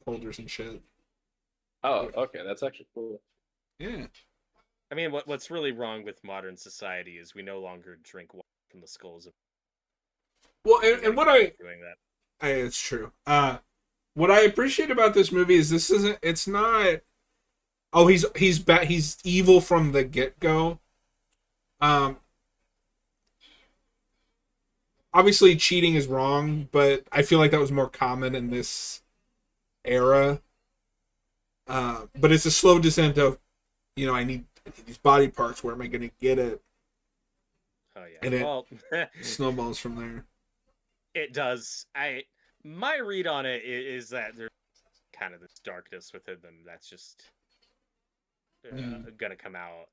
holders and shit. Oh, okay, that's actually cool. Yeah. I mean, what's really wrong with modern society is we no longer drink wine from the skulls of. Well, We and gotta what get I... back to doing that. It's true. What I appreciate about this movie is this isn't... It's not... Oh, he's bad. He's evil from the get-go. Obviously, cheating is wrong, but I feel like that was more common in this era. But it's a slow descent of, I need these body parts. Where am I going to get it? Oh yeah. And it- Well, Snowballs from there. it does. My read on it is that there's kind of this darkness within them that's just gonna come out.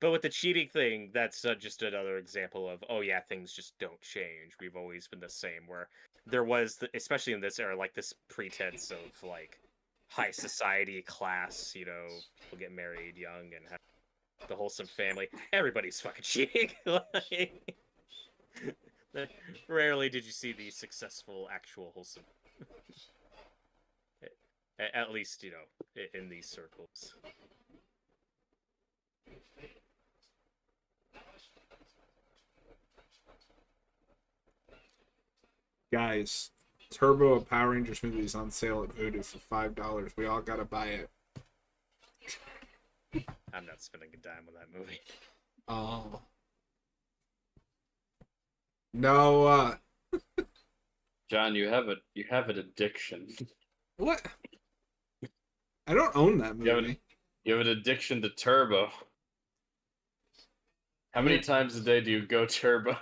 But with the cheating thing, that's just another example of, oh yeah, things just don't change. We've always been the same. Where there was, especially in this era, like this pretense of like high society class. People get married young and have the wholesome family. Everybody's fucking cheating. Rarely did you see the successful, actual wholesome. At least, in these circles. Guys, Turbo Power Rangers movie is on sale at Voodoo for $5. We all gotta buy it. I'm not spending a dime on that movie. Oh. No, John, you have an addiction. what? I don't own that You have movie. You have an addiction to turbo. How many times a day do you go turbo?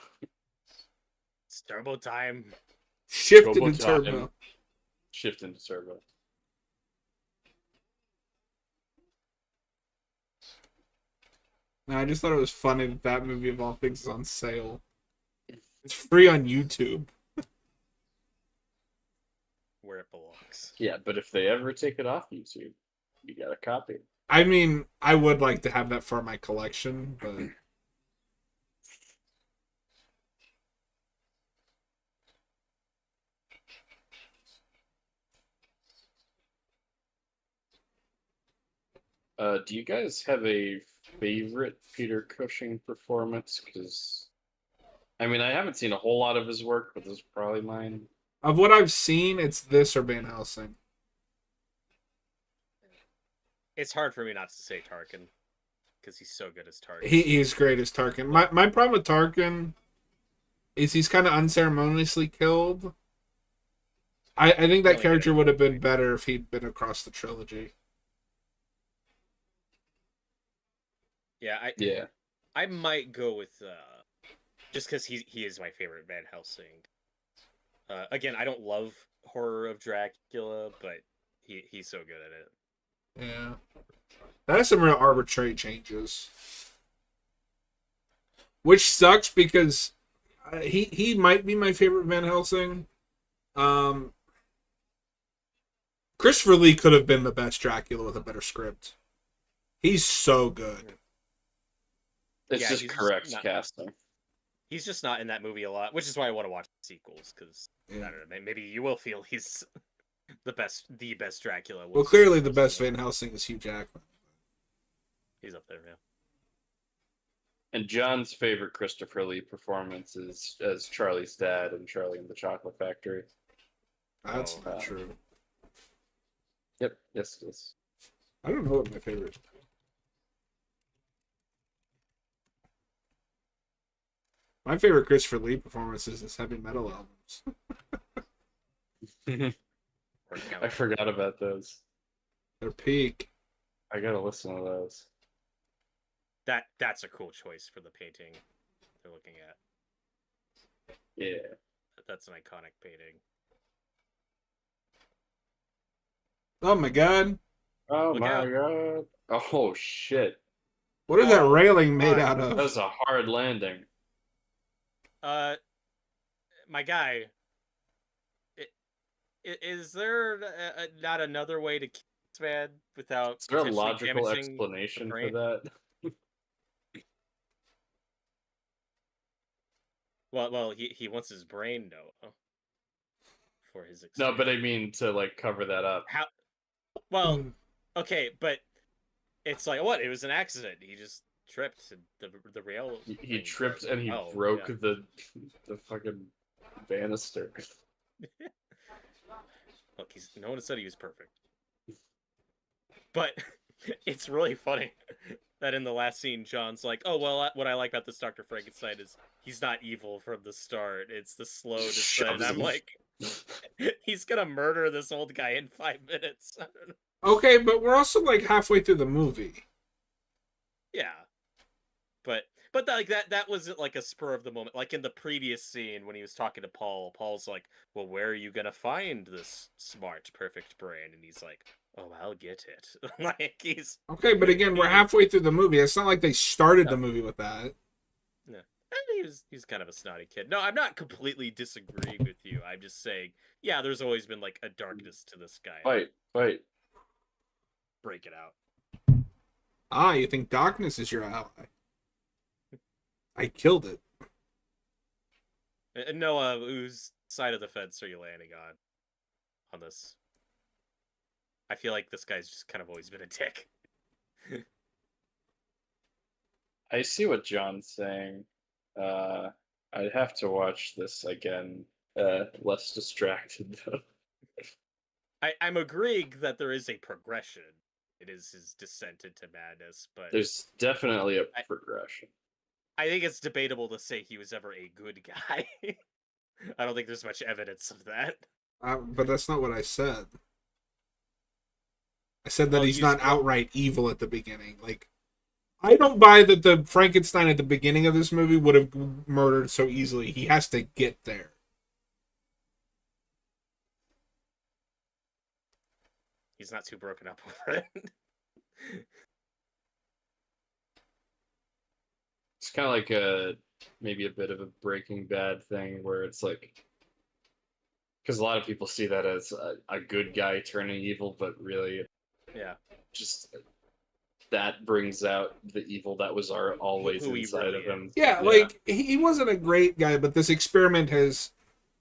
It's turbo time. Shifted Turbo to time. Turbo. Shift into turbo. No, I just thought it was funny that that movie of all things is on sale. It's free on YouTube. Where it belongs. Yeah, but if they ever take it off YouTube, you got a copy. I mean, I would like to have that for my collection, but Do you guys have a favorite Peter Cushing performance? Because, I mean, I haven't seen a whole lot of his work, but this is probably mine. of what I've seen, it's this or Van Helsing. It's hard for me not to say Tarkin. Because he's so good as Tarkin. He's great as Tarkin. My problem with Tarkin is he's kind of unceremoniously killed. I think that Really character good. would have been better if he'd been across the trilogy. Yeah, Yeah. I might go with just because he is my favorite Van Helsing. Again, I don't love Horror of Dracula, but he's so good at it. Yeah. That has some real arbitrary changes. Which sucks because he might be my favorite Van Helsing. Christopher Lee could have been the best Dracula with a better script. He's so good. It's Yeah, just he's just correct not- casting. He's just not in that movie a lot, which is why I want to watch the sequels. Because I Yeah. don't know, maybe you will feel he's the best Dracula. Well, clearly the best Van Helsing is Hugh Jackman. He's up there, yeah. And John's favorite Christopher Lee performance is as Charlie's dad in Charlie and the Chocolate Factory. That's Oh, not true. Yep, yes, it is. I don't know what my favorite. My favorite Christopher Lee performance is his heavy metal albums. Or I forgot about those. They're peak. I gotta listen to those. That's a cool choice for the painting they're looking at. Yeah. That's an iconic painting. Oh my god. Oh Look my out. god. Oh shit. What is that Oh, railing made fuck. out That was of? a hard landing. My guy, is there not another way to kill this man without Is there a potentially logical damaging the explanation for brain? that? Well, he wants his brain though for his No, but I experiment. mean to like cover that up. How? Well, okay, but it's like what? It was an accident. He just tripped. And the rail. He thing tripped broke. and he Oh, broke yeah. the fucking banister. Look, no one said he was perfect. But it's really funny that in the last scene, John's like, "Oh well, what I like about this Dr. Frankenstein is he's not evil from the start. It's the slow descent." Shoves I'm him. like, he's gonna murder this old guy in 5 minutes. I don't know. Okay, but we're also like halfway through the movie. Yeah, but like that wasn't like a spur of the moment. Like in the previous scene when he was talking to Paul, Paul's like, "Well, where are you gonna find this smart, perfect brain?" And he's like, "Oh, I'll get it." Like he's Okay, but again, we're he- halfway through the movie. It's not like they started the No. movie with that. yeah. And he's kind of a snotty kid. No, I'm not completely disagreeing with you. I'm just saying, yeah, there's always been like a darkness to this guy. Fight. Break it out. Ah, you think darkness is your ally? I killed it. And Noah, whose side of the fence are you landing on this? I feel like this guy's just kind of always been a dick. I see what John's saying. I'd have to watch this again, less distracted though. I'm agreeing that there is a progression. It is his descent into madness, but There's definitely a progression. I think it's debatable to say he was ever a good guy. I don't think there's much evidence of that. But that's not what I said. I said that Well, he's you not still- outright evil at the beginning. Like, I don't buy that the Frankenstein at the beginning of this movie would have murdered so easily. He has to get there. He's not too broken up over it. It's kind of like maybe a bit of a Breaking Bad thing where it's like, because a lot of people see that as a good guy turning evil, but really, Yeah. just that brings out the evil that was always Who he inside really of him. Yeah, like, he wasn't a great guy, but this experiment has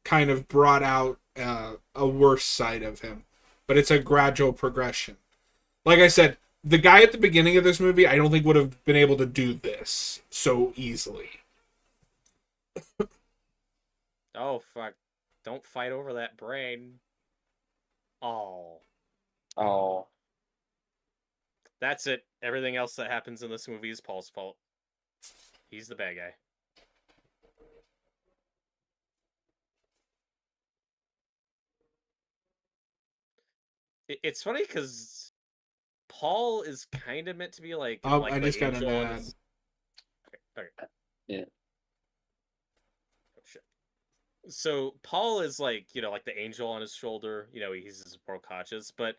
kind of brought out a worse side of him. But it's a gradual progression. Like I said, the guy at the beginning of this movie, I don't think would have been able to do this so easily. Oh fuck! Don't fight over that brain. Oh, Oh, that's it. Everything else that happens in this movie is Paul's fault. He's the bad guy. It's funny because Paul is kind of meant to be like Oh, like I the just got an angel on ad. his- Okay. Yeah. Oh, shit. So Paul is like, like the angel on his shoulder. He's his moral conscience, but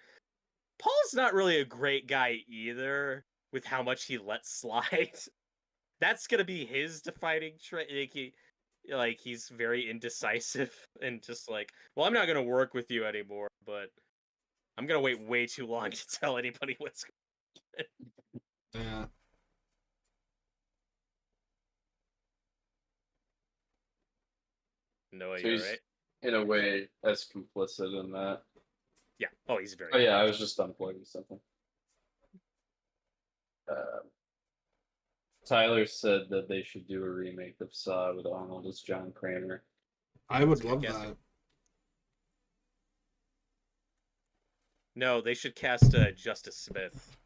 Paul's not really a great guy either with how much he lets slide. That's gonna be his defining trait. He's very indecisive and just like, well, I'm not gonna work with you anymore, but I'm gonna wait way too long to tell anybody what's going on. Yeah. No, so you're he's right. in a way as complicit in that. Yeah. Oh, he's very. Oh yeah, I was just unplugging something. Tyler said that they should do a remake of Saw with Arnold as John Kramer. I would That's good love casting. that. No, they should cast Justice Smith.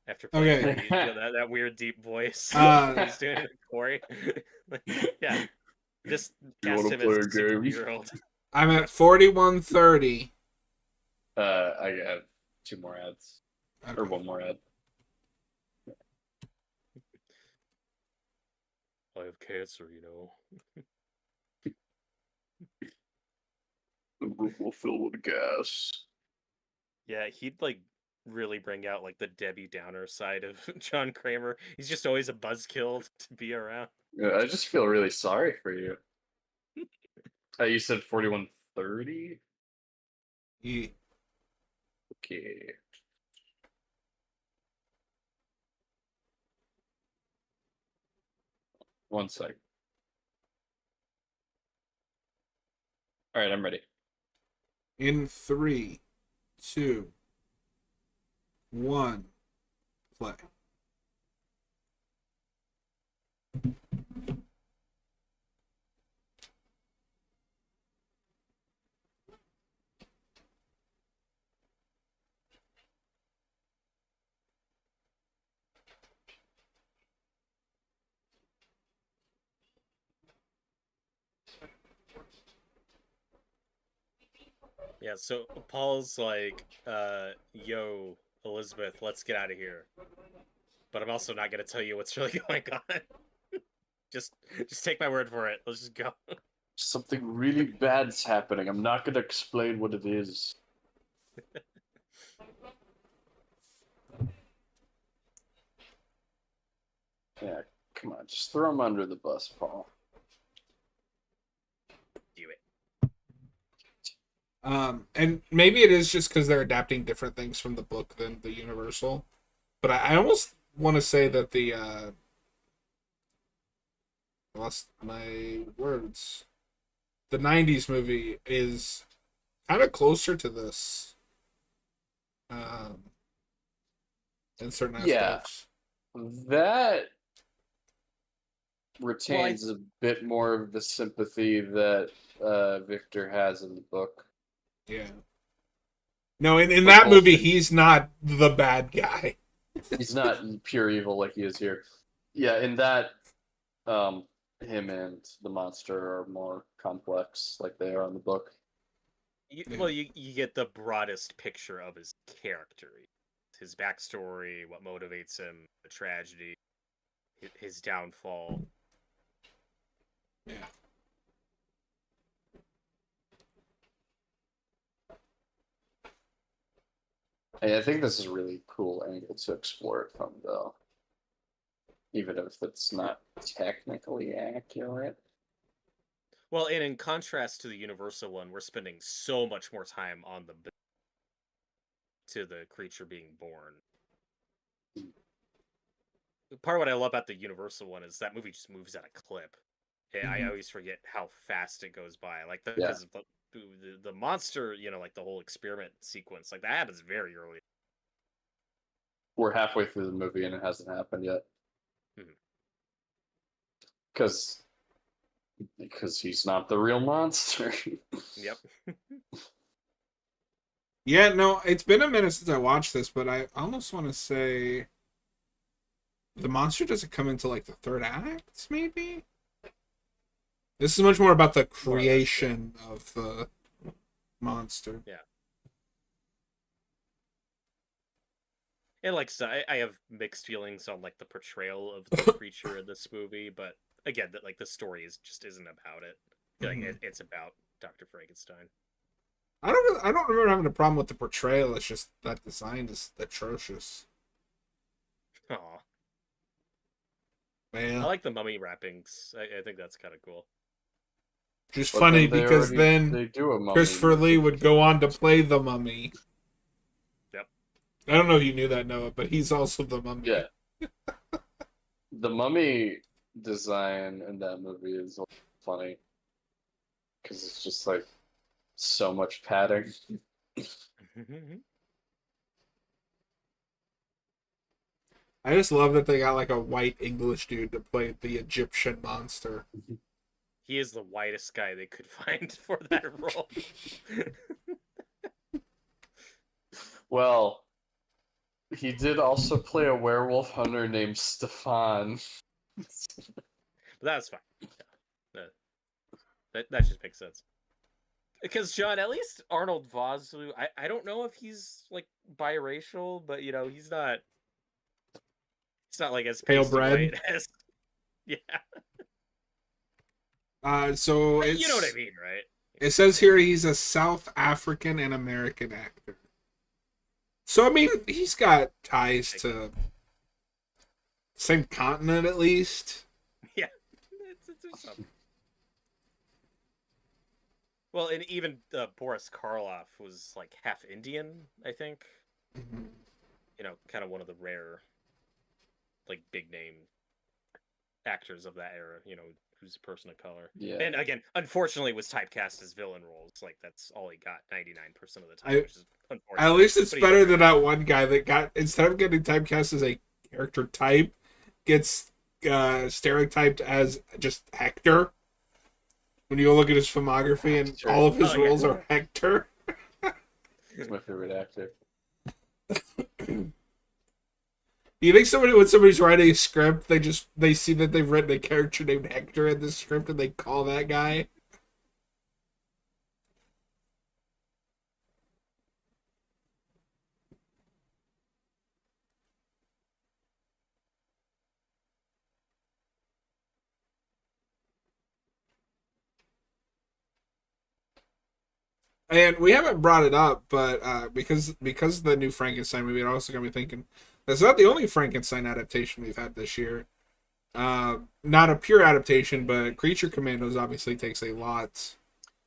After playing Okay. that weird deep voice he's doing in Corey. Yeah. Just You cast wanna him play as a a game? 60-year-old. I'm at 41:30. I have two more ads. Or one more ad. I have cancer, you know. The room will fill with gas. Yeah, he'd like really bring out like the Debbie Downer side of John Kramer. He's just always a buzzkill to be around. Yeah, I just feel really sorry for you. You said 4130? Yeah. Okay. One sec. All right, I'm ready. In 3, 2, 1, play. Yeah, so Paul's like, yo, Elizabeth, let's get out of here. But I'm also not gonna tell you what's really going on. just take my word for it. Let's just go. Something really bad's happening. I'm not going to explain what it is. Yeah, come on. Just throw him under the bus, Paul. Do it. And maybe it is just because they're adapting different things from the book than the Universal. But I almost want to say that the I lost my words. The 90s movie is kind of closer to this. In certain aspects. That retains a bit more of the sympathy that Victor has in the book. Yeah. No, in But that also- movie, he's not the bad guy. He's not pure evil like he is here. Yeah, in that, him and the monster are more complex, like they are in the book. Well, you get the broadest picture of his character, his backstory, what motivates him, the tragedy, his downfall. Yeah. And I think this is a really cool angle to explore it from, though. Even if it's not technically accurate. Well, and in contrast to the Universal one, we're spending so much more time on to the creature being born. Part of what I love about the Universal one is that movie just moves at a clip. I always forget how fast it goes by. Like because of the monster, like the whole experiment sequence, like that happens very early. We're halfway through the movie and it hasn't happened yet. Because he's not the real monster. Yep. Yeah, no, it's been a minute since I watched this, but I almost want to say the monster doesn't come into like the third act, maybe? This is much more about the creation of the monster. Yeah. And like so, I have mixed feelings on like the portrayal of the creature in this movie, but again, that like the story isn't about it. Like it's about Dr. Frankenstein. I don't remember having a problem with the portrayal. It's just that design is atrocious. Aw. Man. I like the mummy wrappings. I think that's kind of cool. Just But funny then because they then do a mummy Christopher Lee would go on to play the mummy. Yep. I don't know if you knew that, Noah, but he's also the mummy. Yeah. The mummy design in that movie is funny. Because it's just like so much padding. I just love that they got like a white English dude to play the Egyptian monster. He is the whitest guy they could find for that role. Well, he did also play a werewolf hunter named Stefan. But that's fine. Yeah. That just makes sense. Because John, at least Arnold Vosloo, I don't know if he's like biracial, but he's not like as Pale pasty bread? white as yeah. So it's You know what I mean, right? it says here he's a South African and American actor. So I mean, he's got ties to same continent at least. Yeah, it's something. Well, and even Boris Karloff was like half Indian, I think. Mhm. You know, kind of one of the rare, like, big name actors of that era. You know, who's a person of color. Yeah. And again, unfortunately, was typecast as villain roles. Like, that's all he got 99% of the time, which is unfortunate. At least it's But he's better okay. than that one guy that got, instead of getting typecast as a character type, gets stereotyped as just Hector. When you look at his filmography and Sure. all of his Oh, yeah. roles are Hector. He's my favorite actor. Do you think when somebody's writing a script, they see that they've written a character named Hector in the script and they call that guy? And we haven't brought it up, but because of the new Frankenstein movie, it also got me thinking. That's not the only Frankenstein adaptation we've had this year. Not a pure adaptation, but Creature Commandos obviously takes a lot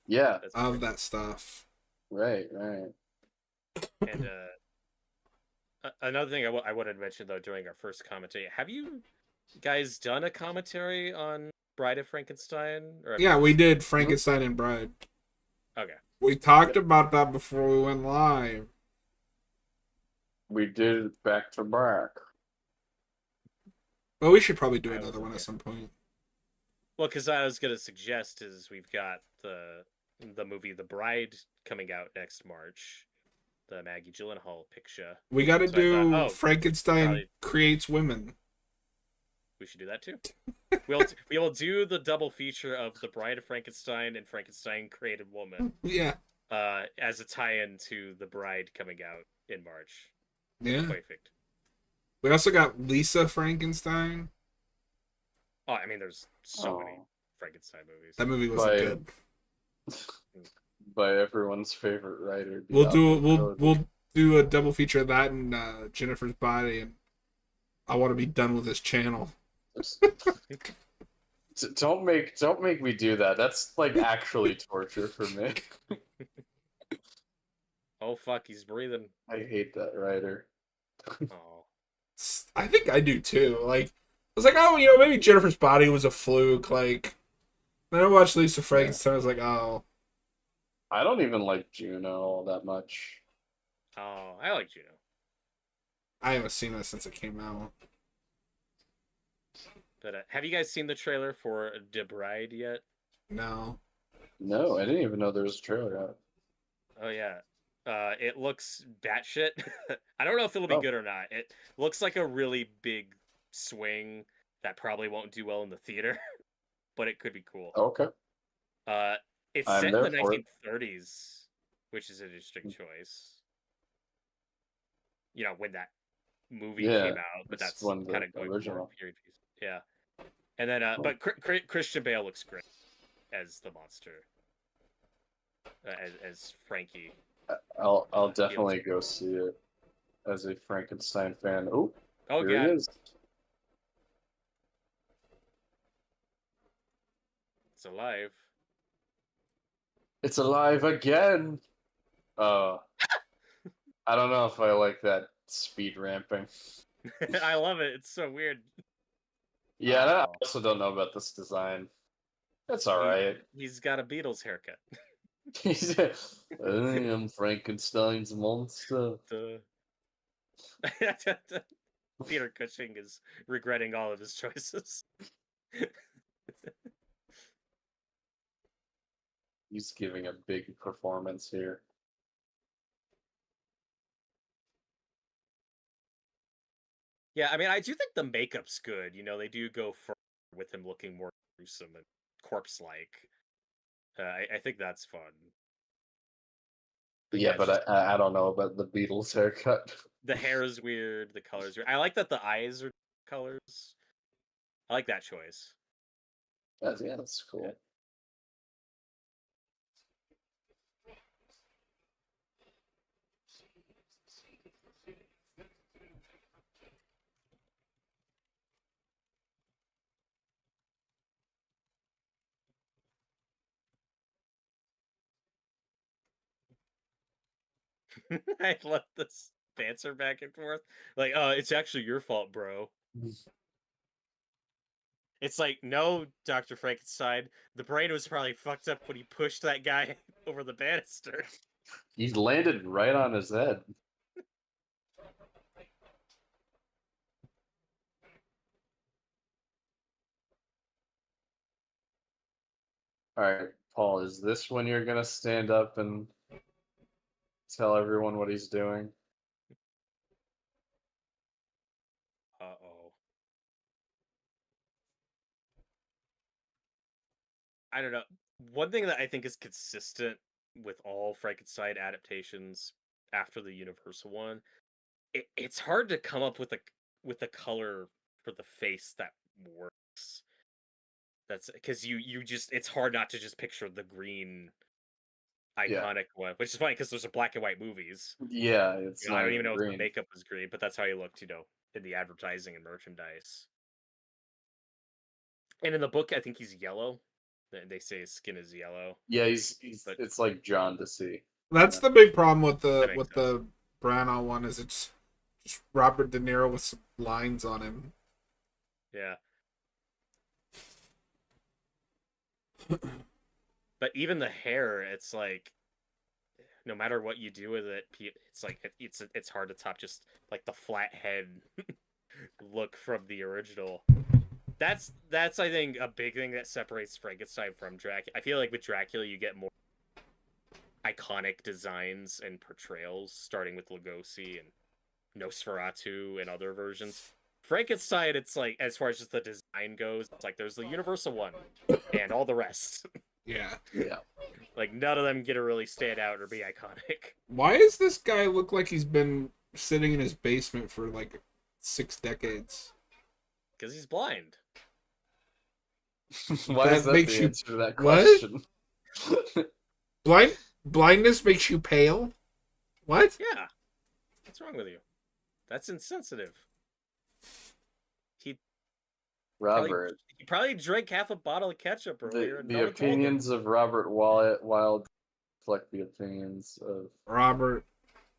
Yeah. of that stuff. Right. And another thing I wanted to mention, though, during our first commentary, have you guys done a commentary on Bride of Frankenstein? Or Yeah, we did Frankenstein and Bride. Okay. We talked about that before we went live. We did it back to back. Well, we should probably do I another wasn't one at here. some point. Well, because I was gonna suggest is we've got the movie The Bride coming out next March, the Maggie Gyllenhaal picture. We got to So I do thought, Frankenstein probably- creates women. We should do that too. We will do the double feature of The Bride of Frankenstein and Frankenstein Created Woman, Yeah, as a tie-in to The Bride coming out in March. yeah. Perfect. We also got Lisa Frankenstein. Oh, I mean, there's so many Oh. Frankenstein movies. That movie wasn't By- good. By everyone's favorite writer. We'll do Beyond we'll do a double feature of that and Jennifer's Body, and I want to be done with this channel. Don't make me do that. That's like actually torture for me. Oh fuck, he's breathing. I hate that writer. Oh. I think I do too. Like, I was like, oh, maybe Jennifer's Body was a fluke. Like, then I watched Lisa Frankenstein. I was like, oh, I don't even like Juno all that much. Oh, I like Juno. I haven't seen that since it came out. But have you guys seen the trailer for The Bride yet? No. No, I didn't even know there was a trailer out. Oh yeah. It looks batshit. I don't know if it'll be Oh. good or not. It looks like a really big swing that probably won't do well in the theater, but it could be cool. Okay. It's I'm set in the there for it. 1930s, which is an interesting choice. When that movie Yeah, came out, but it's that's one of the kind of going for a original. period piece. Yeah. And then, but Christian Bale looks great as the monster, as Frankie. I'll definitely go see it as a Frankenstein fan. Oh, Oh here yeah, he is. it's alive. It's alive again. I don't know if I like that speed ramping. I love it. It's so weird. Yeah, I Oh. also don't know about this design. It's all right. He's got a Beatles haircut. I am Frankenstein's monster. Peter Cushing is regretting all of his choices. He's giving a big performance here. Yeah, I mean, I do think the makeup's good. They do go for with him looking more gruesome and corpse-like. I think that's fun. But Yeah, it's but just- I don't know about the Beatles haircut. the hair is weird. The colors are. I like that the eyes are colors. I like that choice. Yeah, that's cool. I love this banter back and forth. Like, oh, it's actually your fault, bro. It's like, no, Dr. Frankenstein. The brain was probably fucked up when he pushed that guy over the banister. He landed right on his head. All right, Paul, is this when you're gonna stand up and tell everyone what he's doing? Uh-oh. I don't know. One thing that I think is consistent with all Frankenstein adaptations after the Universal one, it's hard to come up with a color for the face that works. That's because you just it's hard not to just picture the green Yeah. iconic one, which is funny because those are black and white movies. Yeah, it's You know, I not don't even even know if the green. makeup was green, but that's how he looked, in the advertising and merchandise. And in the book, I think he's yellow. They say his skin is yellow. Yeah, he's But- it's like John to see. That's the big problem with That makes the Branagh one is it's just Robert De Niro with some lines on him. Yeah. But even the hair, it's like, no matter what you do with it, it's like it's hard to top just like the flat head look from the original. That's I think a big thing that separates Frankenstein from Dracula. I feel like with Dracula you get more iconic designs and portrayals, starting with Lugosi and Nosferatu and other versions. Frankenstein, it's like, as far as just the design goes, it's like there's the Universal one and all the rest. Yeah. Yeah. Like none of them get to really stand out or be iconic. Why does this guy look like he's been sitting in his basement for like 6 decades? Because he's blind. Why That is that makes the you- answer to that what? question? Blindness makes you pale? What? Yeah. What's wrong with you? That's insensitive. Robert, He probably drank half a bottle of ketchup earlier. the, And the no one told him. opinions of Robert Wild reflect the opinions of... Robert,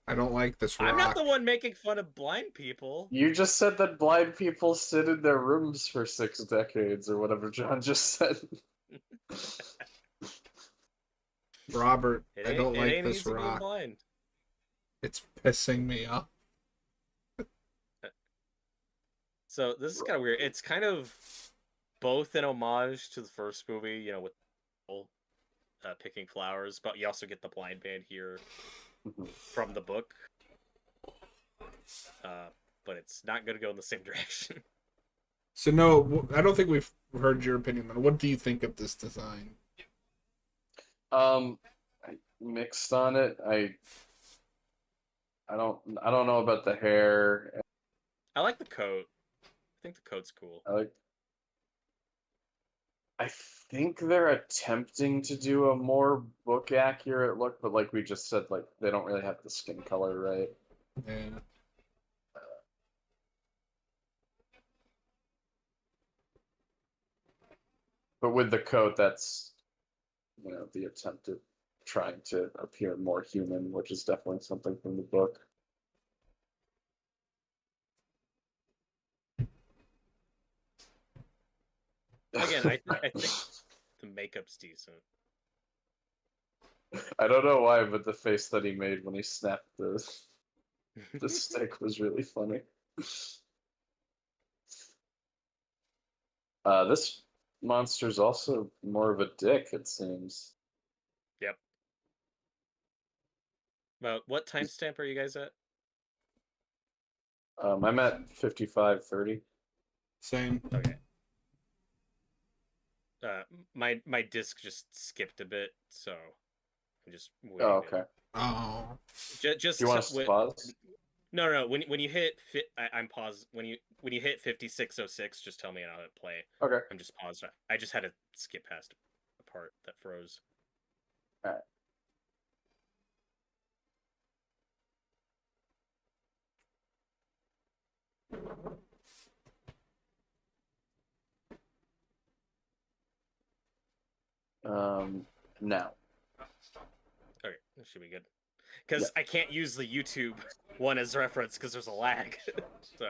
I don't like this rock. I'm not the one making fun of blind people. You just said that blind people sit in their rooms for 6 decades, or whatever John just said. Robert, It I ain't, don't it like ain't this easy being rock. blind. It's pissing me off. So this is kind of weird. It's kind of both an homage to the first movie, with people, picking flowers, but you also get the blind man here from the book. But it's not going to go in the same direction. So no, I don't think we've heard your opinion on it. What do you think of this design? I mixed on it. I don't know about the hair. I like the coat. I think the coat's cool. I think they're attempting to do a more book accurate look, but like we just said, like they don't really have the skin color right. Yeah. But with the coat, that's the attempt at trying to appear more human, which is definitely something from the book. Again, I think the makeup's decent. I don't know why, but the face that he made when he snapped the stick was really funny. This monster's also more of a dick, it seems. Yep. Well, what timestamp are you guys at? I'm at 55:30. Same. Okay. My disc just skipped a bit, so I'm just waiting. Oh, okay. Oh. Just Do you want us to pause? No. When you hit I'm paused. When you hit 56:06, just tell me and I'll hit play. Okay. I'm just paused. I just had to skip past a part that froze. Alright. Now. Okay, that should be good. because I can't use the YouTube one as reference because there's a lag. So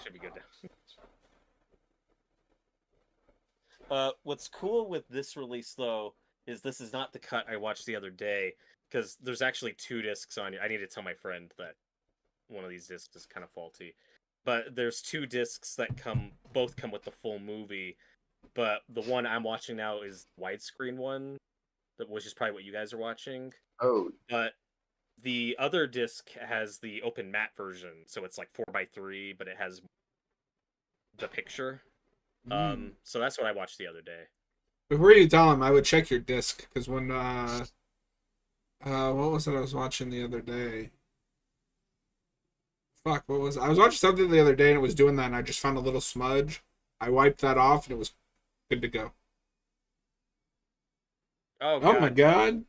should be good now. What's cool with this release though is this is not the cut I watched the other day because there's actually 2 discs on it. I need to tell my friend that one of these discs is kind of faulty, but there's 2 discs that both come with the full movie. But the one I'm watching now is widescreen one, which is probably what you guys are watching. Oh, But the other disc has the open matte version, so it's like 4:3, but it has the picture. So that's what I watched the other day. Before you tell him, I would check your disc because when what was it I was watching the other day? Fuck, what was it? I was watching something the other day and it was doing that, and I just found a little smudge. I wiped that off and it was good to go. Oh, Oh my god!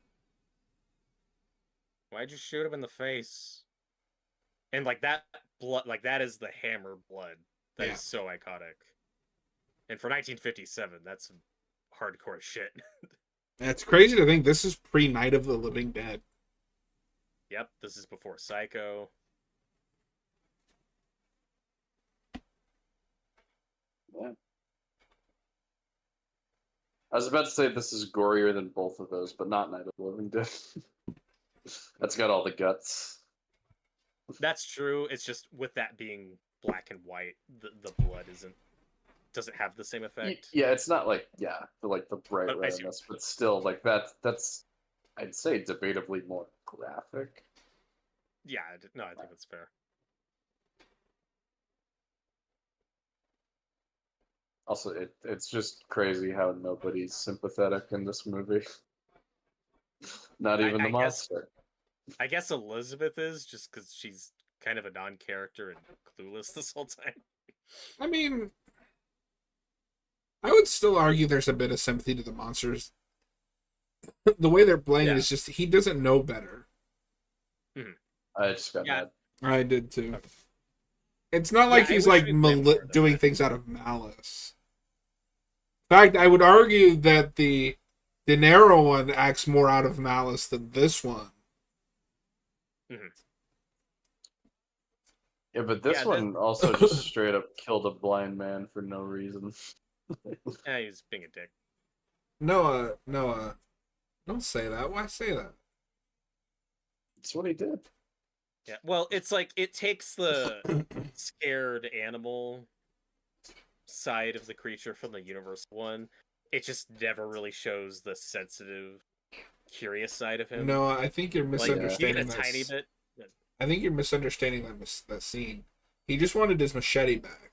Why'd you shoot him in the face? And like that blood, like that is the hammer blood. That is so iconic. And for 1957, that's some hardcore shit. It's crazy to think this is pre-Night of the Living Dead. Yep, this is before Psycho. yeah. I was about to say this is gorier than both of those, but not Night of the Living Dead. That's got all the guts. That's true. It's just with that being black and white, the blood doesn't have the same effect. Yeah, it's not like the bright But I see- redness, but still like that's I'd say debatably more graphic. Yeah, no, I think that's fair. Also, it's just crazy how nobody's sympathetic in this movie. Not even I the guess- monster. I guess Elizabeth is just because she's kind of a non-character and clueless this whole time. I mean, I would still argue there's a bit of sympathy to the monsters. The way they're playing Yeah. is just he doesn't know better. I just got Yeah. mad. I did too. It's not like I he's wish like we'd been more than doing that. things out of malice. In fact, I would argue that the De Niro one acts more out of malice than this one. Yeah, but this Yeah, one also just straight up killed a blind man for no reason. Yeah, he's being a dick. Noah, don't say that. Why say that? That's what he did. Yeah, well, it's like it takes the scared animal side of the creature from the Universal one. It just never really shows the sensitive, curious side of him. Noah, I think you're Like you get misunderstanding a tiny this. bit. I think you're misunderstanding that scene. He just wanted his machete back.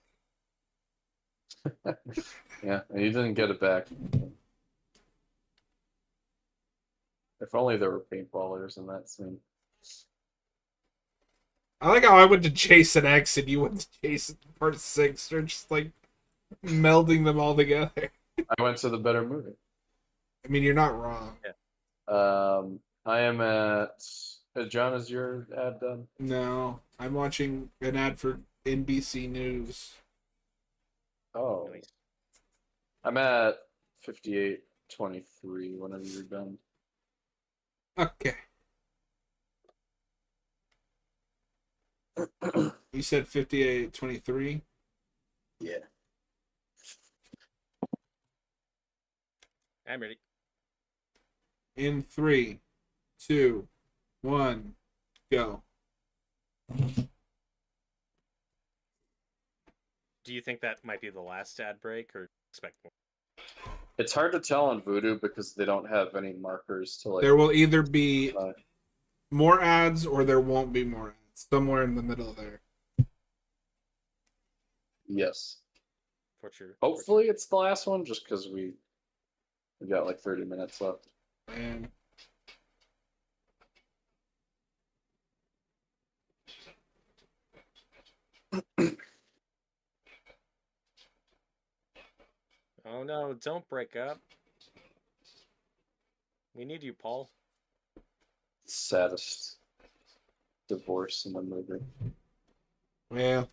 Yeah, and he didn't get it back. If only there were paintballers in that scene. I like how I went to Jason X and you went to Jason Part 6. They're just like melding them all together. I went to the better movie. I mean, you're not wrong. I am at. John, is your ad done? No, I'm watching an ad for NBC News. Oh, Nice. I'm at 58:23. Whenever you're done. Okay. You said 58:23? Yeah. I'm ready. In 3, 2, 1, go. Do you think that might be the last ad break, or expect more? It's hard to tell on Voodoo because they don't have any markers to like. There will either be uh, more ads or there won't be more ads. Somewhere in the middle there. yes. For sure. Hopefully, it's the last one, just because we got like 30 minutes left. And Oh no! Don't break up. We need you, Paul. Saddest divorce in the movie. well,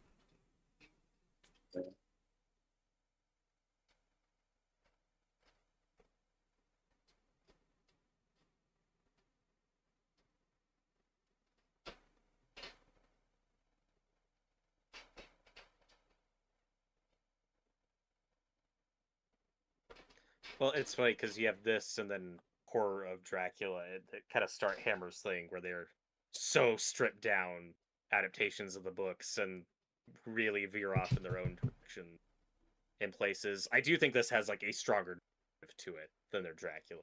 Well, it's funny because you have this and then Horror of Dracula. It kind of start Hammer's thing where they're so stripped down adaptations of the books and really veer off in their own direction in places. I do think this has like a stronger narrative to it than their Dracula.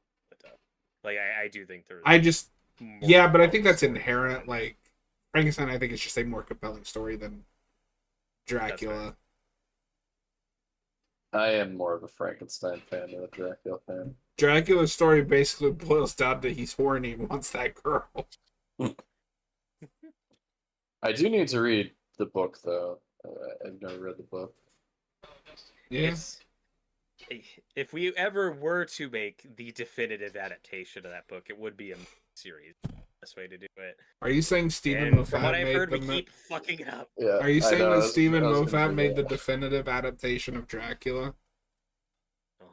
Like I do think there's I just more yeah, but I of think a that's story inherent. behind it. Like Frankenstein, I think it's just a more compelling story than fair. Dracula. I am more of a Frankenstein fan than a Dracula fan. Dracula's story basically boils down to he's horny and wants that girl. I do need to read the book though. I've never read the book. Yeah, It's if we ever were to make the definitive adaptation of that book, it would be a series. Best way to do it. are you saying Stephen And from what Moffat I've made heard, the? we keep fucking it up. Yeah. Are you I saying know, that I was Stephen gonna Moffat say made the that. definitive adaptation of Dracula? Oh.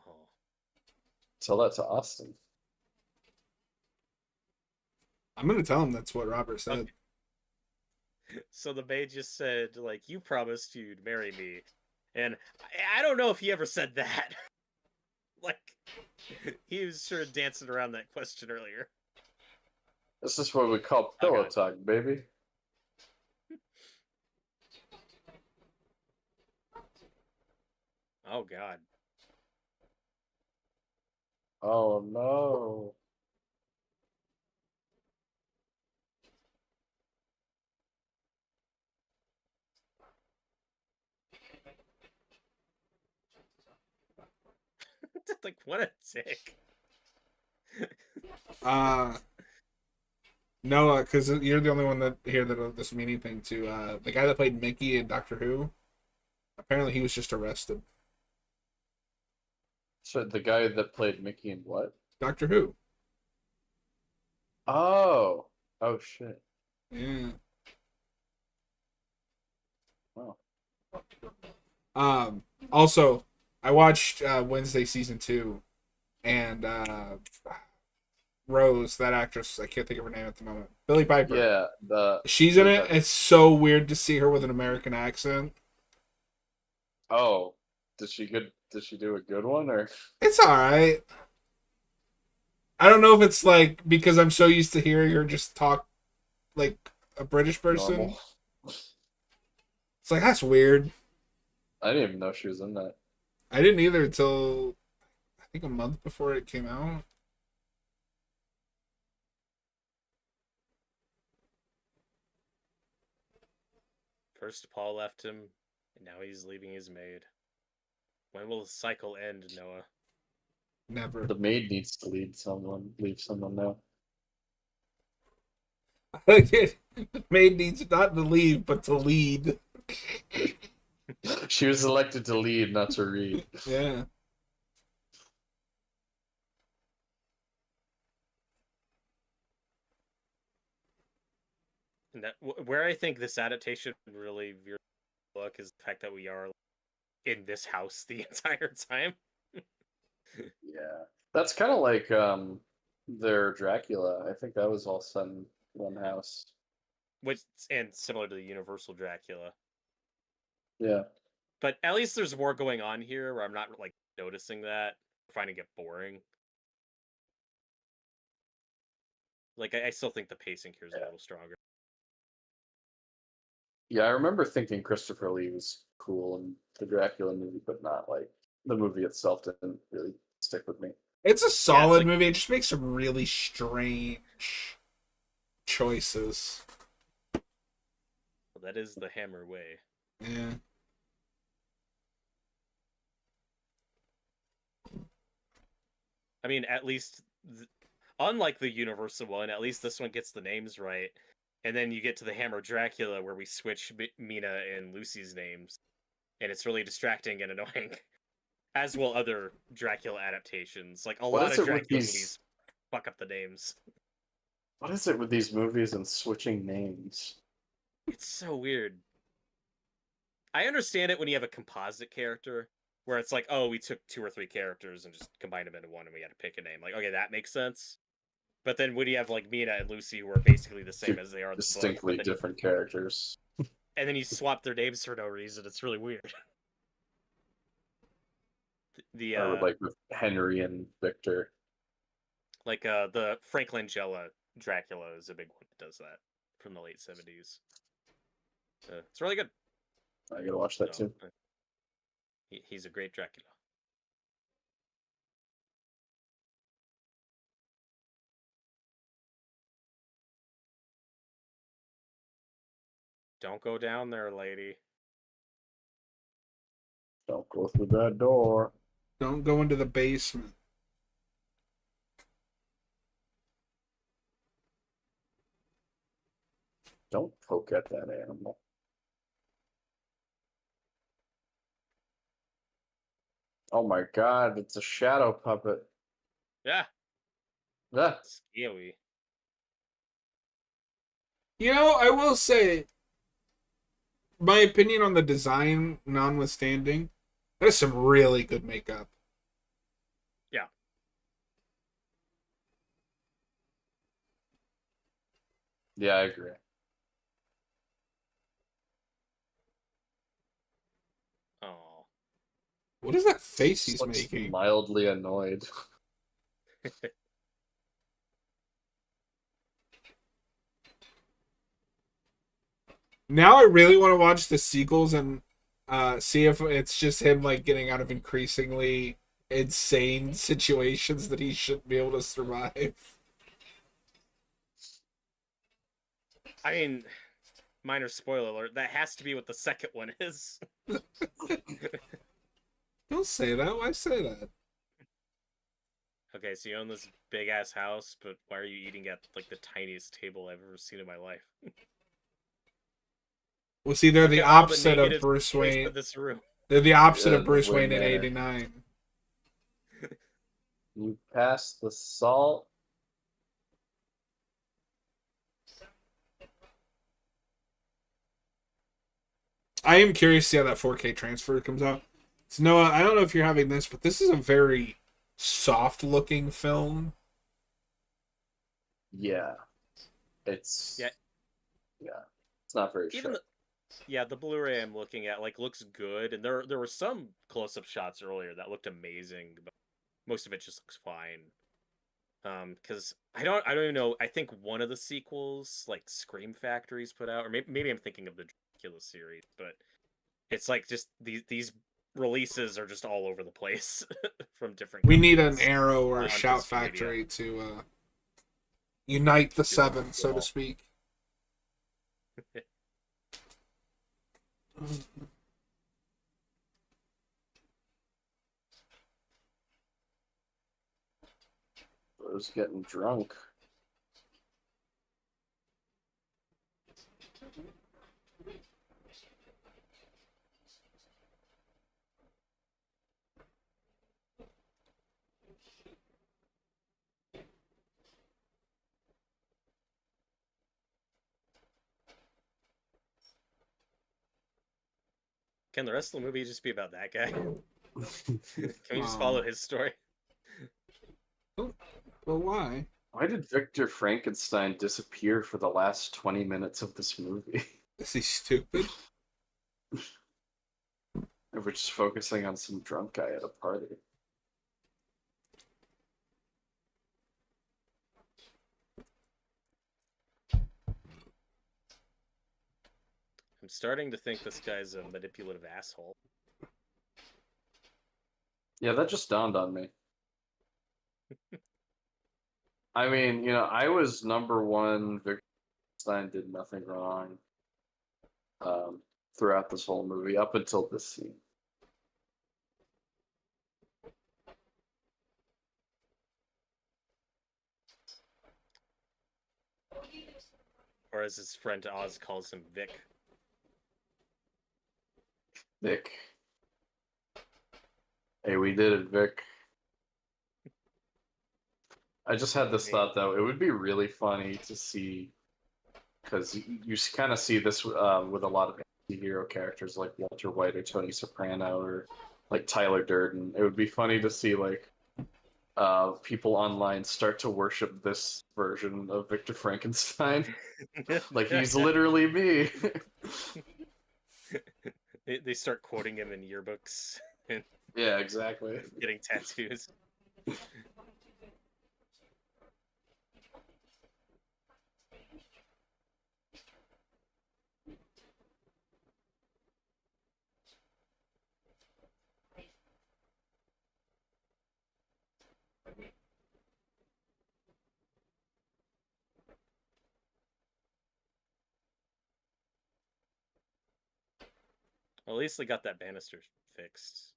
Tell that to Austin. I'm gonna tell him that's what Robert said. Okay. So the maid just said, like, you promised you'd marry me. And I don't know if he ever said that. Like, he was sure dancing around that question earlier. This is what we call Oh, pillow God. talk, baby. Oh, God. Oh no. Like, what a dick. Noah, because you're the only one that here that doesn't mean anything to the guy that played Mickey in Doctor Who. Apparently, he was just arrested. So the guy that played Mickey in what? Doctor Who. Oh. Oh shit. Yeah. Wow. Also, I watched Wednesday season 2, and Rose, that actress, I can't think of her name at the moment. Billie Piper. Yeah, She's in it. It's so weird to see her with an American accent. Oh. Did she do a good one or It's alright. I don't know if it's like because I'm so used to hearing her just talk like a British person. normal? It's like that's weird. I didn't even know she was in that. I didn't either until I think a month before it came out. First, Paul left him, and now he's leaving his maid. When will the cycle end, Noah? Never. The maid needs to leave someone now. The maid needs not to leave, but to lead. She was elected to lead, not to read. Yeah. And that, where I think this adaptation really veers the book is the fact that we are in this house the entire time. Yeah. That's kind of like their Dracula. I think that was all set in one house. Which and similar to the Universal Dracula. Yeah. But at least there's more going on here where I'm not like noticing that, finding it boring. Like I still think the pacing here is a little stronger. Yeah, I remember thinking Christopher Lee was cool in the Dracula movie, but not like the movie itself didn't really stick with me. It's a solid like- movie. It just makes some really strange choices. Well, that is the Hammer way. Yeah. I mean, at least, unlike the Universal one, at least this one gets the names right. And then you get to the Hammer Dracula where we switch Mina and Lucy's names. And it's really distracting and annoying. As will other Dracula adaptations. Like, a What lot is of it with Dracula these- movies fuck up the names. What is it with these movies and switching names? It's so weird. I understand it when you have a composite character, where it's like, oh, we took 2 or 3 characters and just combined them into one and we had to pick a name. Like, okay, that makes sense. But then when you have like Mina and Lucy who are basically the same as they are in the book, Distinctly but then different characters. and then you swap their names for no reason, it's really weird. The or like with Henry and Victor. the Frank Langella Dracula is a big one that does that from the late 70s. It's really good. I gotta watch that So, too. he's a great Dracula. Don't go down there, lady. Don't go through that door. Don't go into the basement. Don't poke at that animal. Oh my god, it's a shadow puppet. Yeah, Ah, scary. You know, I will say, my opinion on the design notwithstanding, there's some really good makeup. Yeah. yeah, I agree. Oh. What is that face Just he's looks making? mildly annoyed. Now I really want to watch the sequels and see if it's just him like getting out of increasingly insane situations that he shouldn't be able to survive. I mean, minor spoiler alert. That has to be what the second one is. Don't say that. Why say that? Okay, so you own this big ass house, but why are you eating at like the tiniest table I've ever seen in my life? Well, see, they're Look the at all the opposite of negatives Bruce placed Wayne. in this room. They're the opposite of the Bruce Wayne Wayne in Manor. '89. You pass the salt. I am curious to see how that 4K transfer comes out. So Noah, I don't know if you're having this, but this is a very soft-looking film. Yeah. It's Yeah. It's not very Even sharp. the Blu-ray I'm looking at like looks good, and there were some close-up shots earlier that looked amazing, but most of it just looks fine. Because I don't even know. I think one of the sequels, like Scream Factory's put out, or maybe I'm thinking of the Dracula series, but it's like just these releases are just all over the place from different. We need an companies Arrow or a on Shout Disc Media. Factory to unite the seven, so to Yeah. speak. I was getting drunk. Can the rest of the movie just be about that guy? Can we just Oh. follow his story? But why? Why did Victor Frankenstein disappear for the last 20 minutes of this movie? Is he stupid? If we're just focusing on some drunk guy at a party. I'm starting to think this guy's a manipulative asshole. Yeah, that just dawned on me. I mean, I was number one. Victor Frankenstein did nothing wrong throughout this whole movie, up until this scene. Or as his friend Oz calls him, Vic. Vic. Hey, we did it, Vic. I just had this thought, though. It would be really funny to see, because you kind of see this with a lot of anti-hero characters like Walter White or Tony Soprano or like Tyler Durden. It would be funny to see like people online start to worship this version of Victor Frankenstein. Like, he's literally me. They start quoting him in yearbooks. Yeah, exactly. Getting tattoos. Well, at least they got that banister fixed.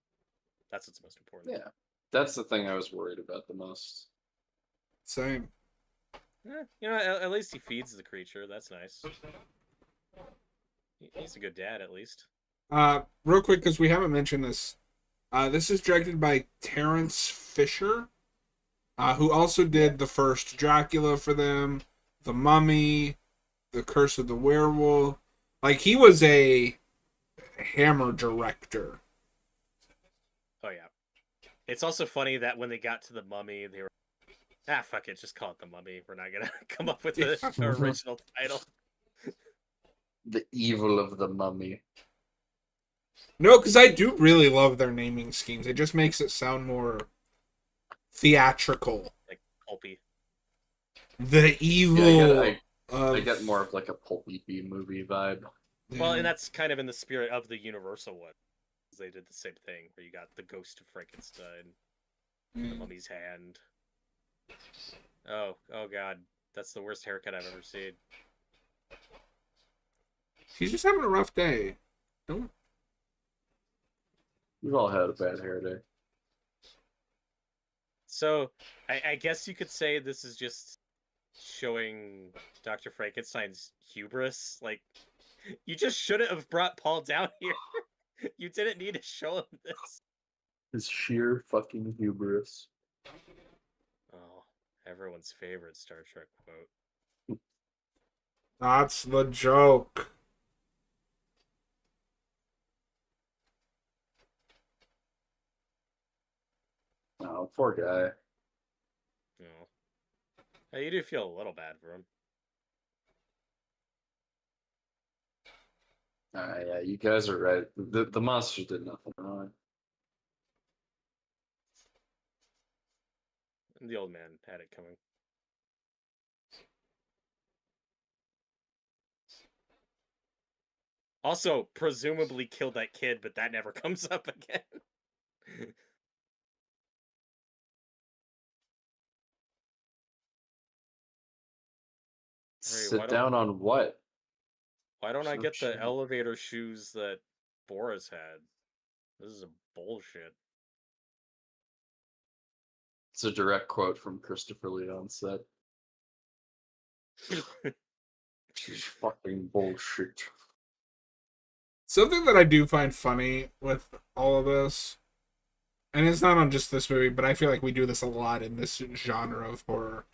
That's what's most important. Yeah, that's the thing I was worried about the most. Same. You know, at least he feeds the creature. That's nice. He's a good dad, at least. Real quick, because we haven't mentioned this. This is directed by Terrence Fisher, who also did the first Dracula for them, The Mummy, The Curse of the Werewolf. Like, he was a Hammer director. Oh yeah. It's also funny that when they got to the Mummy, they were fuck it, just call it the Mummy. We're not gonna come up with the original title. The evil of the mummy. No, because I do really love their naming schemes. It just makes it sound more theatrical. Like pulpy. The evil. Yeah, I of... get more of like a pulpy B movie vibe. Well, and that's kind of in the spirit of the Universal one. They did the same thing where you got the ghost of Frankenstein, the mummy's hand. Oh god, that's the worst haircut I've ever seen. He's just having a rough day. Don't. We've all had a bad hair day. So, I guess you could say this is just showing Dr. Frankenstein's hubris. Like, you just shouldn't have brought Paul down here. You didn't need to show him this. His sheer fucking hubris. Oh, everyone's favorite Star Trek quote. That's the joke. Oh, poor guy. No. You do feel a little bad for him. Yeah, you guys are right. The monster did nothing wrong. And the old man had it coming. Also, presumably killed that kid, but that never comes up again. Sit down on what? Why don't I So get the shitty. elevator shoes that Boris had? This is a bullshit. It's a direct quote from Christopher Lee on set. This is fucking bullshit. Something that I do find funny with all of this, and it's not on just this movie, but I feel like we do this a lot in this genre of horror,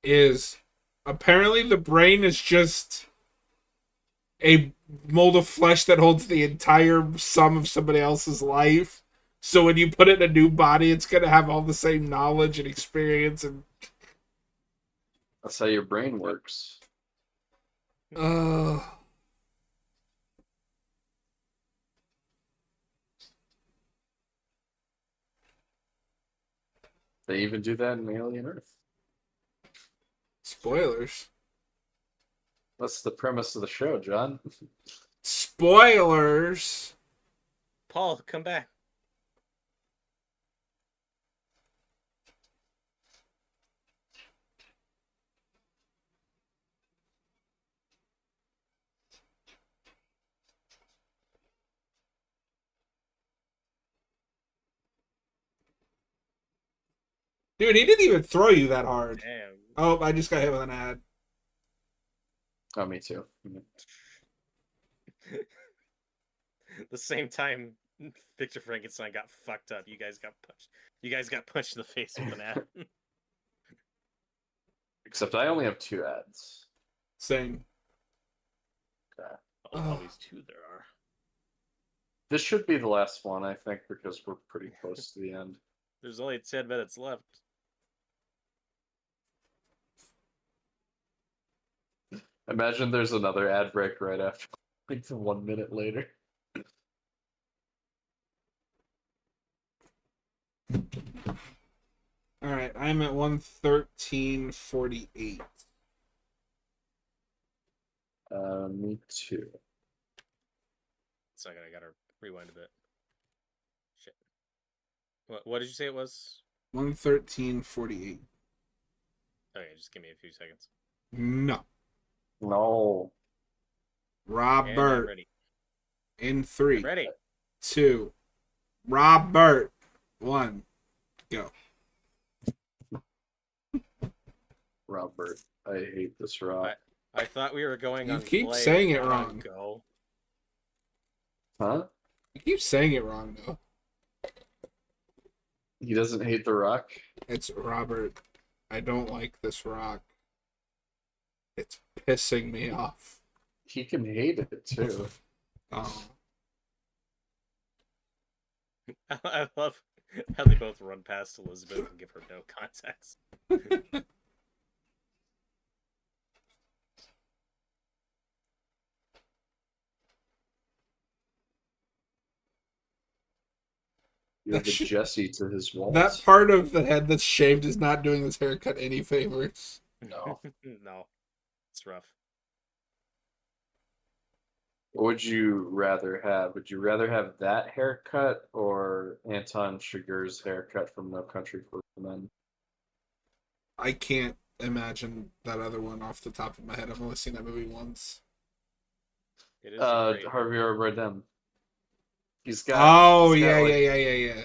is apparently the brain is just a mold of flesh that holds the entire sum of somebody else's life. So when you put it in a new body, it's going to have all the same knowledge and experience. And That's how your brain works. They even do that in Alien Earth. Spoilers. That's the premise of the show, John. Spoilers. Paul, come back. Dude, he didn't even throw you that hard. Damn. Oh, I just got hit with an ad. Oh, me too. The same time Victor Frankenstein got fucked up, you guys got punched. You guys got punched in the face with an ad. Except I only have 2 ads. Same. Okay. All these two there are. This should be the last one, I think, because we're pretty close to the end. There's only 10 minutes left. Imagine there's another ad break right after, like 1 minute later. I'm at 113.48. Me too. Second, I gotta rewind a bit. Shit. What did you say it was? 113.48. Okay, just give me a few seconds. No. No. And I'm Robert. ready. In I'm 3, ready. 2, Robert, 1, go. Robert, I hate this rock. I thought we were going You on keep play, saying it not on wrong. Go. Huh? You keep saying it wrong, though. He doesn't hate the rock? It's Robert. I don't like this rock. It's pissing me off. He can hate it too. Oh. I love how they both run past Elizabeth and give her no context. You're That the shit- Jesse to his Walt. That part of the head that's shaved is not doing this haircut any favors. No. No. It's rough. What would you rather have? Would you rather have that haircut or Anton Chigurh's haircut from No Country for Old Men? I can't imagine that other one off the top of my head. I've only seen that movie once. It is a great Javier Bardem. He's got. Oh, he's got, yeah, like- yeah.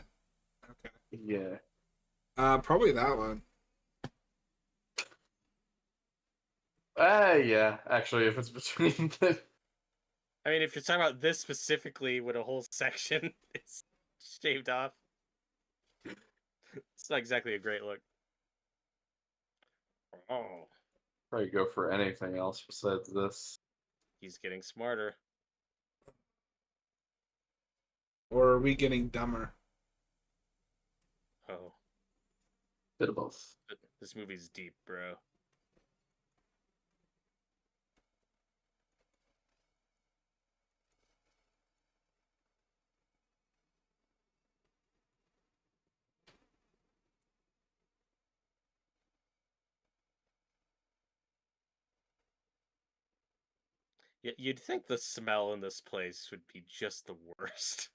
Okay. Yeah. Probably that one. Yeah. Actually, if it's between the. I mean, if you're talking about this specifically, with a whole section is shaved off, it's not exactly a great look. Oh, Probably go for anything else besides this. he's getting smarter. Or are we getting dumber? Oh, Bit of both. this movie's deep, bro. You'd think the smell in this place would be just the worst.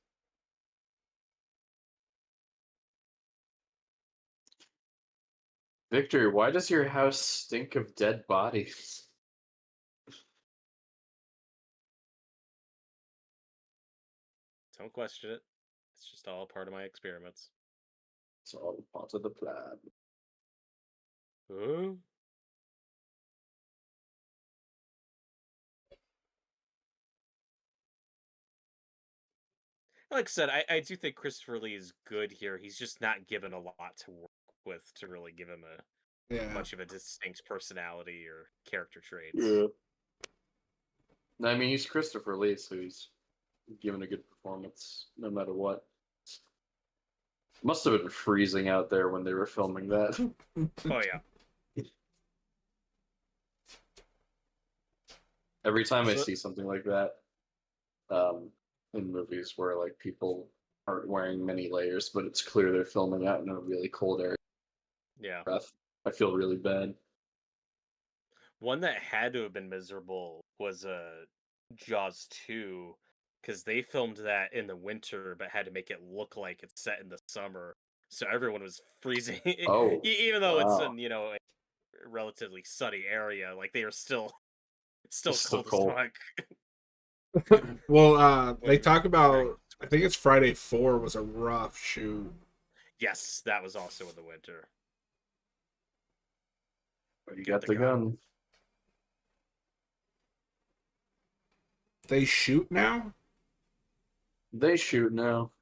Victor, why does your house stink of dead bodies? Don't question it. It's just all part of my experiments. It's all part of the plan. Huh? Like I said, I do think Christopher Lee is good here. He's just not given a lot to work with to really give him Yeah. much of a distinct personality or character traits. Yeah. I mean, he's Christopher Lee, so he's given a good performance no matter what. Must have been freezing out there when they were filming that. Oh yeah. Every time I So- see something like that, in movies where like people aren't wearing many layers, but it's clear they're filming out in a really cold area, Yeah. I feel really bad. One that had to have been miserable was Jaws 2, because they filmed that in the winter but had to make it look like it's set in the summer. So everyone was freezing. Oh, Even though it's wow. in, a relatively sunny area, like they are still Still cold as cold. fuck. Well, they When- talk during about, I think winter. it's Friday 4 was a rough shoot. Yes, that was also in the winter. You Get got the the gun. gun. They shoot now? They shoot now.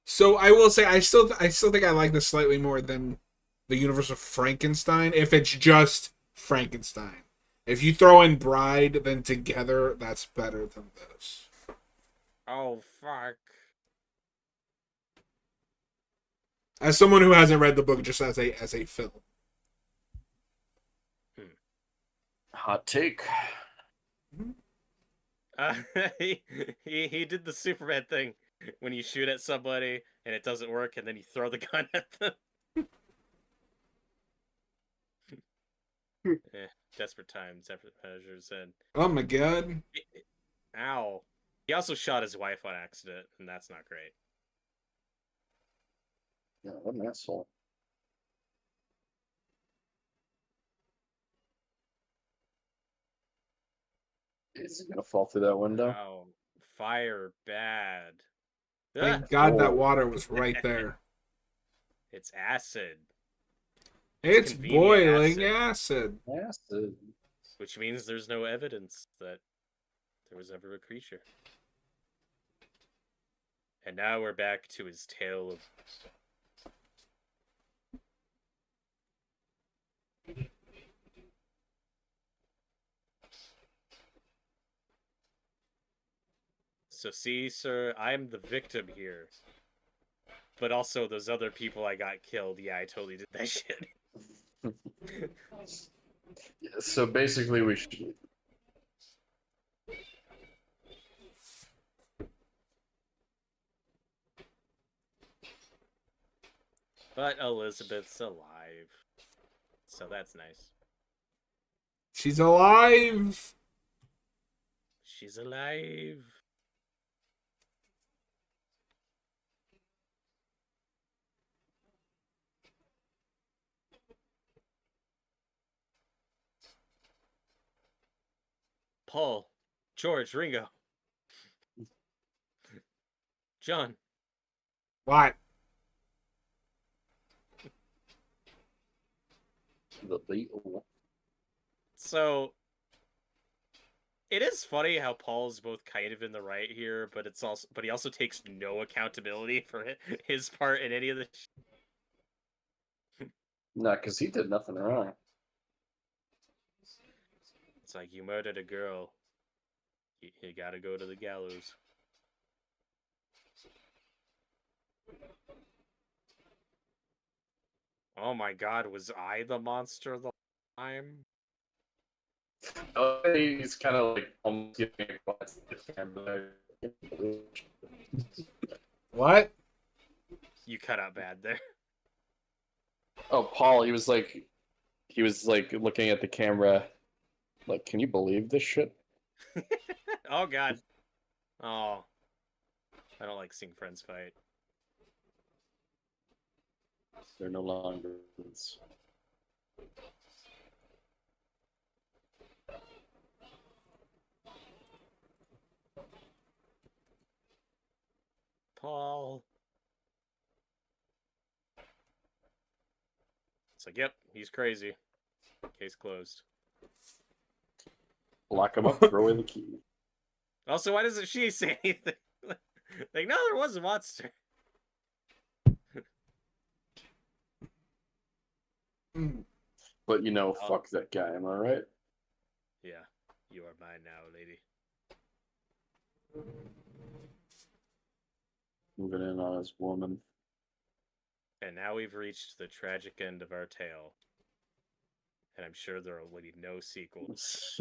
So I will say I still think I like this slightly more than the universe of Frankenstein if it's just Frankenstein. If you throw in Bride then together, that's better than this. Oh fuck. As someone who hasn't read the book just as a film. Hot take. Uh, he, he did the Superman thing when you shoot at somebody and it doesn't work, and then you throw the gun at them. Desperate times, desperate measures, and Oh my god. ow. He also shot his wife on accident, and that's not great. Yeah, what an asshole. Is he gonna fall through that window? Oh, fire bad. Ah, Thank God that Oh. water was right there. it's acid, It's convenient boiling acid. acid. Acid. which means there's no evidence that there was ever a creature. And now we're back to his tale of... So see, sir, I'm the victim here. But also those other people I got killed, yeah, I totally did that shit. Yeah, so basically, we should. But Elizabeth's alive. So that's nice. She's alive. She's alive. Paul, George, Ringo, John. What? The Beetle. So it is funny how Paul's both kind of in the right here, but he also takes no accountability for his part in any of this. No, because he did nothing wrong. It's like, you murdered a girl. You gotta go to the gallows. Oh my god, was I the monster the time? Oh, he's kind of like almost giving a glance at the camera. What? You cut out bad there. Oh, Paul, he was like looking at the camera, like, can you believe this shit? Oh god. Oh. I don't like seeing friends fight. They're no longer friends. Paul. It's like, yep, he's crazy. Case closed. Lock him up, throw away the key. Also, why doesn't she say anything? Like, no, there was a monster. But you know, fuck that guy, am I right? Yeah, you are mine now, lady. Moving in on his woman. And now we've reached the tragic end of our tale. And I'm sure there will be no sequels.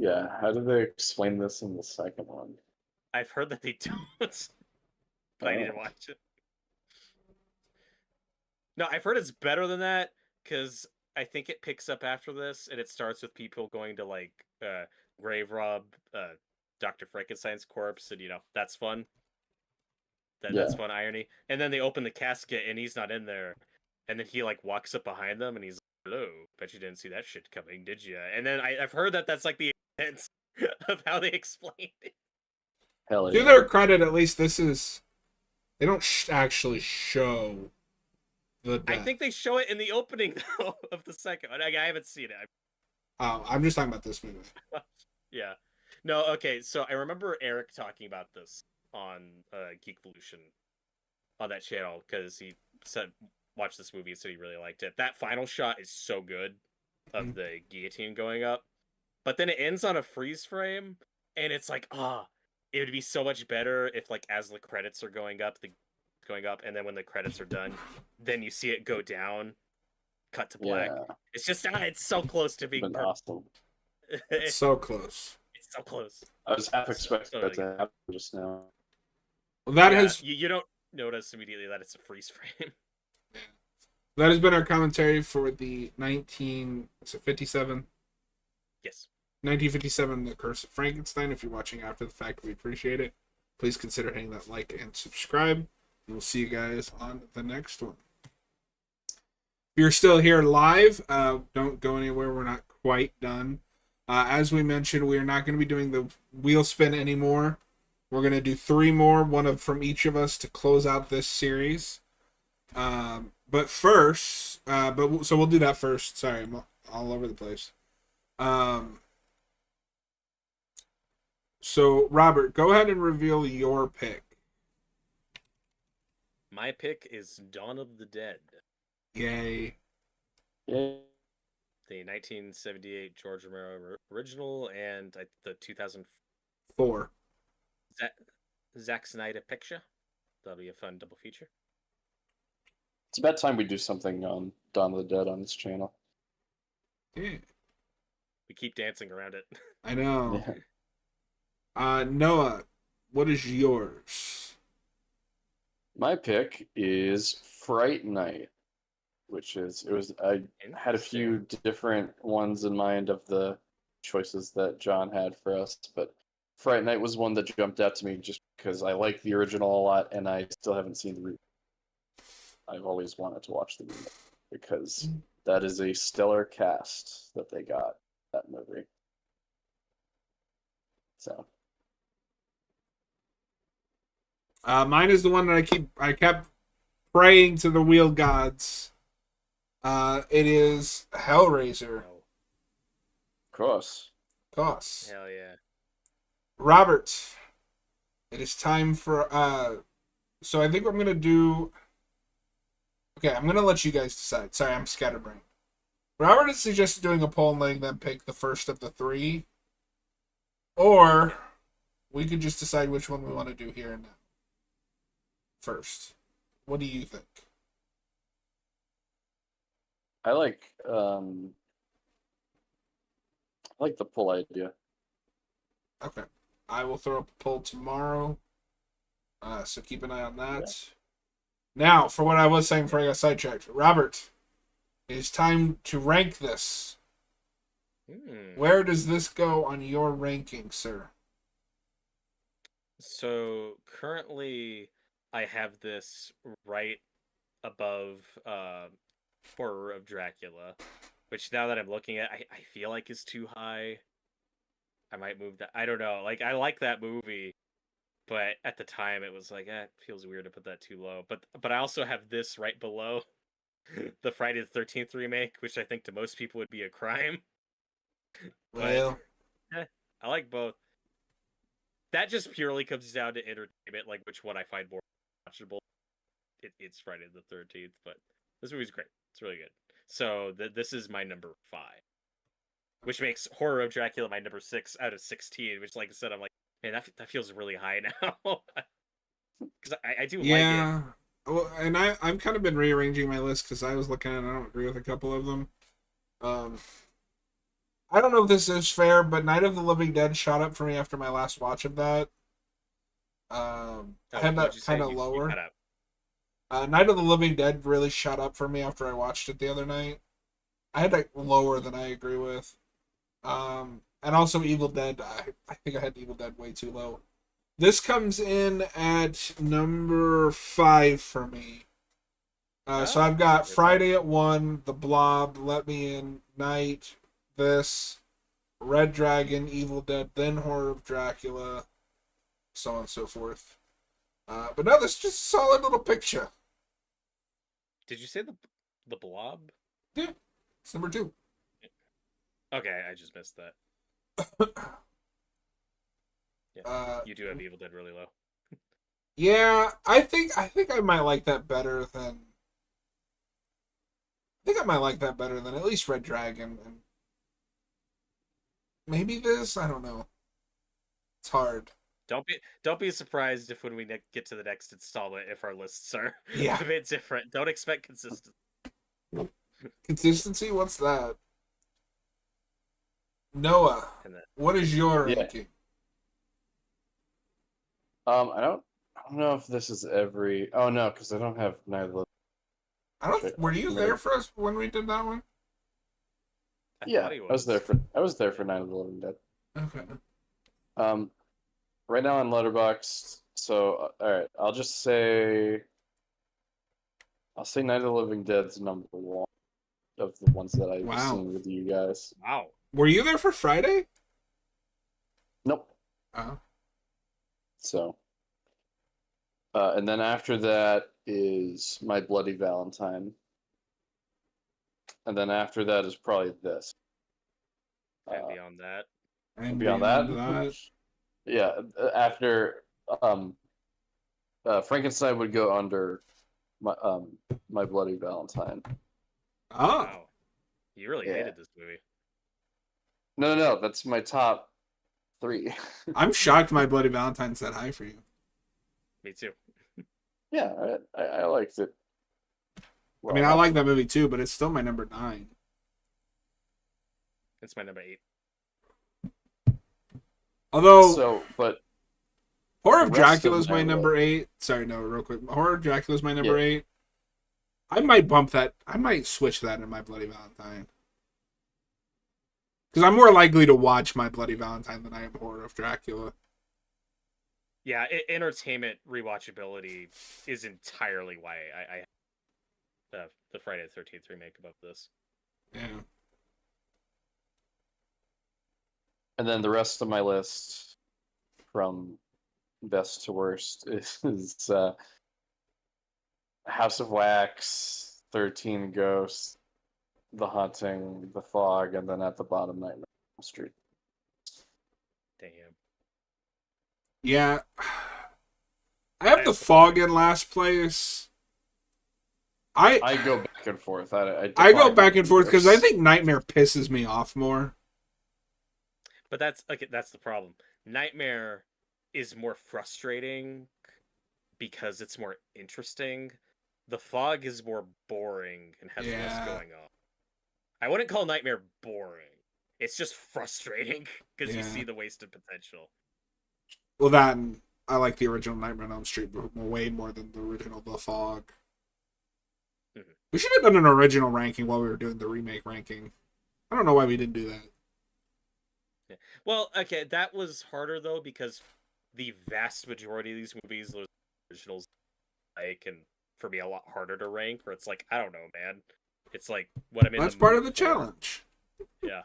Yeah, how do they explain this in the second one? I've heard that they don't. But I need to watch it. No, I've heard it's better than that, because I think it picks up after this, and it starts with people going to, like, grave rob Dr. Frankenstein's corpse, and, that's fun. That's fun irony. And then they open the casket, and he's not in there. And then he, like, walks up behind them, and he's like, hello, bet you didn't see that shit coming, did you? And then I've heard that that's, like, the extent of how they explained it. Hell To yeah. their credit, at least this is. They don't actually show the death. I think they show it in the opening, though, of the second one. I haven't seen it. I'm just talking about this movie. Yeah. No, okay, so I remember Eric talking about this on Geekvolution on that channel, because he said, watch this movie and said he really liked it. That final shot is so good of the guillotine going up. But then it ends on a freeze frame, and it's like, it would be so much better if, like, as the credits are going up, and then when the credits are done, then you see it go down, cut to black. Yeah. It's just, it's so close to being Been perfect. awesome. It's so close. It's so close. I was half So expecting really that to happen just now. Well, that Yeah, has you don't notice immediately that it's a freeze frame. been our commentary for the 1957 Yes. 1957 The Curse of Frankenstein. If you're watching after the fact, we appreciate it. Please consider hitting that like and subscribe. And we'll see you guys on the next one. If you're still here live, don't go anywhere. We're not quite done. As we mentioned, we are not going to be doing the wheel spin anymore. We're going to do 3 more, one from each of us to close out this series. But first, so we'll do that first. Sorry, I'm all over the place. So, Robert, go ahead and reveal your pick. My pick is Dawn of the Dead, Yay. Yeah. the 1978 George Romero original, and the 2004 4. Zack Snyder picture. That'll be a fun double feature. It's about time we do something on Dawn of the Dead on this channel. Yeah, We keep dancing around it. I know. Yeah. Noah, what is yours? My pick is Fright Night, I had a few different ones in mind of the choices that John had for us, but Fright Night was one that jumped out to me just because I like the original a lot and I still haven't seen the remake. I've always wanted to watch the remake because that is a stellar cast that they got that movie. So Mine is the one that I kept praying to the wheel gods. It is Hellraiser. Oh, of course. Costs. hell yeah. Robert, it is time for so I think what I'm gonna do. Okay, I'm gonna let you guys decide. Sorry, I'm scatterbrained. Robert has suggested doing a poll and letting them pick the first of the 3. Or we could just decide which one we want to do here and now. First. What do you think? I like the pull idea. Okay. I will throw up a poll tomorrow. So keep an eye on that. Yeah. Now, for what I was saying before I got sidetracked. Robert, it is time to rank this. Where does this go on your ranking, sir? So currently, I have this right above Horror of Dracula, which now that I'm looking at, I feel like is too high. I might move that. I don't know. Like, I like that movie, but at the time it was like, it feels weird to put that too low. But I also have this right below the Friday the 13th remake, which I think to most people would be a crime. Well, I like both. That just purely comes down to entertainment, like which one I find more watchable. It's Friday the 13th, but this movie's great. It's really good. So this is my number 5, which makes Horror of Dracula my number 6 out of 16. Which, like I said, I'm like, man, that feels really high now. Because I do like it. yeah. Well, and I've kind of been rearranging my list because I was looking at it and I don't agree with a couple of them. I don't know if this is fair, but Night of the Living Dead shot up for me after my last watch of that. I had that kind of lower. Night of the Living Dead really shot up for me after I watched it the other night. I had that lower than I agree with. And also Evil Dead. I think I had Evil Dead way too low. This comes in at number 5 for me. So I've got Friday at 1, The Blob, Let Me In, Night, this, Red Dragon, Evil Dead, then Horror of Dracula, so on and so forth. But no, this is just a solid little picture. Did you say the Blob? Yeah, it's number 2. Okay, I just missed that. Yeah, you do have Evil Dead really low. Yeah, I think I might like that better than. I think I might like that better than at least Red Dragon and maybe this. I don't know. It's hard. Don't be surprised if when we get to the next installment, if our lists are Yeah. a bit different. Don't expect consistency. Consistency? What's that? Noah, And then what is your Yeah. ranking? I don't know if this is every. Oh no, because I don't have Night of the. I don't. Were you there for us when we did that one? I Yeah, thought he I was there for Night of the Living Dead. Okay. Um, right now on Letterboxd. So all right, I'll say Night of the Living Dead's number one of the ones that I've Wow. seen with you guys. Wow. Were you there for Friday? Nope. Oh. So, and then after that is My Bloody Valentine, and then after that is probably this. And beyond that. And Beyond that, yeah. After Frankenstein would go under My Bloody Valentine. Oh. Wow. You really Yeah. hated this movie. No, that's my top 3. I'm shocked My Bloody Valentine's that high for you. Me too. Yeah, I liked it. I mean, I like that movie too, but it's still my number 9. It's my number 8. Although, but Horror the of rest Dracula of is my them I number love. 8. Sorry, no, real quick. Horror of Dracula is my number Yeah. 8. I might bump that. I might switch that in My Bloody Valentine. Because I'm more likely to watch My Bloody Valentine than I am Horror of Dracula. Yeah, entertainment rewatchability is entirely why I the Friday the 13th remake above this. Yeah. And then the rest of my list, from best to worst, is House of Wax, 13 Ghosts, The Haunting, The Fog, and then at the bottom, Nightmare on Elm Street. Damn. Yeah. I have The Fog in last place. I go back and forth. I go back and forth because I think Nightmare pisses me off more. But that's the problem. Nightmare is more frustrating because it's more interesting. The Fog is more boring and has less going on. I wouldn't call Nightmare boring. It's just frustrating because you see the wasted potential. Well, that and I like the original Nightmare on Elm Street way more than the original The Fog. Mm-hmm. We should have done an original ranking while we were doing the remake ranking. I don't know why we didn't do that. Yeah. Well, okay, that was harder though because the vast majority of these movies, those originals, and for me a lot harder to rank. Where it's like, I don't know, man. It's like what I'm in. That's part of the challenge. Yeah.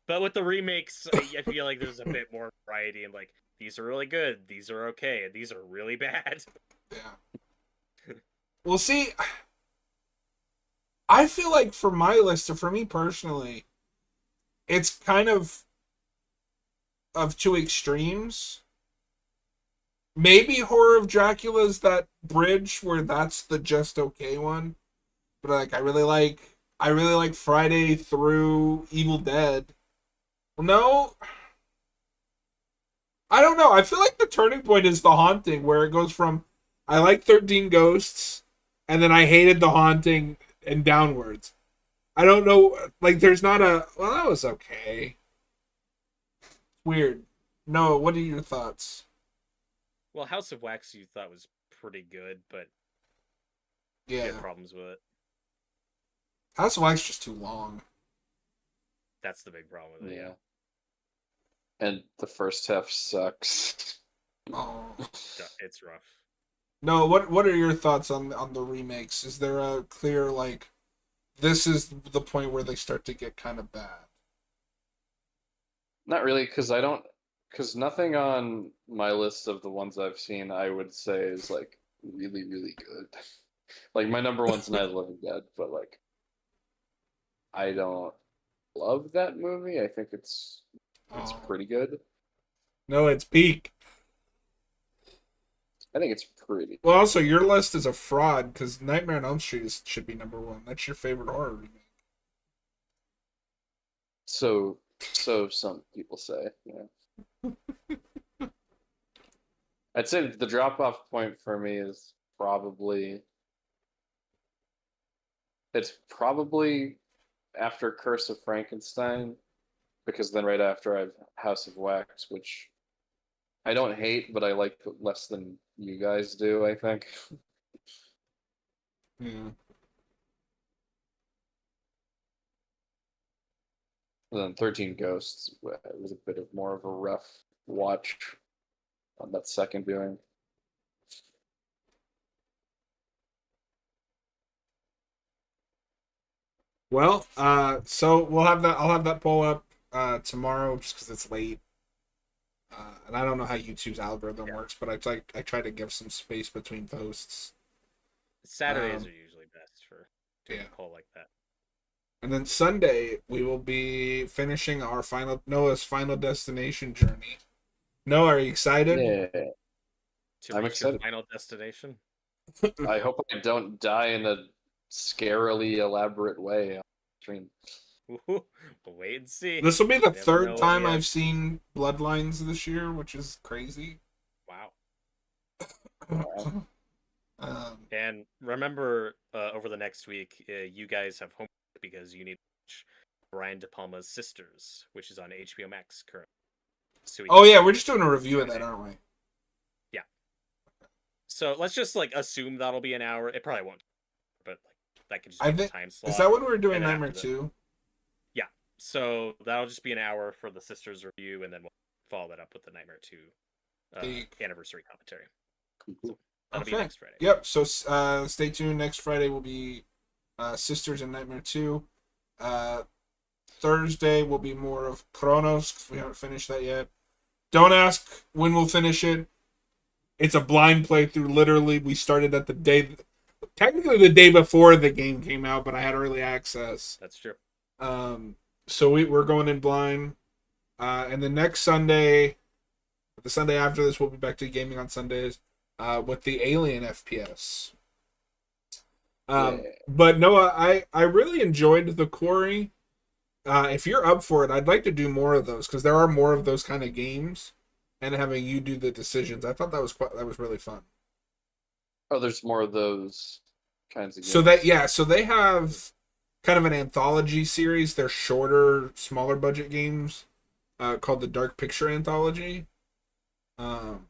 But with the remakes, I feel like there's a bit more variety and like these are really good, these are okay, and these are really bad. Yeah. Well, see, I feel like for my list, or for me personally, it's kind of two extremes. Maybe Horror of Dracula is that bridge where that's the just okay one, but like I really like Friday through Evil Dead. Well, no, I don't know. I feel like the turning point is The Haunting, where it goes from I like 13 Ghosts, and then I hated The Haunting, and downwards. I don't know. Like, there's not a. Well, that was okay. Weird. No, what are your thoughts? Well, House of Wax you thought was pretty good, but you had problems with it. House of Wax is just too long. That's the big problem with it, yeah. And the first half sucks. Oh. It's rough. No, what are your thoughts on the remakes? Is there a clear, like, this is the point where they start to get kind of bad? Not really, because nothing on my list of the ones I've seen I would say is like really, really good. Like my number one's Night of the Living Dead, but like I don't love that movie. I think it's pretty good. No, it's peak. I think it's pretty. Well, also your list is a fraud because Nightmare on Elm Street should be number one. That's your favorite horror remake. So some people say, yeah. I'd say the drop-off point for me is probably after Curse of Frankenstein, because then right after I have House of Wax, which I don't hate, but I like less than you guys do, I think. Yeah. And then 13 Ghosts was a bit of more of a rough watch on that second viewing. Well, so we'll have that. I'll have that poll up tomorrow just because it's late. And I don't know how YouTube's algorithm works, but I try to give some space between posts. Saturdays are usually best for doing yeah. a poll like that. And then Sunday we will be finishing Noah's final destination journey. Noah, are you excited? Yeah, To I'm reach your excited. final destination. I hope I don't die in a scarily elaborate way on stream. We'll wait and see. This will be the Never know third what time we have. I've seen Bloodlines this year, which is crazy. Wow. Wow. And remember, over the next week, you guys have homework because you need to watch Brian De Palma's Sisters, which is on HBO Max currently. So Oh yeah, we're just doing a review of that, aren't we? Yeah. So let's just assume that'll be an hour. It probably won't, but that could just be the time slot. Is that when we were doing And then Nightmare after 2? Yeah. So that'll just be an hour for the Sisters review, and then we'll follow that up with the Nightmare 2 anniversary commentary. Cool. That'll be next Friday. Yep. So stay tuned. Next Friday will be Sisters and Nightmare 2. Thursday will be more of Chronos because we haven't finished that yet. Don't ask when we'll finish it. It's a blind playthrough. Literally, we started at technically the day before the game came out, but I had early access. That's true. So we're going in blind. And the next Sunday, the Sunday after this, we'll be back to gaming on Sundays with the Alien FPS. But Noah, I really enjoyed the Quarry. If you're up for it, I'd like to do more of those because there are more of those kind of games, and having you do the decisions. I thought that was really fun. Oh, there's more of those kinds of games. So they have kind of an anthology series. They're shorter, smaller budget games called the Dark Picture Anthology. And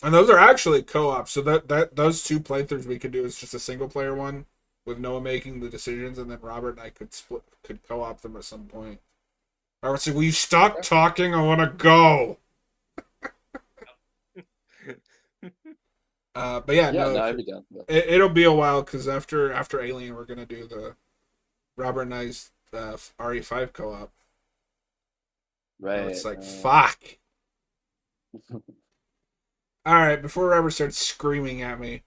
those are actually co-op. So that those two playthroughs we could do is just a single player one with Noah making the decisions, and then Robert and I could co-op them at some point. I would say, will you stop talking? I want to go. But yeah, no, I'd be down for that. It'll be a while because after Alien, we're gonna do the Robert and I's RE5 co-op. Right. And it's like fuck. All right, before Robert starts screaming at me,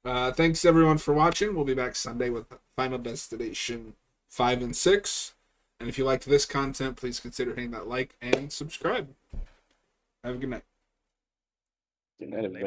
thanks everyone for watching. We'll be back Sunday with Final Destination 5 and 6. And if you liked this content, please consider hitting that like and subscribe. Have a good night. Good night, everybody.